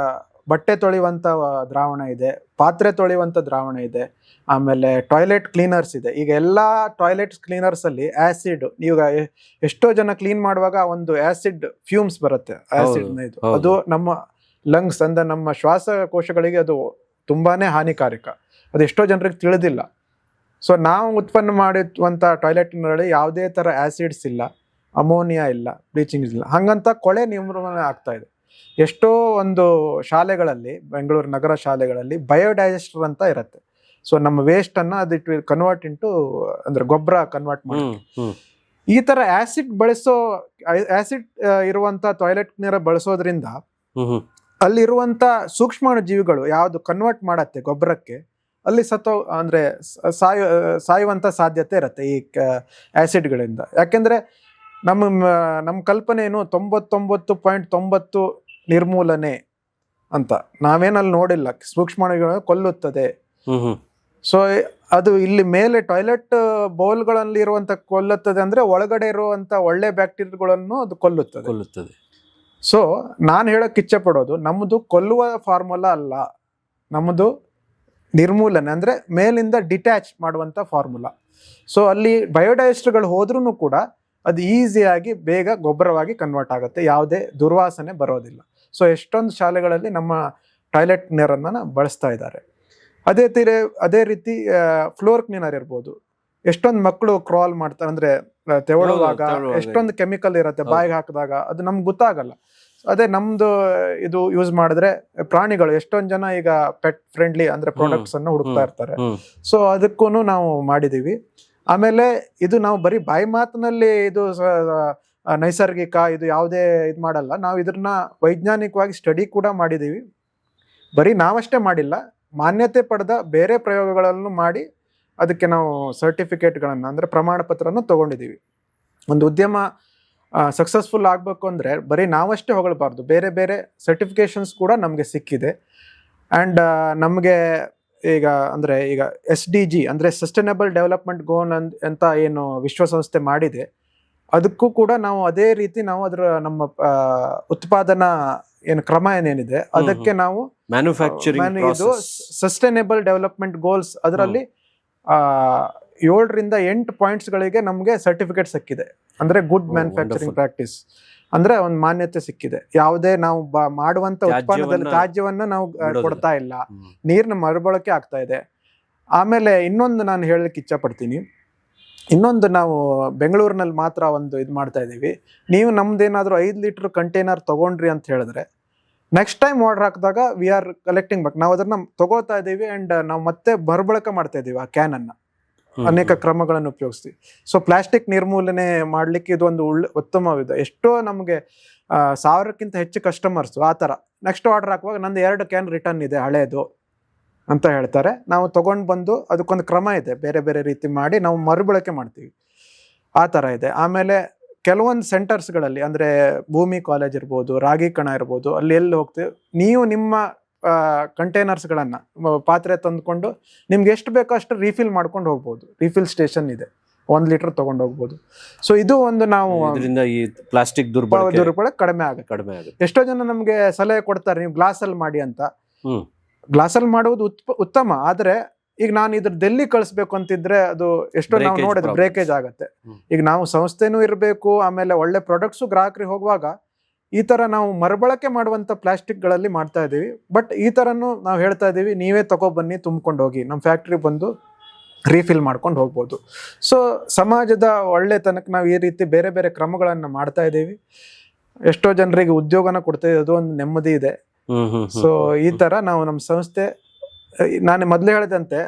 ಬಟ್ಟೆ ತೊಳೆಯುವಂಥ ದ್ರಾವಣ ಇದೆ, ಪಾತ್ರೆ ತೊಳೆಯುವಂಥ ದ್ರಾವಣ ಇದೆ, ಆಮೇಲೆ ಟಾಯ್ಲೆಟ್ ಕ್ಲೀನರ್ಸ್ ಇದೆ. ಈಗ ಎಲ್ಲ ಟಾಯ್ಲೆಟ್ ಕ್ಲೀನರ್ಸ್ ಅಲ್ಲಿ ಆಸಿಡ್, ಈಗ ಎಷ್ಟೋ ಜನ ಕ್ಲೀನ್ ಮಾಡುವಾಗ ಒಂದು ಆಸಿಡ್ ಫ್ಯೂಮ್ಸ್ ಬರುತ್ತೆ, ಆಸಿಡ್ ಇದು, ಅದು ನಮ್ಮ ಲಂಗ್ಸ್ ಅಂದ್ರೆ ನಮ್ಮ ಶ್ವಾಸಕೋಶಗಳಿಗೆ ಅದು ತುಂಬಾನೇ ಹಾನಿಕಾರಕ. ಅದು ಎಷ್ಟೋ ಜನರಿಗೆ ತಿಳಿದಿಲ್ಲ. ಸೊ ನಾವು ಉತ್ಪನ್ನ ಮಾಡಿರುವಂಥ ಟಾಯ್ಲೆಟ್ನಲ್ಲಿ ಯಾವುದೇ ಥರ ಆಸಿಡ್ಸ್ ಇಲ್ಲ, ಅಮೋನಿಯಾ ಇಲ್ಲ, ಬ್ಲೀಚಿಂಗ್ ಇಲ್ಲ, ಹಂಗಂತ ಕೊಳೆ ನಿರ್ಮೂಲನೆ ಆಗ್ತಾ ಇದೆ. ಎಷ್ಟೋ ಒಂದು ಶಾಲೆಗಳಲ್ಲಿ, ಬೆಂಗಳೂರು ನಗರ ಶಾಲೆಗಳಲ್ಲಿ ಬಯೋಡೈಜೆಸ್ಟರ್ ಅಂತ ಇರುತ್ತೆ. ಸೊ ನಮ್ಮ ವೇಸ್ಟ್ ಅನ್ನ ಅದು ಇಟ್ ವಿಲ್ ಕನ್ವರ್ಟ್ ಇಂಟು ಅಂದ್ರೆ ಗೊಬ್ಬರ ಕನ್ವರ್ಟ್ ಮಾಡಿ. ಈ ತರ ಆಸಿಡ್ ಇರುವಂತ ಟಾಯ್ಲೆಟ್ ನೀರ ಬಳಸೋದ್ರಿಂದ ಅಲ್ಲಿರುವಂತ ಸೂಕ್ಷ್ಮಾಣು ಜೀವಿಗಳು ಯಾವ್ದು ಕನ್ವರ್ಟ್ ಮಾಡತ್ತೆ ಗೊಬ್ಬರಕ್ಕೆ, ಅಲ್ಲಿ ಅಂದ್ರೆ ಸಾಯುವಂತ ಸಾಧ್ಯತೆ ಇರುತ್ತೆ ಈ ಆಸಿಡ್ಗಳಿಂದ. ಯಾಕೆಂದ್ರೆ ನಮ್ಮ ಕಲ್ಪನೆ ಏನು 99.90 ನಿರ್ಮೂಲನೆ ಅಂತ. ನಾವೇನಲ್ಲಿ ನೋಡಿಲ್ಲ, ಸೂಕ್ಷ್ಮಾಣುಗಳು ಕೊಲ್ಲುತ್ತದೆ. ಸೊ ಅದು ಇಲ್ಲಿ ಮೇಲೆ ಟಾಯ್ಲೆಟ್ ಬೌಲ್ಗಳಲ್ಲಿ ಇರುವಂತ ಕೊಲ್ಲುತ್ತದೆ ಅಂದ್ರೆ ಒಳಗಡೆ ಇರುವಂತ ಒಳ್ಳೆ ಬ್ಯಾಕ್ಟೀರಿಯಾಗಳನ್ನು ಅದು ಕೊಲ್ಲುತ್ತದೆ. ಸೊ ನಾನು ಹೇಳಕ್ ಇಚ್ಛೆ ಪಡೋದು, ನಮ್ಮದು ಕೊಲ್ಲುವ ಫಾರ್ಮುಲಾ ಅಲ್ಲ, ನಮ್ಮದು ನಿರ್ಮೂಲನೆ ಅಂದ್ರೆ ಮೇಲಿಂದ ಡಿಟ್ಯಾಚ್ ಮಾಡುವಂತ ಫಾರ್ಮುಲಾ. ಸೊ ಅಲ್ಲಿ ಬಯೋಡೈಜೆಸ್ಟರ್ಗಳು ಹೋದ್ರೂ ಕೂಡ ಅದು ಈಸಿಯಾಗಿ ಬೇಗ ಗೊಬ್ಬರವಾಗಿ ಕನ್ವರ್ಟ್ ಆಗುತ್ತೆ, ಯಾವುದೇ ದುರ್ವಾಸನೆ ಬರೋದಿಲ್ಲ. ಸೊ ಎಷ್ಟೊಂದು ಶಾಲೆಗಳಲ್ಲಿ ನಮ್ಮ ಟಾಯ್ಲೆಟ್ ನೀರನ್ನು ಬಳಸ್ತಾ ಇದ್ದಾರೆ. ಅದೇ ರೀತಿ ಫ್ಲೋರ್ ಕ್ಲೀನರ್ ಇರ್ಬೋದು. ಎಷ್ಟೊಂದು ಮಕ್ಕಳು ಕ್ರಾಲ್ ಮಾಡ್ತಾರೆ, ಅಂದ್ರೆ ತೆವಳುವಾಗ ಎಷ್ಟೊಂದು ಕೆಮಿಕಲ್ ಇರುತ್ತೆ, ಬಾಯಿಗೆ ಹಾಕಿದಾಗ ಅದು ನಮ್ಗೆ ಗೊತ್ತಾಗಲ್ಲ. ಅದೇ ನಮ್ದು ಇದು ಯೂಸ್ ಮಾಡಿದ್ರೆ ಪ್ರಾಣಿಗಳು, ಎಷ್ಟೊಂದು ಜನ ಈಗ ಪೆಟ್ ಫ್ರೆಂಡ್ಲಿ ಅಂದ್ರೆ ಪ್ರಾಡಕ್ಟ್ಸ್ ಅನ್ನು ಹುಡುಕ್ತಾ ಇರ್ತಾರೆ. ಸೊ ಅದಕ್ಕೂ ನಾವು ಮಾಡಿದೀವಿ. ಆಮೇಲೆ ಇದು ನಾವು ಬರೀ ಬಾಯಿ ಮಾತಿನಲ್ಲಿ ಇದು ನೈಸರ್ಗಿಕ ಇದು ಯಾವುದೇ ಇದು ಮಾಡಲ್ಲ, ನಾವು ಇದನ್ನ ವೈಜ್ಞಾನಿಕವಾಗಿ ಸ್ಟಡಿ ಕೂಡ ಮಾಡಿದೀವಿ. ಬರೀ ನಾವಷ್ಟೇ ಮಾಡಿಲ್ಲ, ಮಾನ್ಯತೆ ಪಡೆದ ಬೇರೆ ಪ್ರಯೋಗಗಳನ್ನು ಮಾಡಿ ಅದಕ್ಕೆ ನಾವು ಸರ್ಟಿಫಿಕೇಟ್ಗಳನ್ನು ಅಂದ್ರೆ ಪ್ರಮಾಣ ಪತ್ರವನ್ನು ತಗೊಂಡಿದ್ದೀವಿ. ಒಂದು ಉದ್ಯಮ ಸಕ್ಸಸ್ಫುಲ್ ಆಗಬೇಕು ಅಂದರೆ ಬರೀ ನಾವಷ್ಟೇ ಹೊಗಳಬಾರ್ದು, ಬೇರೆ ಬೇರೆ ಸರ್ಟಿಫಿಕೇಶನ್ಸ್ ಕೂಡ ನಮಗೆ ಸಿಕ್ಕಿದೆ. ಆ್ಯಂಡ್ ನಮಗೆ ಈಗ SDG ಅಂದರೆ ಸಸ್ಟೈನಬಲ್ ಡೆವಲಪ್ಮೆಂಟ್ ಗೋಲ್ ಅಂತ ಏನು ವಿಶ್ವಸಂಸ್ಥೆ ಮಾಡಿದೆ, ಅದಕ್ಕೂ ಕೂಡ ನಾವು ಅದೇ ರೀತಿ ನಾವು ನಮ್ಮ ಉತ್ಪಾದನಾ ಕ್ರಮ ಏನೇನಿದೆ ಅದಕ್ಕೆ ನಾವು ಇದು ಸಸ್ಟೈನಬಲ್ ಡೆವಲಪ್ಮೆಂಟ್ ಗೋಲ್ಸ್ ಅದರಲ್ಲಿ 7ರಿಂದ 8 ಪಾಯಿಂಟ್ಸ್ಗಳಿಗೆ ನಮಗೆ ಸರ್ಟಿಫಿಕೇಟ್ ಸಿಕ್ಕಿದೆ. ಅಂದ್ರೆ ಗುಡ್ ಮ್ಯಾನುಫ್ಯಾಕ್ಚರಿಂಗ್ ಪ್ರಾಕ್ಟೀಸ್ ಅಂದ್ರೆ ಒಂದು ಮಾನ್ಯತೆ ಸಿಕ್ಕಿದೆ. ಯಾವುದೇ ನಾವು ಮಾಡುವಂತ ಉತ್ಪನ್ನದಲ್ಲಿ ತ್ಯಾಜ್ಯವನ್ನು ನಾವು ಕೊಡ್ತಾ ಇಲ್ಲ, ನೀರಿನ ಮರುಬಳಕೆ ಆಗ್ತಾ ಇದೆ. ಆಮೇಲೆ ಇನ್ನೊಂದು ನಾನು ಹೇಳಲಿಕ್ಕೆ ಇಚ್ಛೆ ಪಡ್ತೀನಿ, ಇನ್ನೊಂದು ನಾವು ಬೆಂಗಳೂರಿನಲ್ಲಿ ಮಾತ್ರ ಒಂದು ಇದು ಮಾಡ್ತಾ ಇದ್ದೀವಿ. ನೀವು ನಮ್ದೇನಾದ್ರೂ 5 ಲೀಟರ್ ಕಂಟೈನರ್ ತಗೊಂಡ್ರಿ ಅಂತ ಹೇಳಿದ್ರೆ ನೆಕ್ಸ್ಟ್ ಟೈಮ್ ಆರ್ಡರ್ ಹಾಕಿದಾಗ ವಿ ಆರ್ ಕಲೆಕ್ಟಿಂಗ್ ಬ್ಯಾಕ್, ನಾವು ಅದನ್ನ ತಗೋತಾ ಇದ್ದೀವಿ ಅಂಡ್ ನಾವು ಮತ್ತೆ ಮರುಬಳಕೆ ಮಾಡ್ತಾ ಇದ್ದೀವಿ ಆ ಕ್ಯಾನ್ ಅನ್ನ ಅನೇಕ ಕ್ರಮಗಳನ್ನು ಉಪಯೋಗಿಸ್ತೀವಿ. ಸೊ ಪ್ಲಾಸ್ಟಿಕ್ ನಿರ್ಮೂಲನೆ ಮಾಡ್ಲಿಕ್ಕೆ ಇದು ಒಂದು ಉತ್ತಮವಿದೆ. ಎಷ್ಟೋ ನಮಗೆ 1000ಕ್ಕಿಂತ ಹೆಚ್ಚು ಕಸ್ಟಮರ್ಸ್ ಆ ಥರ ನೆಕ್ಸ್ಟ್ ಆರ್ಡರ್ ಹಾಕುವಾಗ ನಂದು 2 ಕ್ಯಾನ್ ರಿಟರ್ನ್ ಇದೆ ಹಳೇದು ಅಂತ ಹೇಳ್ತಾರೆ. ನಾವು ತಗೊಂಡು ಬಂದು ಅದಕ್ಕೊಂದು ಕ್ರಮ ಇದೆ, ಬೇರೆ ಬೇರೆ ರೀತಿ ಮಾಡಿ ನಾವು ಮರುಬಳಕೆ ಮಾಡ್ತೀವಿ, ಆ ಥರ ಇದೆ. ಆಮೇಲೆ ಕೆಲವೊಂದು ಸೆಂಟರ್ಸ್ಗಳಲ್ಲಿ ಅಂದರೆ ಭೂಮಿ ಕಾಲೇಜ್ ಇರ್ಬೋದು, ರಾಗಿ ಕಣ ಇರ್ಬೋದು, ಅಲ್ಲಿ ಎಲ್ಲಿ ಹೋಗ್ತೀವಿ ನೀವು ನಿಮ್ಮ ಕಂಟೈನರ್ಸ್ಗಳನ್ನು ಪಾತ್ರೆ ತಂದುಕೊಂಡು ನಿಮ್ಗೆ ಎಷ್ಟು ಬೇಕೋ ಅಷ್ಟು ರೀಫಿಲ್ ಮಾಡ್ಕೊಂಡು ಹೋಗ್ಬೋದು. ರೀಫಿಲ್ ಸ್ಟೇಷನ್ ಇದೆ, 1 ಲೀಟರ್ ತಗೊಂಡು ಹೋಗ್ಬೋದು. ಸೊ ಇದು ಒಂದು ನಾವು ಈ ಪ್ಲಾಸ್ಟಿಕ್ ದುರ್ಬಳಕೆ ಕಡಿಮೆ ಆಗುತ್ತೆ. ಎಷ್ಟೋ ಜನ ನಮ್ಗೆ ಸಲಹೆ ಕೊಡ್ತಾರೆ ನೀವು ಗ್ಲಾಸಲ್ಲಿ ಮಾಡಿ ಅಂತ. ಗ್ಲಾಸಲ್ಲಿ ಮಾಡುವುದು ಉತ್ತಮ, ಆದ್ರೆ ಈಗ ನಾನು ಇದ್ರ ಡೆಲ್ಲಿ ಕಳಿಸ್ಬೇಕು ಅಂತಿದ್ರೆ ಅದು ಎಷ್ಟೋ ನಾವು ನೋಡಿದ್ರೆ ಬ್ರೇಕೇಜ್ ಆಗತ್ತೆ. ಈಗ ನಾವು ಸಂಸ್ಥೆನೂ ಇರಬೇಕು, ಆಮೇಲೆ ಒಳ್ಳೆ ಪ್ರಾಡಕ್ಟ್ಸು ಗ್ರಾಹಕರಿಗೆ ಹೋಗುವಾಗ ಈ ತರ ನಾವು ಮರುಬಳಕೆ ಮಾಡುವಂತ ಪ್ಲಾಸ್ಟಿಕ್ಗಳಲ್ಲಿ ಮಾಡ್ತಾ ಇದೀವಿ. ಬಟ್ ಈ ತರನು ನಾವು ಹೇಳ್ತಾ ಇದೀವಿ, ನೀವೇ ತಗೊಬನ್ನಿ, ತುಂಬ್ಕೊಂಡು ಹೋಗಿ, ನಮ್ಮ ಫ್ಯಾಕ್ಟ್ರಿ ಬಂದು ರೀಫಿಲ್ ಮಾಡ್ಕೊಂಡು ಹೋಗ್ಬೋದು. ಸೊ ಸಮಾಜದ ಒಳ್ಳೆತನಕ್ಕೆ ನಾವು ಈ ರೀತಿ ಬೇರೆ ಬೇರೆ ಕ್ರಮಗಳನ್ನು ಮಾಡ್ತಾ ಇದ್ದೀವಿ. ಎಷ್ಟೋ ಜನರಿಗೆ ಉದ್ಯೋಗನ ಕೊಡ್ತಾ ಇದೆ, ಅದು ಒಂದು ನೆಮ್ಮದಿ ಇದೆ. ಸೊ ಈ ತರ ನಾವು ನಮ್ಮ ಸಂಸ್ಥೆ, ನಾನು ಮೊದಲೇ ಹೇಳಿದಂತೆ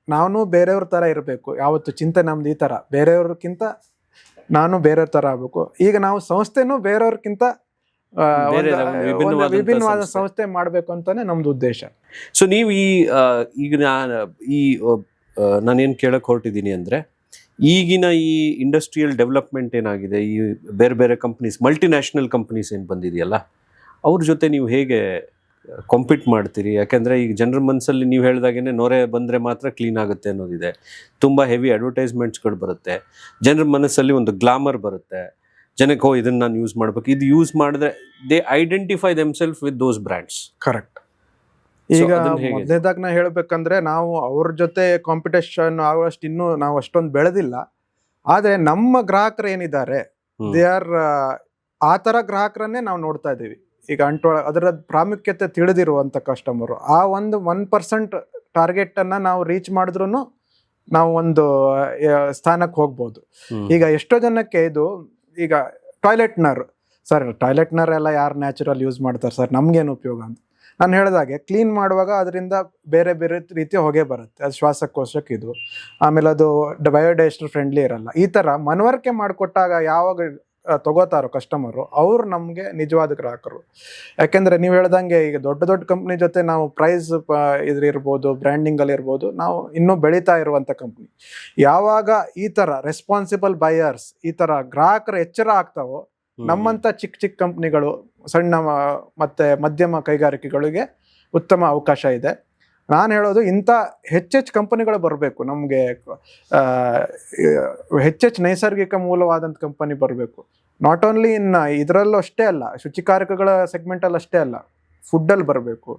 ನಾನು ಬೇರೆಯವ್ರ ತರ ಇರಬೇಕು, ಯಾವತ್ತು ಚಿಂತೆ ನಮ್ದು ಈ ತರ, ಬೇರೆಯವ್ರಕ್ಕಿಂತ ನಾನು ಬೇರೆಯವ್ರ ತರ ಆಗ್ಬೇಕು. ಈಗ ನಾವು ಸಂಸ್ಥೆನೂ ಬೇರೆಯವ್ರಕ್ಕಿಂತ ವಿಭಿನ್ನವಾದ ಸಂಸ್ಥೆ ಮಾಡ್ಬೇಕು ಅಂತಾನೆ ನಮ್ದು ಉದ್ದೇಶ. ಸೊ ನೀವು ನಾನೇನ್ ಕೇಳಕ್ ಹೊರಟಿದ್ದೀನಿ ಅಂದ್ರೆ, ಈಗಿನ ಈ ಇಂಡಸ್ಟ್ರಿಯಲ್ ಡೆವಲಪ್ಮೆಂಟ್ ಏನಾಗಿದೆ, ಈ ಬೇರೆ ಬೇರೆ ಕಂಪ್ನೀಸ್, ಮಲ್ಟಿನ್ಯಾಷನಲ್ ಕಂಪ್ನೀಸ್ ಏನು ಬಂದಿದೆಯಲ್ಲ, ಅವ್ರ ಜೊತೆ ನೀವು ಹೇಗೆ ಕಾಂಪೀಟ್ ಮಾಡ್ತೀರಿ? ಯಾಕೆಂದರೆ ಈಗ ಜನರ ಮನಸ್ಸಲ್ಲಿ ನೀವು ಹೇಳಿದಾಗೇ ನೊರೆ ಬಂದರೆ ಮಾತ್ರ ಕ್ಲೀನ್ ಆಗುತ್ತೆ ಅನ್ನೋದಿದೆ. ತುಂಬ ಹೆವಿ ಅಡ್ವರ್ಟೈಸ್ಮೆಂಟ್ಸ್ಗಳು ಬರುತ್ತೆ, ಜನರ ಮನಸ್ಸಲ್ಲಿ ಒಂದು ಗ್ಲಾಮರ್ ಬರುತ್ತೆ, ಜನಕ್ಕೆ ಇದನ್ನು ನಾನು ಯೂಸ್ ಮಾಡಬೇಕು, ಇದು ಯೂಸ್ ಮಾಡಿದ್ರೆ they identify themself with those brands. Correct. ಈಗ ಮೊದಲನೇದಾಗಿ ನಾ ಹೇಳ್ಬೇಕಂದ್ರೆ ನಾವು ಅವ್ರ ಜೊತೆ ಕಾಂಪಿಟೇಷನ್ ಆಗುವಷ್ಟು ಇನ್ನೂ ನಾವು ಅಷ್ಟೊಂದು ಬೆಳೆದಿಲ್ಲ. ಆದ್ರೆ ನಮ್ಮ ಗ್ರಾಹಕರು ಏನಿದ್ದಾರೆ ದೇ ಆರ್ ಆ ತರ ಗ್ರಾಹಕರನ್ನೇ ನಾವು ನೋಡ್ತಾ ಇದ್ದೀವಿ. ಈಗ ಅದರ ಪ್ರಾಮುಖ್ಯತೆ ತಿಳಿದಿರುವಂತ ಕಸ್ಟಮರು ಆ ಒಂದು 1% ಟಾರ್ಗೆಟ್ ಅನ್ನ ನಾವು ರೀಚ್ ಮಾಡಿದ್ರು ನಾವು ಒಂದು ಸ್ಥಾನಕ್ಕೆ ಹೋಗ್ಬೋದು. ಈಗ ಎಷ್ಟೋ ಜನಕ್ಕೆ ಇದು ಈಗ ಟಾಯ್ಲೆಟ್ನರ್ ಎಲ್ಲ ಯಾರು ನ್ಯಾಚುರಲ್ ಯೂಸ್ ಮಾಡ್ತಾರೆ ಸರ್, ನಮ್ಗೇನು ಉಪಯೋಗ ಅಂತ ನಾನು ಹೇಳಿದಾಗೆ, ಕ್ಲೀನ್ ಮಾಡುವಾಗ ಅದರಿಂದ ಬೇರೆ ಬೇರೆ ರೀತಿಯ ಹೊಗೆ ಬರುತ್ತೆ, ಅದು ಶ್ವಾಸಕೋಶಕ್ಕೆ ಇದು, ಆಮೇಲೆ ಅದು ಬಯೋಡೈಜೆಸ್ಟರ್ ಫ್ರೆಂಡ್ಲಿ ಇರಲ್ಲ. ಈ ಥರ ಮನವರಿಕೆ ಮಾಡಿಕೊಟ್ಟಾಗ ಯಾವಾಗ ತಗೋತಾರೋ ಕಸ್ಟಮರು, ಅವ್ರು ನಮಗೆ ನಿಜವಾದ ಗ್ರಾಹಕರು. ಯಾಕೆಂದರೆ ನೀವು ಹೇಳ್ದಂಗೆ ಈಗ ದೊಡ್ಡ ದೊಡ್ಡ ಕಂಪ್ನಿ ಜೊತೆ ನಾವು ಪ್ರೈಸ್ ಇರ್ಬೋದು, ಬ್ರ್ಯಾಂಡಿಂಗಲ್ಲಿ ಇರ್ಬೋದು, ನಾವು ಇನ್ನೂ ಬೆಳೀತಾ ಇರುವಂಥ ಕಂಪ್ನಿ. ಯಾವಾಗ ಈ ಥರ ರೆಸ್ಪಾನ್ಸಿಬಲ್ ಬಯರ್ಸ್, ಈ ಥರ ಗ್ರಾಹಕರ ಎಚ್ಚರ ಆಗ್ತಾವೋ, ನಮ್ಮಂಥ ಚಿಕ್ಕ ಕಂಪ್ನಿಗಳು, ಸಣ್ಣ ಮತ್ತು ಮಧ್ಯಮ ಕೈಗಾರಿಕೆಗಳಿಗೆ ಉತ್ತಮ ಅವಕಾಶ ಇದೆ. ನಾನು ಹೇಳೋದು ಇಂಥ ಹೆಚ್ಚೆಚ್ಚು ಕಂಪನಿಗಳು ಬರಬೇಕು, ನಮಗೆ ಹೆಚ್ಚೆಚ್ಚು ನೈಸರ್ಗಿಕ ಮೂಲವಾದಂಥ ಕಂಪನಿ ಬರಬೇಕು. ನಾಟ್ ಓನ್ಲಿ ಇದರಲ್ಲೂ ಅಷ್ಟೇ ಅಲ್ಲ, ಶುಚಿಕಾರಕಗಳ ಸೆಗ್ಮೆಂಟಲ್ಲಿ ಅಷ್ಟೇ ಅಲ್ಲ, ಫುಡ್ಡಲ್ಲಿ ಬರಬೇಕು,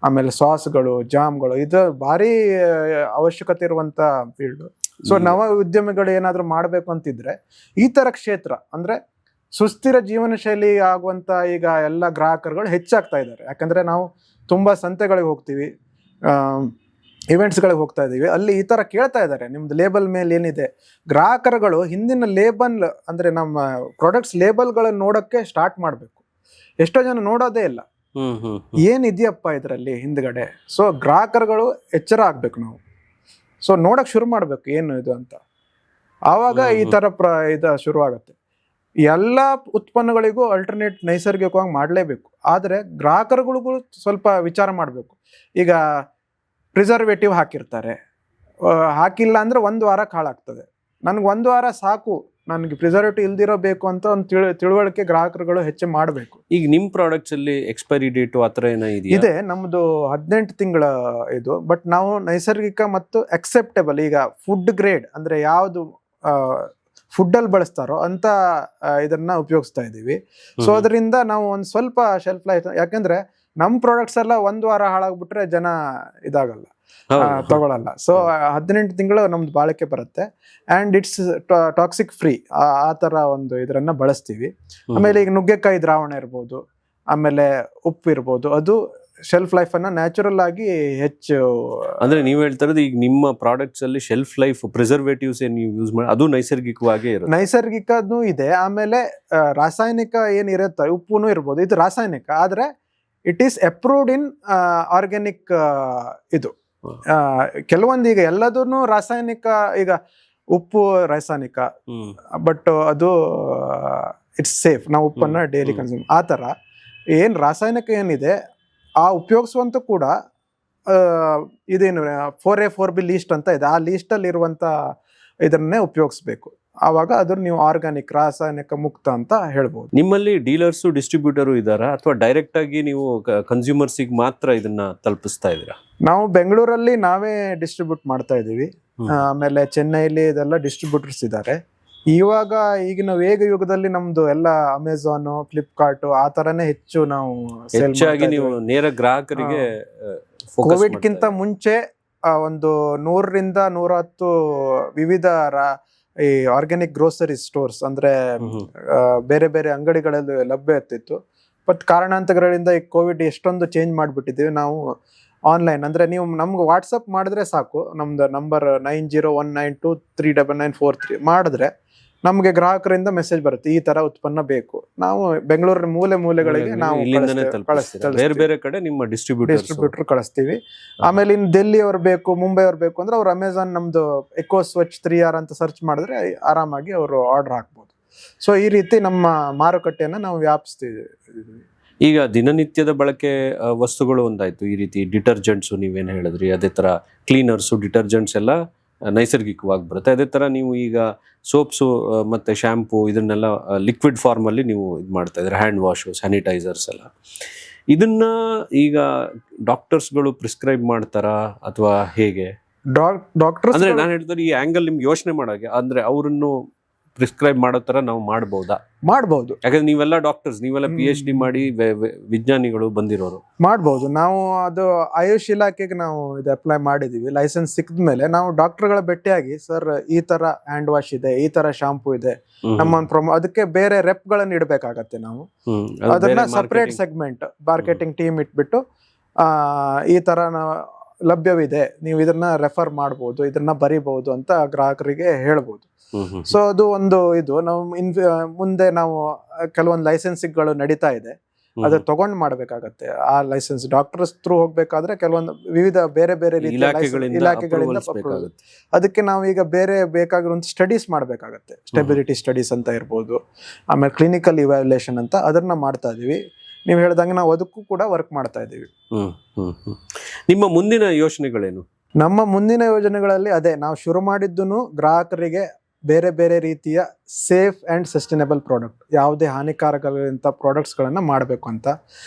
ಆಮೇಲೆ ಸಾಸ್ಗಳು, ಜಾಮ್ಗಳು, ಇದು ಭಾರಿ ಅವಶ್ಯಕತೆ ಇರುವಂಥ ಫೀಲ್ಡು. ಸೊ ನವ ಉದ್ಯಮಿಗಳು ಏನಾದರೂ ಮಾಡಬೇಕು ಅಂತಿದ್ರೆ ಈ ಥರ ಕ್ಷೇತ್ರ, ಅಂದರೆ ಸುಸ್ಥಿರ ಜೀವನ ಶೈಲಿ ಆಗುವಂಥ ಈಗ ಎಲ್ಲ ಗ್ರಾಹಕರುಗಳು ಹೆಚ್ಚಾಗ್ತಾ ಇದ್ದಾರೆ. ಯಾಕಂದರೆ ನಾವು ತುಂಬ ಸಂತೆಗಳಿಗೆ ಹೋಗ್ತೀವಿ, ಇವೆಂಟ್ಸ್ಗಳಿಗೆ ಹೋಗ್ತಾ ಇದ್ದೀವಿ, ಅಲ್ಲಿ ಈ ಥರ ಕೇಳ್ತಾ ಇದ್ದಾರೆ, ನಿಮ್ದು ಲೇಬಲ್ ಮೇಲೆ ಏನಿದೆ. ಗ್ರಾಹಕರುಗಳು ಹಿಂದಿನ ಲೇಬಲ್, ಅಂದರೆ ನಮ್ಮ ಪ್ರಾಡಕ್ಟ್ಸ್ ಲೇಬಲ್ಗಳನ್ನು ನೋಡೋಕ್ಕೆ ಸ್ಟಾರ್ಟ್ ಮಾಡಬೇಕು. ಎಷ್ಟೋ ಜನ ನೋಡೋದೇ ಇಲ್ಲ, ಏನಿದೆಯಪ್ಪ ಇದರಲ್ಲಿ ಹಿಂದ್ಗಡೆ. ಸೊ ಗ್ರಾಹಕರುಗಳು ಎಚ್ಚರ ಆಗ್ಬೇಕು ನಾವು. ಸೊ ನೋಡೋಕೆ ಶುರು ಮಾಡಬೇಕು ಏನು ಇದು ಅಂತ, ಆವಾಗ ಈ ಥರ ಇದು ಶುರುವಾಗುತ್ತೆ. ಎಲ್ಲ ಉತ್ಪನ್ನಗಳಿಗೂ ಅಲ್ಟರ್ನೇಟ್ ನೈಸರ್ಗಿಕವಾಗಿ ಮಾಡಲೇಬೇಕು. ಆದರೆ ಗ್ರಾಹಕರುಗಳಿಗೂ ಸ್ವಲ್ಪ ವಿಚಾರ ಮಾಡಬೇಕು. ಈಗ ಪ್ರಿಸರ್ವೇಟಿವ್ ಹಾಕಿರ್ತಾರೆ, ಹಾಕಿಲ್ಲ ಅಂದರೆ 1 ವಾರ ಹಾಳಾಗ್ತದೆ. ನನಗೆ 1 ವಾರ ಸಾಕು, ನನಗೆ ಪ್ರಿಸರ್ವೇಟಿವ್ ಇಲ್ದಿರೋ ಬೇಕು ಅಂತ ಒಂದು ತಿಳುವಳಿಕೆ ಗ್ರಾಹಕರುಗಳು ಹೆಚ್ಚು ಮಾಡಬೇಕು. ಈಗ ನಿಮ್ಮ ಪ್ರಾಡಕ್ಟ್ಸಲ್ಲಿ ಎಕ್ಸ್ಪೈರಿ ಡೇಟು ಆ ಥರ ಏನೋ ಇದೆ. ನಮ್ಮದು 18 ತಿಂಗಳ ಇದು, ಬಟ್ ನಾವು ನೈಸರ್ಗಿಕ ಮತ್ತು ಅಕ್ಸೆಪ್ಟೇಬಲ್, ಈಗ ಫುಡ್ ಗ್ರೇಡ್ ಅಂದರೆ ಯಾವುದು ಫುಡ್ಡಲ್ಲಿ ಬಳಸ್ತಾರೋ ಅಂತ ಇದನ್ನ ಉಪಯೋಗಿಸ್ತಾ ಇದ್ದೀವಿ. ಸೊ ಅದರಿಂದ ನಾವು ಒಂದು ಸ್ವಲ್ಪ ಶೆಲ್ಫ್ ಲೈಫ್, ಯಾಕೆಂದ್ರೆ ನಮ್ಮ ಪ್ರಾಡಕ್ಟ್ಸ್ ಎಲ್ಲ 1 ವಾರ ಹಾಳಾಗ್ಬಿಟ್ರೆ ಜನ ಇದಾಗಲ್ಲ, ತಗೊಳಲ್ಲ. ಸೊ 18 ತಿಂಗಳು ನಮ್ದು ಬಾಳಿಕೆ ಬರುತ್ತೆ. ಆ್ಯಂಡ್ ಇಟ್ಸ್ ಟಾಕ್ಸಿಕ್ ಫ್ರೀ, ಆ ಥರ ಒಂದು ಇದರನ್ನ ಬಳಸ್ತೀವಿ. ಆಮೇಲೆ ಈಗ ನುಗ್ಗೆಕಾಯಿ ದ್ರಾವಣ ಇರ್ಬೋದು, ಆಮೇಲೆ ಉಪ್ಪು ಇರ್ಬೋದು, ಅದು ಶೆಲ್ಫ್ ಲೈಫ್ ಅನ್ನ ನ್ಯಾಚುರಲ್ ಆಗಿ ಹೆಚ್ಚು. ಅಂದ್ರೆ ನೀವು ಹೇಳ್ತಾ ಇರೋದು ಈಗ ನಿಮ್ಮ ಪ್ರಾಡಕ್ಟ್ಸ್ ಅಲ್ಲಿ ಶೆಲ್ಫ್ ಲೈಫ್ ಪ್ರಿಸರ್ವೇಟಿವ್ಸ್ ಏನು ಯೂಸ್ ಮಾಡಿ ಅದು ನೈಸರ್ಗಿಕವಾಗಿ ಇರುತ್ತೆ. ನೈಸರ್ಗಿಕನೂ ಇದೆ, ಆಮೇಲೆ ರಾಸಾಯನಿಕ ಏನಿರುತ್ತೆ, ಉಪ್ಪುನೂ ಇರ್ಬೋದು, ಇದು ರಾಸಾಯನಿಕ. ಆದ್ರೆ it is approved in organic. ಇದು ಕೆಲವೊಂದು ಈಗ ಎಲ್ಲದೂ ರಾಸಾಯನಿಕ, ಈಗ ಉಪ್ಪು ರಾಸಾಯನಿಕ, ಬಟ್ ಅದು ಇಟ್ಸ್ ಸೇಫ್, ನಾವು ಉಪ್ಪನ್ನ ಡೈಲಿ ಕನ್ಸ್ಯೂಮ್. ಆ ಥರ ಏನು ರಾಸಾಯನಿಕ ಏನಿದೆ ಆ ಉಪಯೋಗಿಸುವಂತ ಕೂಡ ಇದೇನು 4A 4B ಲೀಸ್ಟ್ ಅಂತ ಇದೆ, ಆ ಲೀಸ್ಟಲ್ಲಿ ಇರುವಂಥ ಇದನ್ನೇ ಉಪಯೋಗಿಸ್ಬೇಕು. ಆವಾಗ ಅದನ್ನು ನೀವು ಆರ್ಗ್ಯಾನಿಕ್, ರಾಸಾಯನಿಕ ಮುಕ್ತ ಅಂತ ಹೇಳ್ಬೋದು. ನಿಮ್ಮಲ್ಲಿ ಡೀಲರ್ಸು ಡಿಸ್ಟ್ರಿಬ್ಯೂಟರು ಇದ್ದಾರಾ, ಅಥವಾ ಡೈರೆಕ್ಟ್ ಆಗಿ ನೀವು ಕನ್ಸ್ಯೂಮರ್ಸಿಗೆ ಮಾತ್ರ ಇದನ್ನ ತಲುಪಿಸ್ತಾ ಇದ್ದೀರಾ? ನಾವು ಬೆಂಗಳೂರಲ್ಲಿ ನಾವೇ ಡಿಸ್ಟ್ರಿಬ್ಯೂಟ್ ಮಾಡ್ತಾ ಇದ್ದೀವಿ. ಆಮೇಲೆ ಚೆನ್ನೈಲಿ ಇದೆಲ್ಲ ಡಿಸ್ಟ್ರಿಬ್ಯೂಟರ್ಸ್ ಇದ್ದಾರೆ. ಇವಾಗ ಈಗಿನ ವೇಗ ಯುಗದಲ್ಲಿ ನಮ್ದು ಎಲ್ಲ ಅಮೆಝಾನ್, ಫ್ಲಿಪ್ಕಾರ್ಟ್ ಆ ತರನೇ ಹೆಚ್ಚು ನಾವು ಹೆಚ್ಚಾಗಿ ನೀವು ನೇರ ಗ್ರಾಹಕರಿಗೆ. ಕೋವಿಡ್ ಗಿಂತ ಮುಂಚೆ ಒಂದು 100ರಿಂದ 110 ವಿವಿಧ ಈ ಆರ್ಗ್ಯಾನಿಕ್ ಗ್ರೋಸರಿ ಸ್ಟೋರ್ಸ್, ಅಂದ್ರೆ ಬೇರೆ ಬೇರೆ ಅಂಗಡಿಗಳಲ್ಲಿ ಲಭ್ಯ ಇರ್ತಿತ್ತು. ಬಟ್ ಕಾರಣಾಂತರಗಳಿಂದ ಈ ಕೋವಿಡ್ ಎಷ್ಟೊಂದು ಚೇಂಜ್ ಮಾಡಿಬಿಟ್ಟಿದ್ದೀವಿ ನಾವು. ಆನ್ಲೈನ್ ಅಂದರೆ ನೀವು ನಮ್ಗೆ ವಾಟ್ಸಪ್ ಮಾಡಿದ್ರೆ ಸಾಕು, ನಮ್ದು ನಂಬರ್ 9019239943 ಮಾಡಿದ್ರೆ ನಮಗೆ ಗ್ರಾಹಕರಿಂದ ಮೆಸೇಜ್ ಬರುತ್ತೆ, ಈ ತರ ಉತ್ಪನ್ನ ಬೇಕು. ನಾವು ಬೆಂಗಳೂರಿನ ಮೂಲೆಗಳಿಗೆ ನಾವು ಬೇರೆ ಬೇರೆ ಕಡೆ ನಿಮ್ಮ ಡಿಸ್ಟ್ರಿಬ್ಯೂಟರ್ ಕಳಿಸ್ತೀವಿ. ಆಮೇಲೆ ಇನ್ನು ಡೆಲ್ಲಿ ಅವ್ರು ಬೇಕು, ಮುಂಬೈ ಅವ್ರು ಬೇಕು ಅಂದ್ರೆ ಅವ್ರು ಅಮೆಝಾನ್ ನಮ್ದು ಎಕೋ ಸ್ವಚ್ 3R ಅಂತ ಸರ್ಚ್ ಮಾಡಿದ್ರೆ ಆರಾಮಾಗಿ ಅವರು ಆರ್ಡರ್ ಹಾಕ್ಬೋದು. ಸೊ ಈ ರೀತಿ ನಮ್ಮ ಮಾರುಕಟ್ಟೆಯನ್ನು ನಾವು ವ್ಯಾಪಿಸ್ತೀವಿ. ಈಗ ದಿನನಿತ್ಯದ ಬಳಕೆ ವಸ್ತುಗಳು ಒಂದಾಯ್ತು, ಈ ರೀತಿ ಡಿಟರ್ಜೆಂಟ್ಸು ನೀವೇನು ಹೇಳಿದ್ರಿ, ಅದೇ ತರ ಕ್ಲೀನರ್ಸು, ಡಿಟರ್ಜೆಂಟ್ಸ್ ಎಲ್ಲ ನೈಸರ್ಗಿಕವಾಗಿ ಬರುತ್ತೆ. ಅದೇ ಥರ ನೀವು ಈಗ ಸೋಪ್ಸು ಮತ್ತು ಶ್ಯಾಂಪು ಇದನ್ನೆಲ್ಲ ಲಿಕ್ವಿಡ್ ಫಾರ್ಮಲ್ಲಿ ನೀವು ಇದು ಮಾಡ್ತಾ ಇದ್ದೀರಾ, ಹ್ಯಾಂಡ್ ವಾಶು, ಸ್ಯಾನಿಟೈಸರ್ಸ್ ಎಲ್ಲ. ಇದನ್ನ ಈಗ ಡಾಕ್ಟರ್ಸ್ಗಳು ಪ್ರಿಸ್ಕ್ರೈಬ್ ಮಾಡ್ತಾರಾ ಅಥವಾ ಹೇಗೆ? ಡಾಕ್ಟರ್ಸ್ ಅಂದ್ರೆ ನಾನು ಹೇಳ್ತಾರೆ ಈ ಆಂಗಲ್ ನಿಮ್ಗೆ ಯೋಚನೆ ಮಾಡೋಕೆ, ಅಂದ್ರೆ ಅವರನ್ನು ಪ್ರಿಸ್ಕ್ರೈಬ್ ಮಾಡೋ ತರ ನಾವು ಮಾಡ್ಬೋದು. ಯಾಕಂದ್ರೆ ನೀವೆಲ್ಲ ಡಾಕ್ಟರ್ಸ್, ನೀವೆಲ್ಲ PhD ಮಾಡಿ ವಿಜ್ಞಾನಿಗಳು ಬಂದಿರೋರು. ಮಾಡ್ಬೋದು. ನಾವು ಅದು ಆಯುಷ್ ಇಲಾಖೆಗೆ ನಾವು ಇದು ಅಪ್ಲೈ ಮಾಡಿದೀವಿ. ಲೈಸೆನ್ಸ್ ಸಿಕ್ಕಿದ ಮೇಲೆ ನಾವು ಡಾಕ್ಟರ್ಗಳ ಭೇಟಿಯಾಗಿ, ಸರ್ ಈ ತರ ಹ್ಯಾಂಡ್ ವಾಶ್ ಇದೆ, ಈ ತರ ಶಾಂಪೂ ಇದೆ, ನಮ್ಮ ಅದಕ್ಕೆ ಬೇರೆ ರೆಪ್ಗಳನ್ನು ಇಡಬೇಕಾಗತ್ತೆ. ನಾವು ಅದನ್ನ ಸಪರೇಟ್ ಸೆಗ್ಮೆಂಟ್ ಮಾರ್ಕೆಟಿಂಗ್ ಟೀಮ್ ಇಟ್ಬಿಟ್ಟು ಈ ತರ ಲಭ್ಯವಿದೆ, ನೀವು ಇದನ್ನ ರೆಫರ್ ಮಾಡ್ಬೋದು, ಇದನ್ನ ಬರಿಬಹುದು ಅಂತ ಗ್ರಾಹಕರಿಗೆ ಹೇಳ್ಬೋದು. ಸೊ ಅದು ಒಂದು ಇದು ನಾವು ಮುಂದೆ ನಾವು ಕೆಲವೊಂದು ಲೈಸೆನ್ಸಿಂಗ್ಗಳು ನಡೀತಾ ಇದೆ, ಅದು ತಗೊಂಡ್ ಮಾಡ್ಬೇಕಾಗತ್ತೆ. ಆ ಲೈಸೆನ್ಸ್ ಡಾಕ್ಟರ್ಸ್ ಥ್ರೂ ಹೋಗ್ಬೇಕಾದ್ರೆ ಕೆಲವೊಂದು ವಿವಿಧ ಬೇರೆ ಬೇರೆ ರೀತಿಯ ಇಲಾಖೆಗಳಿಂದ ಅದಕ್ಕೆ ನಾವು ಈಗ ಬೇರೆ ಬೇಕಾಗಿರುವಂತ ಸ್ಟಡೀಸ್ ಮಾಡ್ಬೇಕಾಗತ್ತೆ. ಸ್ಟೆಬಿಲಿಟಿ ಸ್ಟಡೀಸ್ ಅಂತ ಇರ್ಬೋದು, ಆಮೇಲೆ ಕ್ಲಿನಿಕಲ್ ಇವ್ಯಾಲ್ಯೂಯೇಷನ್ ಅಂತ ಅದನ್ನ ಮಾಡ್ತಾ ಇದೀವಿ. ನೀವು ಹೇಳ್ದಂಗೆ ನಾವು ಅದಕ್ಕೂ ಕೂಡ ವರ್ಕ್ ಮಾಡ್ತಾ ಇದ್ದೀವಿ. ನಿಮ್ಮ ಮುಂದಿನ ಯೋಚನೆಗಳೇನು? ನಮ್ಮ ಮುಂದಿನ ಯೋಜನೆಗಳಲ್ಲಿ ಅದೇ ನಾವು ಶುರು ಮಾಡಿದ್ದು ಗ್ರಾಹಕರಿಗೆ ಬೇರೆ ಬೇರೆ ರೀತಿಯ ಸೇಫ್ ಆ್ಯಂಡ್ ಸಸ್ಟೈನಬಲ್ ಪ್ರಾಡಕ್ಟ್, ಯಾವುದೇ ಹಾನಿಕಾರಕಗಳಿಂತ ಪ್ರಾಡಕ್ಟ್ಸ್ಗಳನ್ನು ಮಾಡಬೇಕು ಅಂತ.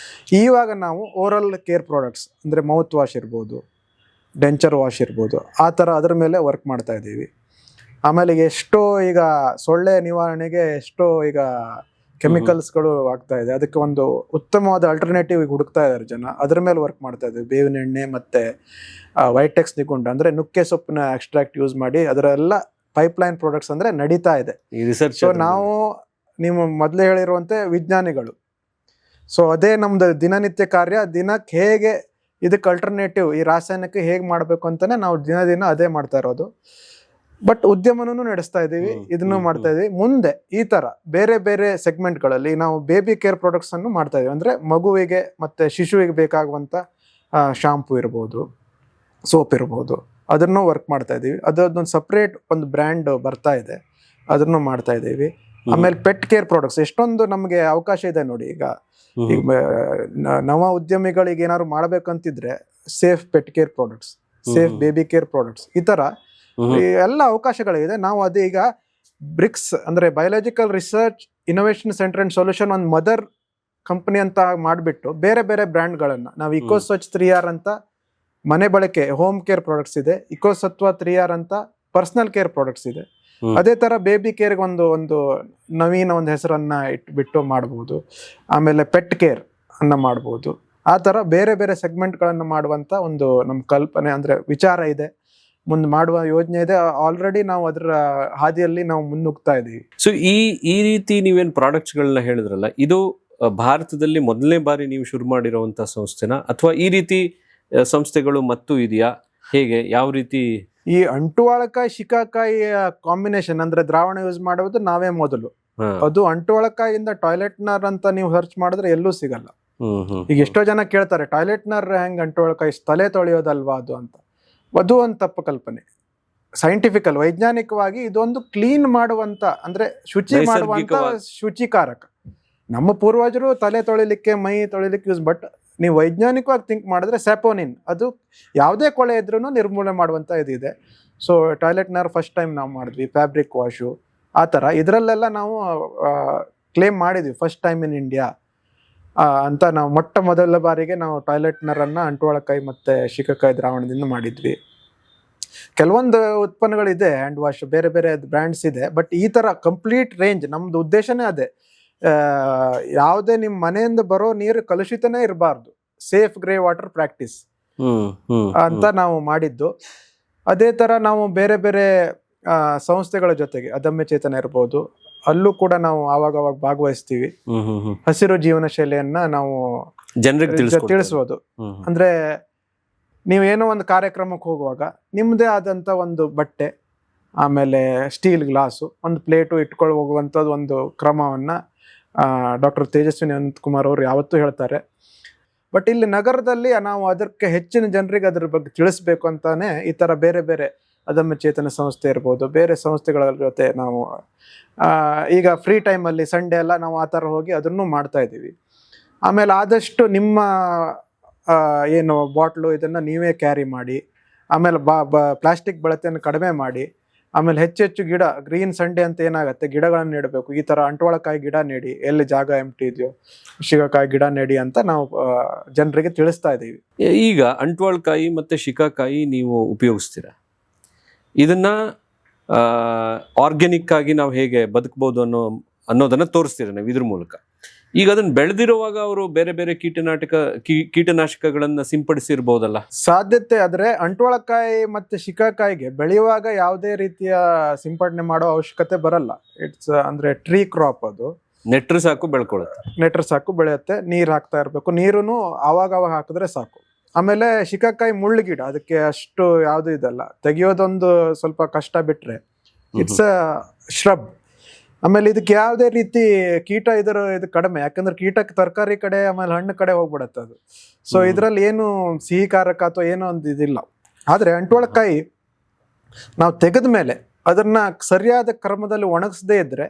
ಇವಾಗ ನಾವು ಓರಲ್ ಕೇರ್ ಪ್ರಾಡಕ್ಟ್ಸ್ ಅಂದರೆ ಮೌತ್ ವಾಶ್ ಇರ್ಬೋದು, ಡೆಂಚರ್ ವಾಶ್ ಇರ್ಬೋದು, ಆ ಥರ ಅದರ ಮೇಲೆ ವರ್ಕ್ ಮಾಡ್ತಾ ಇದ್ದೀವಿ. ಆಮೇಲೆ ಎಷ್ಟೋ ಈಗ ಸೊಳ್ಳೆ ನಿವಾರಣೆಗೆ ಎಷ್ಟೋ ಈಗ ಕೆಮಿಕಲ್ಸ್ಗಳು ಆಗ್ತಾ ಇದೆ, ಅದಕ್ಕೆ ಒಂದು ಉತ್ತಮವಾದ ಆಲ್ಟರ್ನೇಟಿವ್ ಹುಡುಕ್ತಾ ಇದ್ದಾರೆ ಜನ. ಅದರ ಮೇಲೆ ವರ್ಕ್ ಮಾಡ್ತಾ ಇದ್ದೀವಿ. ಬೇವಿನ ಎಣ್ಣೆ ಮತ್ತು ವೈಟೆಕ್ಸ್ ನಿಗುಂಡ ಅಂದರೆ ನುಕ್ಕೆ ಸೊಪ್ಪಿನ ಎಕ್ಸ್ಟ್ರಾಕ್ಟ್ ಯೂಸ್ ಮಾಡಿ ಅದರೆಲ್ಲ ಪೈಪ್ಲೈನ್ ಪ್ರಾಡಕ್ಟ್ಸ್ ಅಂದರೆ ನಡೀತಾ ಇದೆ. ಸೊ ನಾವು ನೀವು ಮೊದಲೇ ಹೇಳಿರುವಂತೆ ವಿಜ್ಞಾನಿಗಳು, ಸೊ ಅದೇ ನಮ್ದು ದಿನನಿತ್ಯ ಕಾರ್ಯ. ದಿನಕ್ಕೆ ಹೇಗೆ ಇದಕ್ಕೆ ಅಲ್ಟರ್ನೇಟಿವ್ ಈ ರಾಸಾಯನಿಕ ಹೇಗೆ ಮಾಡಬೇಕು ಅಂತಾನೆ ನಾವು ದಿನ ಅದೇ ಮಾಡ್ತಾ ಇರೋದು. ಬಟ್ ಉದ್ಯಮನೂ ನಡೆಸ್ತಾ ಇದ್ದೀವಿ, ಇದನ್ನು ಮಾಡ್ತಾ ಇದೀವಿ. ಮುಂದೆ ಈ ತರ ಬೇರೆ ಬೇರೆ ಸೆಗ್ಮೆಂಟ್ಗಳಲ್ಲಿ ನಾವು ಬೇಬಿ ಕೇರ್ ಪ್ರಾಡಕ್ಟ್ಸ್ ಅನ್ನು ಮಾಡ್ತಾ ಇದೀವಿ. ಅಂದ್ರೆ ಮಗುವಿಗೆ ಮತ್ತೆ ಶಿಶುವಿಗೆ ಬೇಕಾಗುವಂತ ಶಾಂಪೂ ಇರ್ಬೋದು, ಸೋಪ್ ಇರ್ಬೋದು, ಅದನ್ನು ವರ್ಕ್ ಮಾಡ್ತಾ ಇದೀವಿ. ಅದೊಂದು ಸಪ್ರೇಟ್ ಒಂದು ಬ್ರ್ಯಾಂಡ್ ಬರ್ತಾ ಇದೆ, ಅದನ್ನು ಮಾಡ್ತಾ ಇದ್ದೀವಿ. ಆಮೇಲೆ ಪೆಟ್ ಕೇರ್ ಪ್ರಾಡಕ್ಟ್ಸ್ ಎಷ್ಟೊಂದು ನಮಗೆ ಅವಕಾಶ ಇದೆ ನೋಡಿ. ಈಗ ನವ ಉದ್ಯಮಿಗಳಿಗೆ ಏನಾದ್ರು ಮಾಡ್ಬೇಕಂತಿದ್ರೆ safe pet care products, safe baby care products, ಈ ತರ ಎಲ್ಲ ಅವಕಾಶಗಳಿದೆ. ನಾವು ಅದೇ ಈಗ ಬ್ರಿಕ್ಸ್ ಅಂದ್ರೆ biological research innovation centre and solution ಒಂದು ಮದರ್ ಕಂಪನಿ ಅಂತ ಮಾಡಿಬಿಟ್ಟು ಬೇರೆ ಬೇರೆ ಬ್ರ್ಯಾಂಡ್ಗಳನ್ನ ನಾವು ಇಕೋಸ್ವಚ್ 3R ಅಂತ ಮನೆ ಬಳಕೆ ಹೋಮ್ ಕೇರ್ ಪ್ರಾಡಕ್ಟ್ಸ್ ಇದೆ, ಇಕೋಸತ್ವ 3R ಅಂತ ಪರ್ಸನಲ್ ಕೇರ್ ಪ್ರಾಡಕ್ಟ್ಸ್ ಇದೆ. ಅದೇ ತರ ಬೇಬಿ ಕೇರ್ಗೆ ಒಂದು ನವೀನ ಒಂದು ಹೆಸರನ್ನ ಇಟ್ಬಿಟ್ಟು ಮಾಡ್ಬೋದು. ಆಮೇಲೆ ಪೆಟ್ ಕೇರ್ ಅನ್ನ ಮಾಡ್ಬೋದು. ಆ ತರ ಬೇರೆ ಬೇರೆ ಸೆಗ್ಮೆಂಟ್ಗಳನ್ನು ಮಾಡುವಂತ ಒಂದು ನಮ್ಮ ಕಲ್ಪನೆ ಅಂದ್ರೆ ವಿಚಾರ ಇದೆ, ಮುಂದೆ ಮಾಡುವ ಯೋಜನೆ ಇದೆ. ಆಲ್ರೆಡಿ ನಾವು ಅದರ ಹಾದಿಯಲ್ಲಿ ನಾವು ಮುನ್ನುಗ್ತಾ ಇದೀವಿ. ಸೊ ಈ ರೀತಿ ನೀವೇನು ಪ್ರಾಡಕ್ಟ್ಸ್ಗಳನ್ನ ಹೇಳಿದ್ರಲ್ಲ, ಇದು ಭಾರತದಲ್ಲಿ ಮೊದಲನೇ ಬಾರಿ ನೀವು ಶುರು ಮಾಡಿರುವಂತ ಸಂಸ್ಥೆನಾ ಅಥವಾ ಈ ರೀತಿ ಸಂಸ್ಥೆಗಳು ಮತ್ತು ಇದೆಯಾ, ಹೇಗೆ, ಯಾವ ರೀತಿ? ಈ ಅಂಟುವಾಳಕಾಯಿ ಶಿಕಾಕಾಯಿಯ ಕಾಂಬಿನೇಷನ್ ಅಂದ್ರೆ ದ್ರಾವಣ ಯೂಸ್ ಮಾಡುವುದು ನಾವೇ ಮೊದಲು. ಅದು ಅಂಟುವಾಳಕಾಯಿಯಿಂದ ಟಾಯ್ಲೆಟ್ನರ್ ಅಂತ ನೀವು ಸರ್ಚ್ ಮಾಡಿದ್ರೆ ಎಲ್ಲೂ ಸಿಗಲ್ಲ. ಈಗ ಎಷ್ಟೋ ಜನ ಕೇಳ್ತಾರೆ ಟಾಯ್ಲೆಟ್ನರ್ ಹೆಂಗ್ ಅಂಟುವಾಳಕಾಯಿ ತಲೆ ತೊಳೆಯೋದಲ್ವಾ ಅದು ಅಂತ. ಅದು ಒಂದು ತಪ್ಪು ಕಲ್ಪನೆ. ಸೈಂಟಿಫಿಕಲ್ ವೈಜ್ಞಾನಿಕವಾಗಿ ಇದೊಂದು ಕ್ಲೀನ್ ಮಾಡುವಂತ ಅಂದ್ರೆ ಶುಚಿ ಮಾಡುವಂತ ಶುಚಿಕಾರಕ. ನಮ್ಮ ಪೂರ್ವಜರು ತಲೆ ತೊಳಿಲಿಕ್ಕೆ ಮೈ ತೊಳಿಲಿಕ್ಕೆ ಯೂಸ್, ಬಟ್ ನೀವು ವೈಜ್ಞಾನಿಕವಾಗಿ ಥಿಂಕ್ ಮಾಡಿದ್ರೆ ಸ್ಯಾಪೋನಿನ್ ಅದು ಯಾವುದೇ ಕೊಳೆ ಇದ್ರೂ ನಿರ್ಮೂಲನೆ ಮಾಡುವಂತ ಇದಿದೆ. ಸೊ ಟಾಯ್ಲೆಟ್ನರ್ ಫಸ್ಟ್ ಟೈಮ್ ನಾವು ಮಾಡಿದ್ವಿ, ಫ್ಯಾಬ್ರಿಕ್ ವಾಶು ಆ ಥರ ಇದರಲ್ಲೆಲ್ಲ ನಾವು ಕ್ಲೇಮ್ ಮಾಡಿದ್ವಿ ಫಸ್ಟ್ ಟೈಮ್ ಇನ್ ಇಂಡಿಯಾ ಅಂತ. ನಾವು ಮೊಟ್ಟ ಮೊದಲ ಬಾರಿಗೆ ನಾವು ಟಾಯ್ಲೆಟ್ನರನ್ನು ಅಂಟುವಾಳಕಾಯಿ ಮತ್ತು ಶಿಕಾಕಾಯಿ ದ್ರಾವಣದಿಂದ ಮಾಡಿದ್ವಿ. ಕೆಲವೊಂದು ಉತ್ಪನ್ನಗಳಿದೆ ಹ್ಯಾಂಡ್ ವಾಶ್, ಬೇರೆ ಬೇರೆ ಬ್ರ್ಯಾಂಡ್ಸ್ ಇದೆ. ಬಟ್ ಈ ಥರ ಕಂಪ್ಲೀಟ್ ರೇಂಜ್ ನಮ್ದು ಉದ್ದೇಶನೇ ಅದೇ. ಯಾವುದೇ ನಿಮ್ಮ ಮನೆಯಿಂದ ಬರೋ ನೀರು ಕಲುಷಿತನೇ ಇರಬಾರ್ದು, ಸೇಫ್ ಗ್ರೇ ವಾಟರ್ ಪ್ರಾಕ್ಟೀಸ್ ಅಂತ ನಾವು ಮಾಡಿದ್ದು. ಅದೇ ಥರ ನಾವು ಬೇರೆ ಬೇರೆ ಸಂಸ್ಥೆಗಳ ಜೊತೆಗೆ ಅದಮ್ಯ ಚೇತನ ಇರ್ಬೋದು, ಅಲ್ಲೂ ಕೂಡ ನಾವು ಆವಾಗ ಭಾಗವಹಿಸ್ತೀವಿ. ಹಸಿರು ಜೀವನ ಶೈಲಿಯನ್ನ ನಾವು ಜನರಿಗೆ ತಿಳಿಸೋದು ಅಂದ್ರೆ ನೀವೇನೋ ಒಂದು ಕಾರ್ಯಕ್ರಮಕ್ಕೆ ಹೋಗುವಾಗ ನಿಮ್ಮದೇ ಆದಂತ ಒಂದು ಬಟ್ಟೆ, ಆಮೇಲೆ ಸ್ಟೀಲ್ ಗ್ಲಾಸು, ಒಂದು ಪ್ಲೇಟು ಇಟ್ಕೊಂಡು ಹೋಗುವಂಥದ್ದು ಒಂದು ಕ್ರಮವನ್ನ ಡಾಕ್ಟರ್ ತೇಜಸ್ವಿನಿ ಅನಂತಕುಮಾರ್ ಅವರು ಯಾವತ್ತೂ ಹೇಳ್ತಾರೆ. ಬಟ್ ಇಲ್ಲಿ ನಗರದಲ್ಲಿ ನಾವು ಅದಕ್ಕೆ ಹೆಚ್ಚಿನ ಜನರಿಗೆ ಅದ್ರ ಬಗ್ಗೆ ತಿಳಿಸ್ಬೇಕು ಅಂತಾನೆ ಈ ತರ ಬೇರೆ ಬೇರೆ ಅದಮ್ಯ ಚೇತನ ಸಂಸ್ಥೆ ಇರ್ಬೋದು, ಬೇರೆ ಸಂಸ್ಥೆಗಳ ಜೊತೆ ನಾವು ಈಗ ಫ್ರೀ ಟೈಮಲ್ಲಿ ಸಂಡೇ ಎಲ್ಲ ನಾವು ಆ ಥರ ಹೋಗಿ ಅದನ್ನು ಮಾಡ್ತಾ ಇದ್ದೀವಿ. ಆಮೇಲೆ ಆದಷ್ಟು ನಿಮ್ಮ ಏನು ಬಾಟ್ಲು ಇದನ್ನು ನೀವೇ ಕ್ಯಾರಿ ಮಾಡಿ, ಆಮೇಲೆ ಪ್ಲಾಸ್ಟಿಕ್ ಬಳಕೆಯನ್ನು ಕಡಿಮೆ ಮಾಡಿ, ಆಮೇಲೆ ಹೆಚ್ಚೆಚ್ಚು ಗಿಡ, ಗ್ರೀನ್ ಸಂಡೇ ಅಂತ ಏನಾಗುತ್ತೆ, ಗಿಡಗಳನ್ನು ನೆಡಬೇಕು. ಈ ತರ ಅಂಟ್ವಾಳಕಾಯಿ ಗಿಡ ನೆಡಿ, ಎಲ್ಲಿ ಜಾಗ ಎಂಟಿ ಇದೆಯೋ ಶಿಕಾಕಾಯಿ ಗಿಡ ನೆಡಿ ಅಂತ ನಾವು ಜನರಿಗೆ ತಿಳಿಸ್ತಾ ಇದ್ದೀವಿ. ಈಗ ಅಂಟ್ವಾಳಕಾಯಿ ಮತ್ತೆ ಶಿಕಾಕಾಯಿ ನೀವು ಉಪಯೋಗಿಸ್ತೀರಾ, ಇದನ್ನ ಆರ್ಗ್ಯಾನಿಕ್ ಆಗಿ ನಾವು ಹೇಗೆ ಬದುಕಬಹುದು ಅನ್ನೋದನ್ನ ತೋರಿಸ್ತೀರಾ ನೀವು ಇದ್ರ ಮೂಲಕ. ಈಗ ಅದನ್ನ ಬೆಳೆದಿರುವಾಗ ಅವರು ಬೇರೆ ಬೇರೆ ಕೀಟನಾಶಕಗಳನ್ನ ಸಿಂಪಡಿಸಿರ್ಬೋದಲ್ಲ? ಸಾಧ್ಯತೆ ಆದ್ರೆ ಅಂಟ್ವಾಳಕಾಯಿ ಮತ್ತೆ ಶಿಕಾಕಾಯಿಗೆ ಬೆಳೆಯುವಾಗ ಯಾವುದೇ ರೀತಿಯ ಸಿಂಪಡಣೆ ಮಾಡೋ ಅವಶ್ಯಕತೆ ಬರಲ್ಲ. ಇಟ್ಸ್ ಅಂದ್ರೆ ಟ್ರೀ ಕ್ರಾಪ್, ಅದು ನೆಟ್ರು ಸಾಕು ಬೆಳ್ಕೊಳುತ್ತೆ. ನೆಟ್ರು ಸಾಕು ಬೆಳೆಯುತ್ತೆ, ನೀರ್ ಹಾಕ್ತಾ ಇರ್ಬೇಕು, ನೀರುನು ಅವಾಗ ಹಾಕಿದ್ರೆ ಸಾಕು. ಆಮೇಲೆ ಶಿಕಾಕಾಯಿ ಮುಳ್ಳು ಗಿಡ, ಅದಕ್ಕೆ ಅಷ್ಟು ಯಾವ್ದು ಇದಲ್ಲ, ತೆಗಿಯೋದೊಂದು ಸ್ವಲ್ಪ ಕಷ್ಟ ಬಿಟ್ರೆ ಇಟ್ಸ್ ಶ್ರಬ್. ಆಮೇಲೆ ಇದಕ್ಕೆ ಯಾವುದೇ ರೀತಿ ಕೀಟ ಇದು ಕಡಿಮೆ, ಯಾಕಂದ್ರೆ ಕೀಟಕ್ಕೆ ತರಕಾರಿ ಕಡೆ ಆಮೇಲೆ ಹಣ್ಣು ಕಡೆ ಹೋಗ್ಬಿಡತ್ತೆ ಅದು. ಸೊ ಇದ್ರಲ್ಲಿ ಏನು ಸಿಹಿಕಾರಕ ಅಥವಾ ಏನೋ ಒಂದು ಇದಿಲ್ಲ. ಆದ್ರೆ ಅಂಟ್ವಾಳಕಾಯಿ ನಾವು ತೆಗೆದ ಮೇಲೆ ಅದನ್ನ ಸರಿಯಾದ ಕ್ರಮದಲ್ಲಿ ಒಣಗಿಸದೇ ಇದ್ರೆ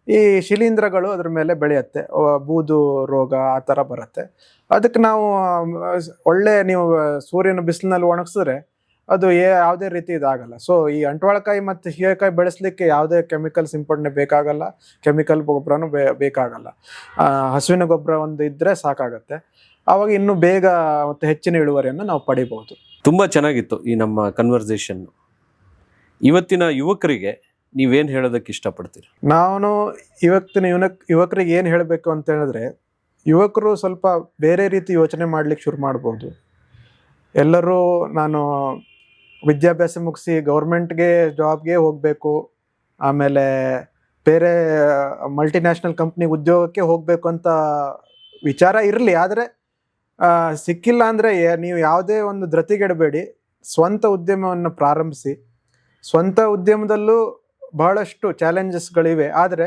ಈ ಶಿಲೀಂಧ್ರಗಳು ಅದ್ರ ಮೇಲೆ ಬೆಳೆಯುತ್ತೆ, ಬೂದು ರೋಗ ಆ ಥರ ಬರುತ್ತೆ. ಅದಕ್ಕೆ ನಾವು ಒಳ್ಳೆ ನೀವು ಸೂರ್ಯನ ಬಿಸಿಲಿನಲ್ಲಿ ಒಣಗಿಸಿದ್ರೆ ಅದು ಯಾವುದೇ ರೀತಿ ಇದಾಗಲ್ಲ. ಸೊ ಈ ಅಂಟ್ವಾಳಕಾಯಿ ಮತ್ತು ಹೀರೆಕಾಯಿ ಬೆಳೆಸಲಿಕ್ಕೆ ಯಾವುದೇ ಕೆಮಿಕಲ್ ಸಿಂಪಡಣೆ ಬೇಕಾಗಲ್ಲ, ಕೆಮಿಕಲ್ ಗೊಬ್ಬರನೂ ಬೇಕಾಗಲ್ಲ. ಹಸುವಿನ ಗೊಬ್ಬರ ಒಂದು ಇದ್ರೆ ಸಾಕಾಗತ್ತೆ. ಆವಾಗ ಇನ್ನೂ ಬೇಗ ಮತ್ತು ಹೆಚ್ಚಿನ ಇಳುವರಿಯನ್ನು ನಾವು ಪಡಿಬಹುದು. ತುಂಬ ಚೆನ್ನಾಗಿತ್ತು ಈ ನಮ್ಮ ಕನ್ವರ್ಸೇಷನ್. ಇವತ್ತಿನ ಯುವಕರಿಗೆ ನೀವೇನು ಹೇಳೋದಕ್ಕೆ ಇಷ್ಟಪಡ್ತೀರಿ? ನಾನು ಇವತ್ತಿನ ಯುವಕರಿಗೆ ಏನು ಹೇಳಬೇಕು ಅಂತ ಹೇಳಿದ್ರೆ, ಯುವಕರು ಸ್ವಲ್ಪ ಬೇರೆ ರೀತಿ ಯೋಚನೆ ಮಾಡ್ಲಿಕ್ಕೆ ಶುರು ಮಾಡ್ಬೋದು. ಎಲ್ಲರೂ ನಾನು ವಿದ್ಯಾಭ್ಯಾಸ ಮುಗಿಸಿ ಗೌರ್ಮೆಂಟ್ಗೆ ಜಾಬ್ಗೆ ಹೋಗಬೇಕು, ಆಮೇಲೆ ಬೇರೆ ಮಲ್ಟಿನ್ಯಾಷನಲ್ ಕಂಪ್ನಿ ಉದ್ಯೋಗಕ್ಕೆ ಹೋಗಬೇಕು ಅಂತ ವಿಚಾರ ಇರಲಿ. ಆದರೆ ಸಿಕ್ಕಿಲ್ಲ ಅಂದರೆ ನೀವು ಯಾವುದೇ ಒಂದು ಧೃತಿಗೆಡಬೇಡಿ, ಸ್ವಂತ ಉದ್ಯಮವನ್ನು ಪ್ರಾರಂಭಿಸಿ. ಸ್ವಂತ ಉದ್ಯಮದಲ್ಲೂ ಬಹಳಷ್ಟು ಚಾಲೆಂಜಸ್ಗಳಿವೆ, ಆದರೆ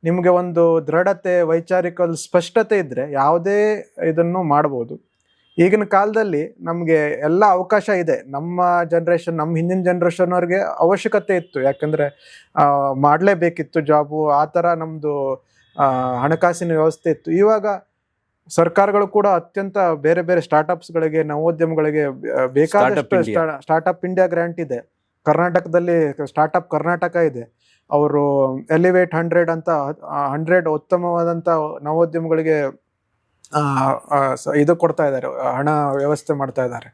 ನಿಮಗೆ ಒಂದು ದೃಢತೆ, ವೈಚಾರಿಕ ಸ್ಪಷ್ಟತೆ ಇದ್ದರೆ ಯಾವುದೇ ಇದನ್ನು ಮಾಡ್ಬೋದು. ಈಗಿನ ಕಾಲದಲ್ಲಿ ನಮಗೆ ಎಲ್ಲ ಅವಕಾಶ ಇದೆ. ನಮ್ಮ ಜನ್ರೇಷನ್, ನಮ್ಮ ಹಿಂದಿನ ಜನ್ರೇಷನ್ ಅವ್ರಿಗೆ ಅವಶ್ಯಕತೆ ಇತ್ತು, ಯಾಕಂದರೆ ಮಾಡಲೇಬೇಕಿತ್ತು ಜಾಬು, ಆ ಥರ ನಮ್ಮದು ಹಣಕಾಸಿನ ವ್ಯವಸ್ಥೆ ಇತ್ತು. ಇವಾಗ ಸರ್ಕಾರಗಳು ಕೂಡ ಅತ್ಯಂತ ಬೇರೆ ಬೇರೆ ಸ್ಟಾರ್ಟಪ್ಸ್ಗಳಿಗೆ, ನವೋದ್ಯಮಗಳಿಗೆ ಬೇಕಾದಷ್ಟು ಸ್ಟಾರ್ಟಪ್ ಇಂಡಿಯಾ ಗ್ರ್ಯಾಂಟ್ ಇದೆ. ಕರ್ನಾಟಕದಲ್ಲಿ ಸ್ಟಾರ್ಟಪ್ ಕರ್ನಾಟಕ ಇದೆ. ಅವರು ಎಲಿವೇಟ್ 100 ಅಂತ 100 ಉತ್ತಮವಾದಂಥ ನವೋದ್ಯಮಗಳಿಗೆ ಇದು ಕೊಡ್ತಾ ಇದ್ದಾರೆ, ಹಣ ವ್ಯವಸ್ಥೆ ಮಾಡ್ತಾ ಇದ್ದಾರೆ.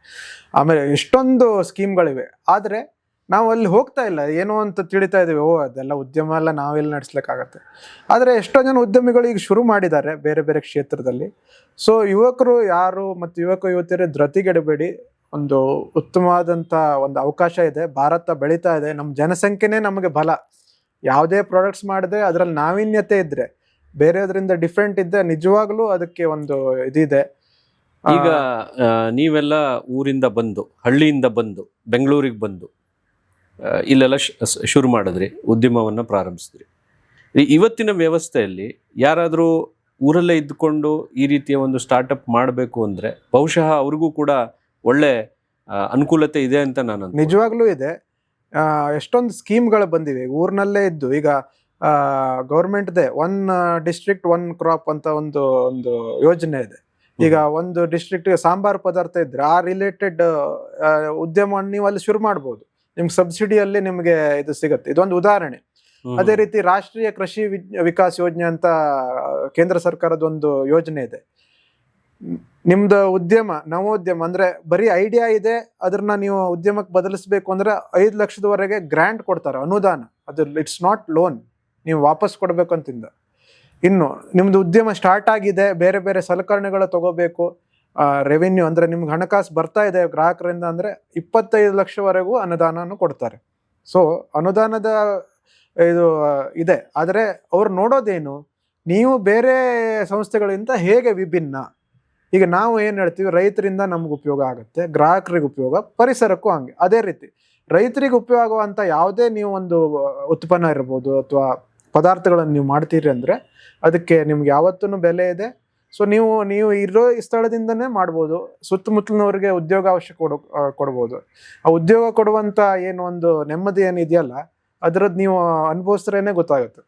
ಆಮೇಲೆ ಎಷ್ಟೊಂದು ಸ್ಕೀಮ್ಗಳಿವೆ, ಆದರೆ ನಾವು ಅಲ್ಲಿ ಹೋಗ್ತಾ ಇಲ್ಲ, ಏನೋ ಅಂತ ತಿಳಿತಾ ಇದ್ದೀವಿ, ಅದೆಲ್ಲ ಉದ್ಯಮ ಎಲ್ಲ ನಾವೆಲ್ಲಿ ನಡೆಸ್ಲಿಕ್ಕಾಗತ್ತೆ. ಆದರೆ ಎಷ್ಟೋ ಜನ ಉದ್ಯಮಿಗಳು ಈಗ ಶುರು ಮಾಡಿದ್ದಾರೆ ಬೇರೆ ಬೇರೆ ಕ್ಷೇತ್ರದಲ್ಲಿ. ಸೊ ಯುವಕರು ಯಾರು ಮತ್ತು ಯುವತಿಯರೇ ಧೃತಿಗೆಡಬೇಡಿ, ಒಂದು ಉತ್ತಮವಾದಂಥ ಒಂದು ಅವಕಾಶ ಇದೆ. ಭಾರತ ಬೆಳೀತಾ ಇದೆ, ನಮ್ಮ ಜನಸಂಖ್ಯೆನೇ ನಮಗೆ ಬಲ. ಯಾವುದೇ ಪ್ರಾಡಕ್ಟ್ಸ್ ಮಾಡಿದ್ರೆ ಅದರಲ್ಲಿ ನಾವೀನ್ಯತೆ ಇದ್ರೆ, ಬೇರೆಯದ್ರಿಂದ ಡಿಫ್ರೆಂಟ್ ಇದ್ದೆ, ನಿಜವಾಗ್ಲೂ ಅದಕ್ಕೆ ಒಂದು ಇದಿದೆ. ಈಗ ನೀವೆಲ್ಲ ಊರಿಂದ ಬಂದು, ಹಳ್ಳಿಯಿಂದ ಬಂದು ಬೆಂಗಳೂರಿಗೆ ಬಂದು ಇಲ್ಲೆಲ್ಲ ಶುರು ಮಾಡಿದ್ರಿ, ಉದ್ಯಮವನ್ನು ಪ್ರಾರಂಭಿಸಿದ್ರಿ. ಇವತ್ತಿನ ವ್ಯವಸ್ಥೆಯಲ್ಲಿ ಯಾರಾದರೂ ಊರಲ್ಲೇ ಇದ್ದುಕೊಂಡು ಈ ರೀತಿಯ ಒಂದು ಸ್ಟಾರ್ಟಪ್ ಮಾಡಬೇಕು ಅಂದರೆ ಬಹುಶಃ ಅವ್ರಿಗೂ ಕೂಡ ಒಳ್ಳೆ ಅನುಕೂಲತೆ ಇದೆ ಅಂತ ನಾನು ನಿಜವಾಗ್ಲೂ ಇದೆ. ಎಷ್ಟೊಂದು ಸ್ಕೀಮ್ಗಳು ಬಂದಿವೆ ಊರಿನಲ್ಲೇ ಇದ್ದು. ಈಗ ಗೌರ್ಮೆಂಟ್ದೇ 1 ಡಿಸ್ಟ್ರಿಕ್ಟ್ 1 ಕ್ರಾಪ್ ಅಂತ ಒಂದು ಯೋಜನೆ ಇದೆ. ಈಗ ಒಂದು ಡಿಸ್ಟ್ರಿಕ್ಟ್ಗೆ ಸಾಂಬಾರ್ ಪದಾರ್ಥ ಇದ್ರೆ ಆ ರಿಲೇಟೆಡ್ ಉದ್ಯಮವನ್ನು ನೀವು ಅಲ್ಲಿ ಶುರು ಮಾಡ್ಬೋದು. ನಿಮ್ಗೆ ಸಬ್ಸಿಡಿಯಲ್ಲಿ ನಿಮಗೆ ಇದು ಸಿಗುತ್ತೆ. ಇದೊಂದು ಉದಾಹರಣೆ. ಅದೇ ರೀತಿ ರಾಷ್ಟ್ರೀಯ ಕೃಷಿ ವಿಕಾಸ್ ಯೋಜನೆ ಅಂತ ಕೇಂದ್ರ ಸರ್ಕಾರದ ಒಂದು ಯೋಜನೆ ಇದೆ. ನಿಮ್ದು ಉದ್ಯಮ, ನವೋದ್ಯಮ ಅಂದ್ರೆ ಬರೀ ಐಡಿಯಾ ಇದೆ, ಅದನ್ನ ನೀವು ಉದ್ಯಮಕ್ಕೆ ಬದಲಿಸಬೇಕು ಅಂದ್ರೆ 5 ಲಕ್ಷದವರೆಗೆ ಗ್ರಾಂಟ್ ಕೊಡ್ತಾರೆ, ಅನುದಾನ. ಅದು ಇಟ್ಸ್ ನಾಟ್ ಲೋನ್, ನೀವು ವಾಪಸ್ ಕೊಡ್ಬೇಕು ಅಂತಿಂದ. ಇನ್ನು ನಿಮ್ದು ಉದ್ಯಮ ಸ್ಟಾರ್ಟ್ ಆಗಿದೆ, ಬೇರೆ ಬೇರೆ ಸಲಕರಣೆಗಳು ತಗೋಬೇಕು, ರೆವಿನ್ಯೂ ಅಂದ್ರೆ ನಿಮ್ಗೆ ಹಣಕಾಸು ಬರ್ತಾ ಇದೆ ಗ್ರಾಹಕರಿಂದ ಅಂದ್ರೆ 25 ಲಕ್ಷವರೆಗೂ ಅನುದಾನವನ್ನು ಕೊಡ್ತಾರೆ. ಸೊ ಅನುದಾನದ ಇದು ಇದೆ. ಆದರೆ ಅವ್ರು ನೋಡೋದೇನು, ನೀವು ಬೇರೆ ಸಂಸ್ಥೆಗಳಿಂದ ಹೇಗೆ ವಿಭಿನ್ನ. ಈಗ ನಾವು ಏನು ಹೇಳ್ತೀವಿ, ರೈತರಿಂದ ನಮ್ಗೆ ಉಪಯೋಗ ಆಗುತ್ತೆ, ಗ್ರಾಹಕರಿಗೆ ಉಪಯೋಗ, ಪರಿಸರಕ್ಕೂ ಹಂಗೆ. ಅದೇ ರೀತಿ ರೈತರಿಗೆ ಉಪಯೋಗ ಆಗುವಂಥ ಯಾವುದೇ ನೀವು ಒಂದು ಉತ್ಪನ್ನ ಇರ್ಬೋದು ಅಥವಾ ಪದಾರ್ಥಗಳನ್ನು ನೀವು ಮಾಡ್ತೀರಿ ಅಂದರೆ ಅದಕ್ಕೆ ನಿಮ್ಗೆ ಯಾವತ್ತೂ ಬೆಲೆ ಇದೆ. ಸೊ ನೀವು ಇರೋ ಸ್ಥಳದಿಂದನೇ ಮಾಡ್ಬೋದು, ಸುತ್ತಮುತ್ತಲಿನವ್ರಿಗೆ ಉದ್ಯೋಗಾವಕಾಶ ಕೊಡ್ಬೋದು. ಆ ಉದ್ಯೋಗ ಕೊಡುವಂಥ ಏನು ಒಂದು ನೆಮ್ಮದಿ ಏನಿದೆಯಲ್ಲ, ಅದರದ್ದು ನೀವು ಅನುಭವಿಸ್ರೇನೆ ಗೊತ್ತಾಗುತ್ತೆ.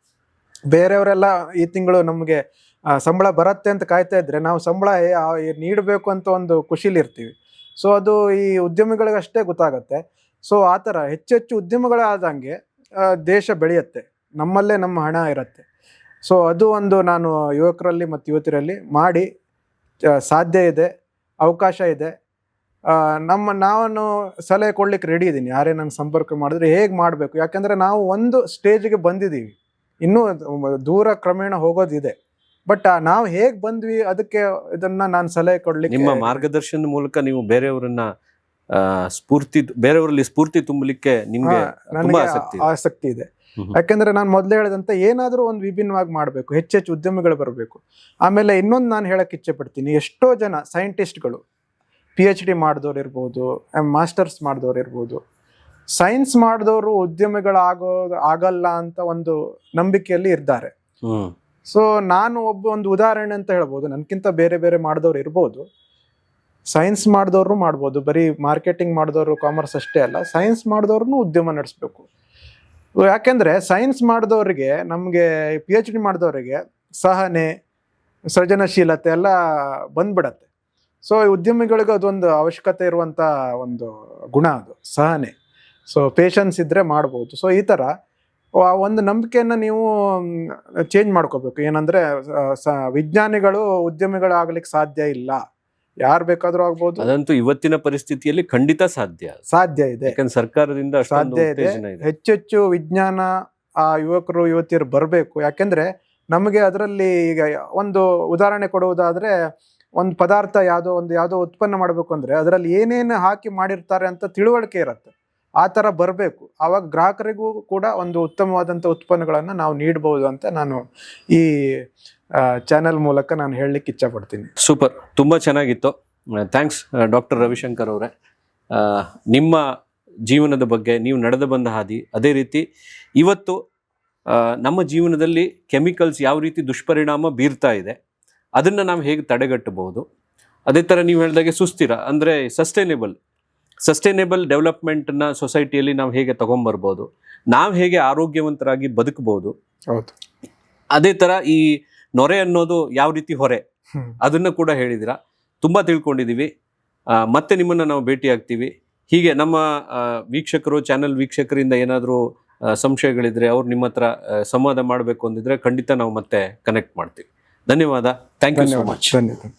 ಬೇರೆಯವರೆಲ್ಲ ಈ ತಿಂಗಳು ನಮಗೆ ಸಂಬಳ ಬರುತ್ತೆ ಅಂತ ಕಾಯ್ತಾ ಇದ್ರೆ, ನಾವು ಸಂಬಳ ನೀಡಬೇಕು ಅಂತ ಒಂದು ಖುಷಿಲಿರ್ತೀವಿ. ಸೊ ಅದು ಈ ಉದ್ಯಮಿಗಳಿಗಷ್ಟೇ ಗೊತ್ತಾಗತ್ತೆ. ಸೊ ಆ ಥರ ಹೆಚ್ಚೆಚ್ಚು ಉದ್ಯಮಗಳಾದಂಗೆ ದೇಶ ಬೆಳೆಯುತ್ತೆ, ನಮ್ಮಲ್ಲೇ ನಮ್ಮ ಹಣ ಇರುತ್ತೆ. ಸೊ ಅದು ಒಂದು ನಾನು ಯುವಕರಲ್ಲಿ ಮತ್ತು ಯುವತಿಯರಲ್ಲಿ ಮಾಡಿ ಸಾಧ್ಯ ಇದೆ, ಅವಕಾಶ ಇದೆ. ನಾನು ಸಲಹೆ ಕೊಡ್ಲಿಕ್ಕೆ ರೆಡಿ ಇದ್ದೀನಿ, ಯಾರೇ ನಂಗೆ ಸಂಪರ್ಕ ಮಾಡಿದ್ರೆ ಹೇಗೆ ಮಾಡಬೇಕು. ಯಾಕೆಂದರೆ ನಾವು ಒಂದು ಸ್ಟೇಜಿಗೆ ಬಂದಿದ್ದೀವಿ, ಇನ್ನೂ ದೂರ ಕ್ರಮೇಣ ಹೋಗೋದಿದೆ. ಬಟ್ ನಾವು ಹೇಗೆ ಬಂದ್ವಿ ಅದಕ್ಕೆ ಇದನ್ನ ನಾನು ಸಲಹೆ ಕೊಡ್ಲಿಕ್ಕೆ, ನಿಮ್ಮ ಮಾರ್ಗದರ್ಶನದ ಮೂಲಕ ನೀವು ಬೇರೆಯವರಲ್ಲಿ ಸ್ಫೂರ್ತಿ ತುಂಬಲಿಕ್ಕೆ ನಿಮ್ಗೆ ತುಂಬಾ ಆಸಕ್ತಿ ಇದೆ. ಯಾಕೆಂದ್ರೆ ನಾನು ಮೊದಲೇ ಹೇಳಿದಂತೆ ಏನಾದರೂ ಒಂದು ವಿಭಿನ್ನವಾಗಿ ಮಾಡಬೇಕು, ಹೆಚ್ಚೆಚ್ಚು ಉದ್ಯಮಿಗಳು ಬರಬೇಕು. ಆಮೇಲೆ ಇನ್ನೊಂದು ನಾನು ಹೇಳಕ್ಕೆ ಇಚ್ಛೆ ಪಡ್ತೀನಿ, ಎಷ್ಟೋ ಜನ ಸೈಂಟಿಸ್ಟ್ಗಳು PhD ಮಾಡಿದವ್ರು ಇರ್ಬೋದು, ಮಾಸ್ಟರ್ಸ್ ಮಾಡಿದವ್ರು ಇರ್ಬೋದು, ಸೈನ್ಸ್ ಮಾಡಿದವರು ಆಗಲ್ಲ ಅಂತ ಒಂದು ನಂಬಿಕೆಯಲ್ಲಿ ಇದ್ದಾರೆ. ಸೊ ನಾನು ಒಂದು ಉದಾಹರಣೆ ಅಂತ ಹೇಳ್ಬೋದು. ನನ್ಕಿಂತ ಬೇರೆ ಬೇರೆ ಮಾಡಿದವ್ರು ಇರ್ಬೋದು, ಸೈನ್ಸ್ ಮಾಡಿದವ್ರು ಮಾಡ್ಬೋದು, ಬರೀ ಮಾರ್ಕೆಟಿಂಗ್ ಮಾಡಿದವರು ಕಾಮರ್ಸ್ ಅಷ್ಟೇ ಅಲ್ಲ, ಸೈನ್ಸ್ ಮಾಡಿದವ್ರು ಉದ್ಯಮ ನಡೆಸಬೇಕು. ಯಾಕೆಂದ್ರೆ ಸೈನ್ಸ್ ಮಾಡಿದವರಿಗೆ, ನಮಗೆ PhD ಮಾಡಿದವರಿಗೆ ಸಹನೆ, ಸೃಜನಶೀಲತೆ ಎಲ್ಲ ಬಂದ್ಬಿಡತ್ತೆ. ಸೊ ಉದ್ಯಮಿಗಳಿಗೆ ಅದೊಂದು ಅವಶ್ಯಕತೆ ಇರುವಂಥ ಒಂದು ಗುಣ, ಅದು ಸಹನೆ. ಸೊ ಪೇಷನ್ಸ್ ಇದ್ದರೆ ಮಾಡ್ಬೋದು. ಸೊ ಈ ಥರ ಒಂದು ನಂಬಿಕೆಯನ್ನು ನೀವು ಚೇಂಜ್ ಮಾಡ್ಕೋಬೇಕು. ಏನಂದರೆ ವಿಜ್ಞಾನಿಗಳು ಉದ್ಯಮಿಗಳಾಗ್ಲಿಕ್ಕೆ ಸಾಧ್ಯ ಇಲ್ಲ, ಯಾರು ಬೇಕಾದ್ರೂ ಆಗ್ಬೋದು. ಅದಂತೂ ಇವತ್ತಿನ ಪರಿಸ್ಥಿತಿಯಲ್ಲಿ ಖಂಡಿತ ಸಾಧ್ಯ ಇದೆ. ಯಾಕಂದ್ರೆ ಸರ್ಕಾರದಿಂದ ಸಾಧ್ಯ ಇದೆ. ಹೆಚ್ಚೆಚ್ಚು ವಿಜ್ಞಾನ ಯುವಕರು ಯುವತಿಯರು ಬರಬೇಕು. ಯಾಕೆಂದ್ರೆ ನಮಗೆ ಅದರಲ್ಲಿ ಈಗ ಒಂದು ಉದಾಹರಣೆ ಕೊಡುವುದಾದ್ರೆ, ಒಂದು ಪದಾರ್ಥ ಯಾವುದೋ ಉತ್ಪನ್ನ ಮಾಡಬೇಕು ಅಂದ್ರೆ ಅದರಲ್ಲಿ ಏನೇನು ಹಾಕಿ ಮಾಡಿರ್ತಾರೆ ಅಂತ ತಿಳುವಳಿಕೆ ಇರುತ್ತೆ. ಆ ಥರ ಬರಬೇಕು. ಆವಾಗ ಗ್ರಾಹಕರಿಗೂ ಕೂಡ ಒಂದು ಉತ್ತಮವಾದಂಥ ಉತ್ಪನ್ನಗಳನ್ನು ನಾವು ನೀಡಬಹುದು ಅಂತ ನಾನು ಈ ಚಾನೆಲ್ ಮೂಲಕ ನಾನು ಹೇಳಲಿಕ್ಕೆ ಇಚ್ಛಪಡ್ತೀನಿ. ಸೂಪರ್, ತುಂಬ ಚೆನ್ನಾಗಿತ್ತು. ಥ್ಯಾಂಕ್ಸ್ ಡಾಕ್ಟರ್ ರವಿಶಂಕರ್ ಅವರೇ. ನಿಮ್ಮ ಜೀವನದ ಬಗ್ಗೆ, ನೀವು ನಡೆದು ಬಂದ ಹಾದಿ, ಅದೇ ರೀತಿ ಇವತ್ತು ನಮ್ಮ ಜೀವನದಲ್ಲಿ ಕೆಮಿಕಲ್ಸ್ ಯಾವ ರೀತಿ ದುಷ್ಪರಿಣಾಮ ಬೀರ್ತಾ ಇದೆ, ಅದನ್ನು ನಾವು ಹೇಗೆ ತಡೆಗಟ್ಟಬಹುದು. ಅದೇ ಥರ ನೀವು ಹೇಳಿದಾಗೆ ಸುಸ್ಥಿರ ಅಂದರೆ ಸಸ್ಟೈನೇಬಲ್ ಡೆವಲಪ್ಮೆಂಟ್ನ ಸೊಸೈಟಿಯಲ್ಲಿ ನಾವು ಹೇಗೆ ತಗೊಂಬರ್ಬೋದು, ನಾವು ಹೇಗೆ ಆರೋಗ್ಯವಂತರಾಗಿ ಬದುಕಬಹುದು. ಹೌದು. ಅದೇ ಥರ ಈ ನೊರೆ ಅನ್ನೋದು ಯಾವ ರೀತಿ ಹೊರೆ, ಅದನ್ನು ಕೂಡ ಹೇಳಿದಿರ. ತುಂಬ ತಿಳ್ಕೊಂಡಿದ್ದೀವಿ. ಮತ್ತೆ ನಿಮ್ಮನ್ನು ನಾವು ಭೇಟಿ ಆಗ್ತೀವಿ. ಹೀಗೆ ನಮ್ಮ ಚಾನೆಲ್ ವೀಕ್ಷಕರಿಂದ ಏನಾದರೂ ಸಂಶಯಗಳಿದ್ರೆ, ಅವ್ರು ನಿಮ್ಮ ಹತ್ರ ಸಂವಾದ ಮಾಡಬೇಕು ಅಂದಿದ್ರೆ ಖಂಡಿತ ನಾವು ಮತ್ತೆ ಕನೆಕ್ಟ್ ಮಾಡ್ತೀವಿ. ಧನ್ಯವಾದ. Thank you so much. ಧನ್ಯವಾದ.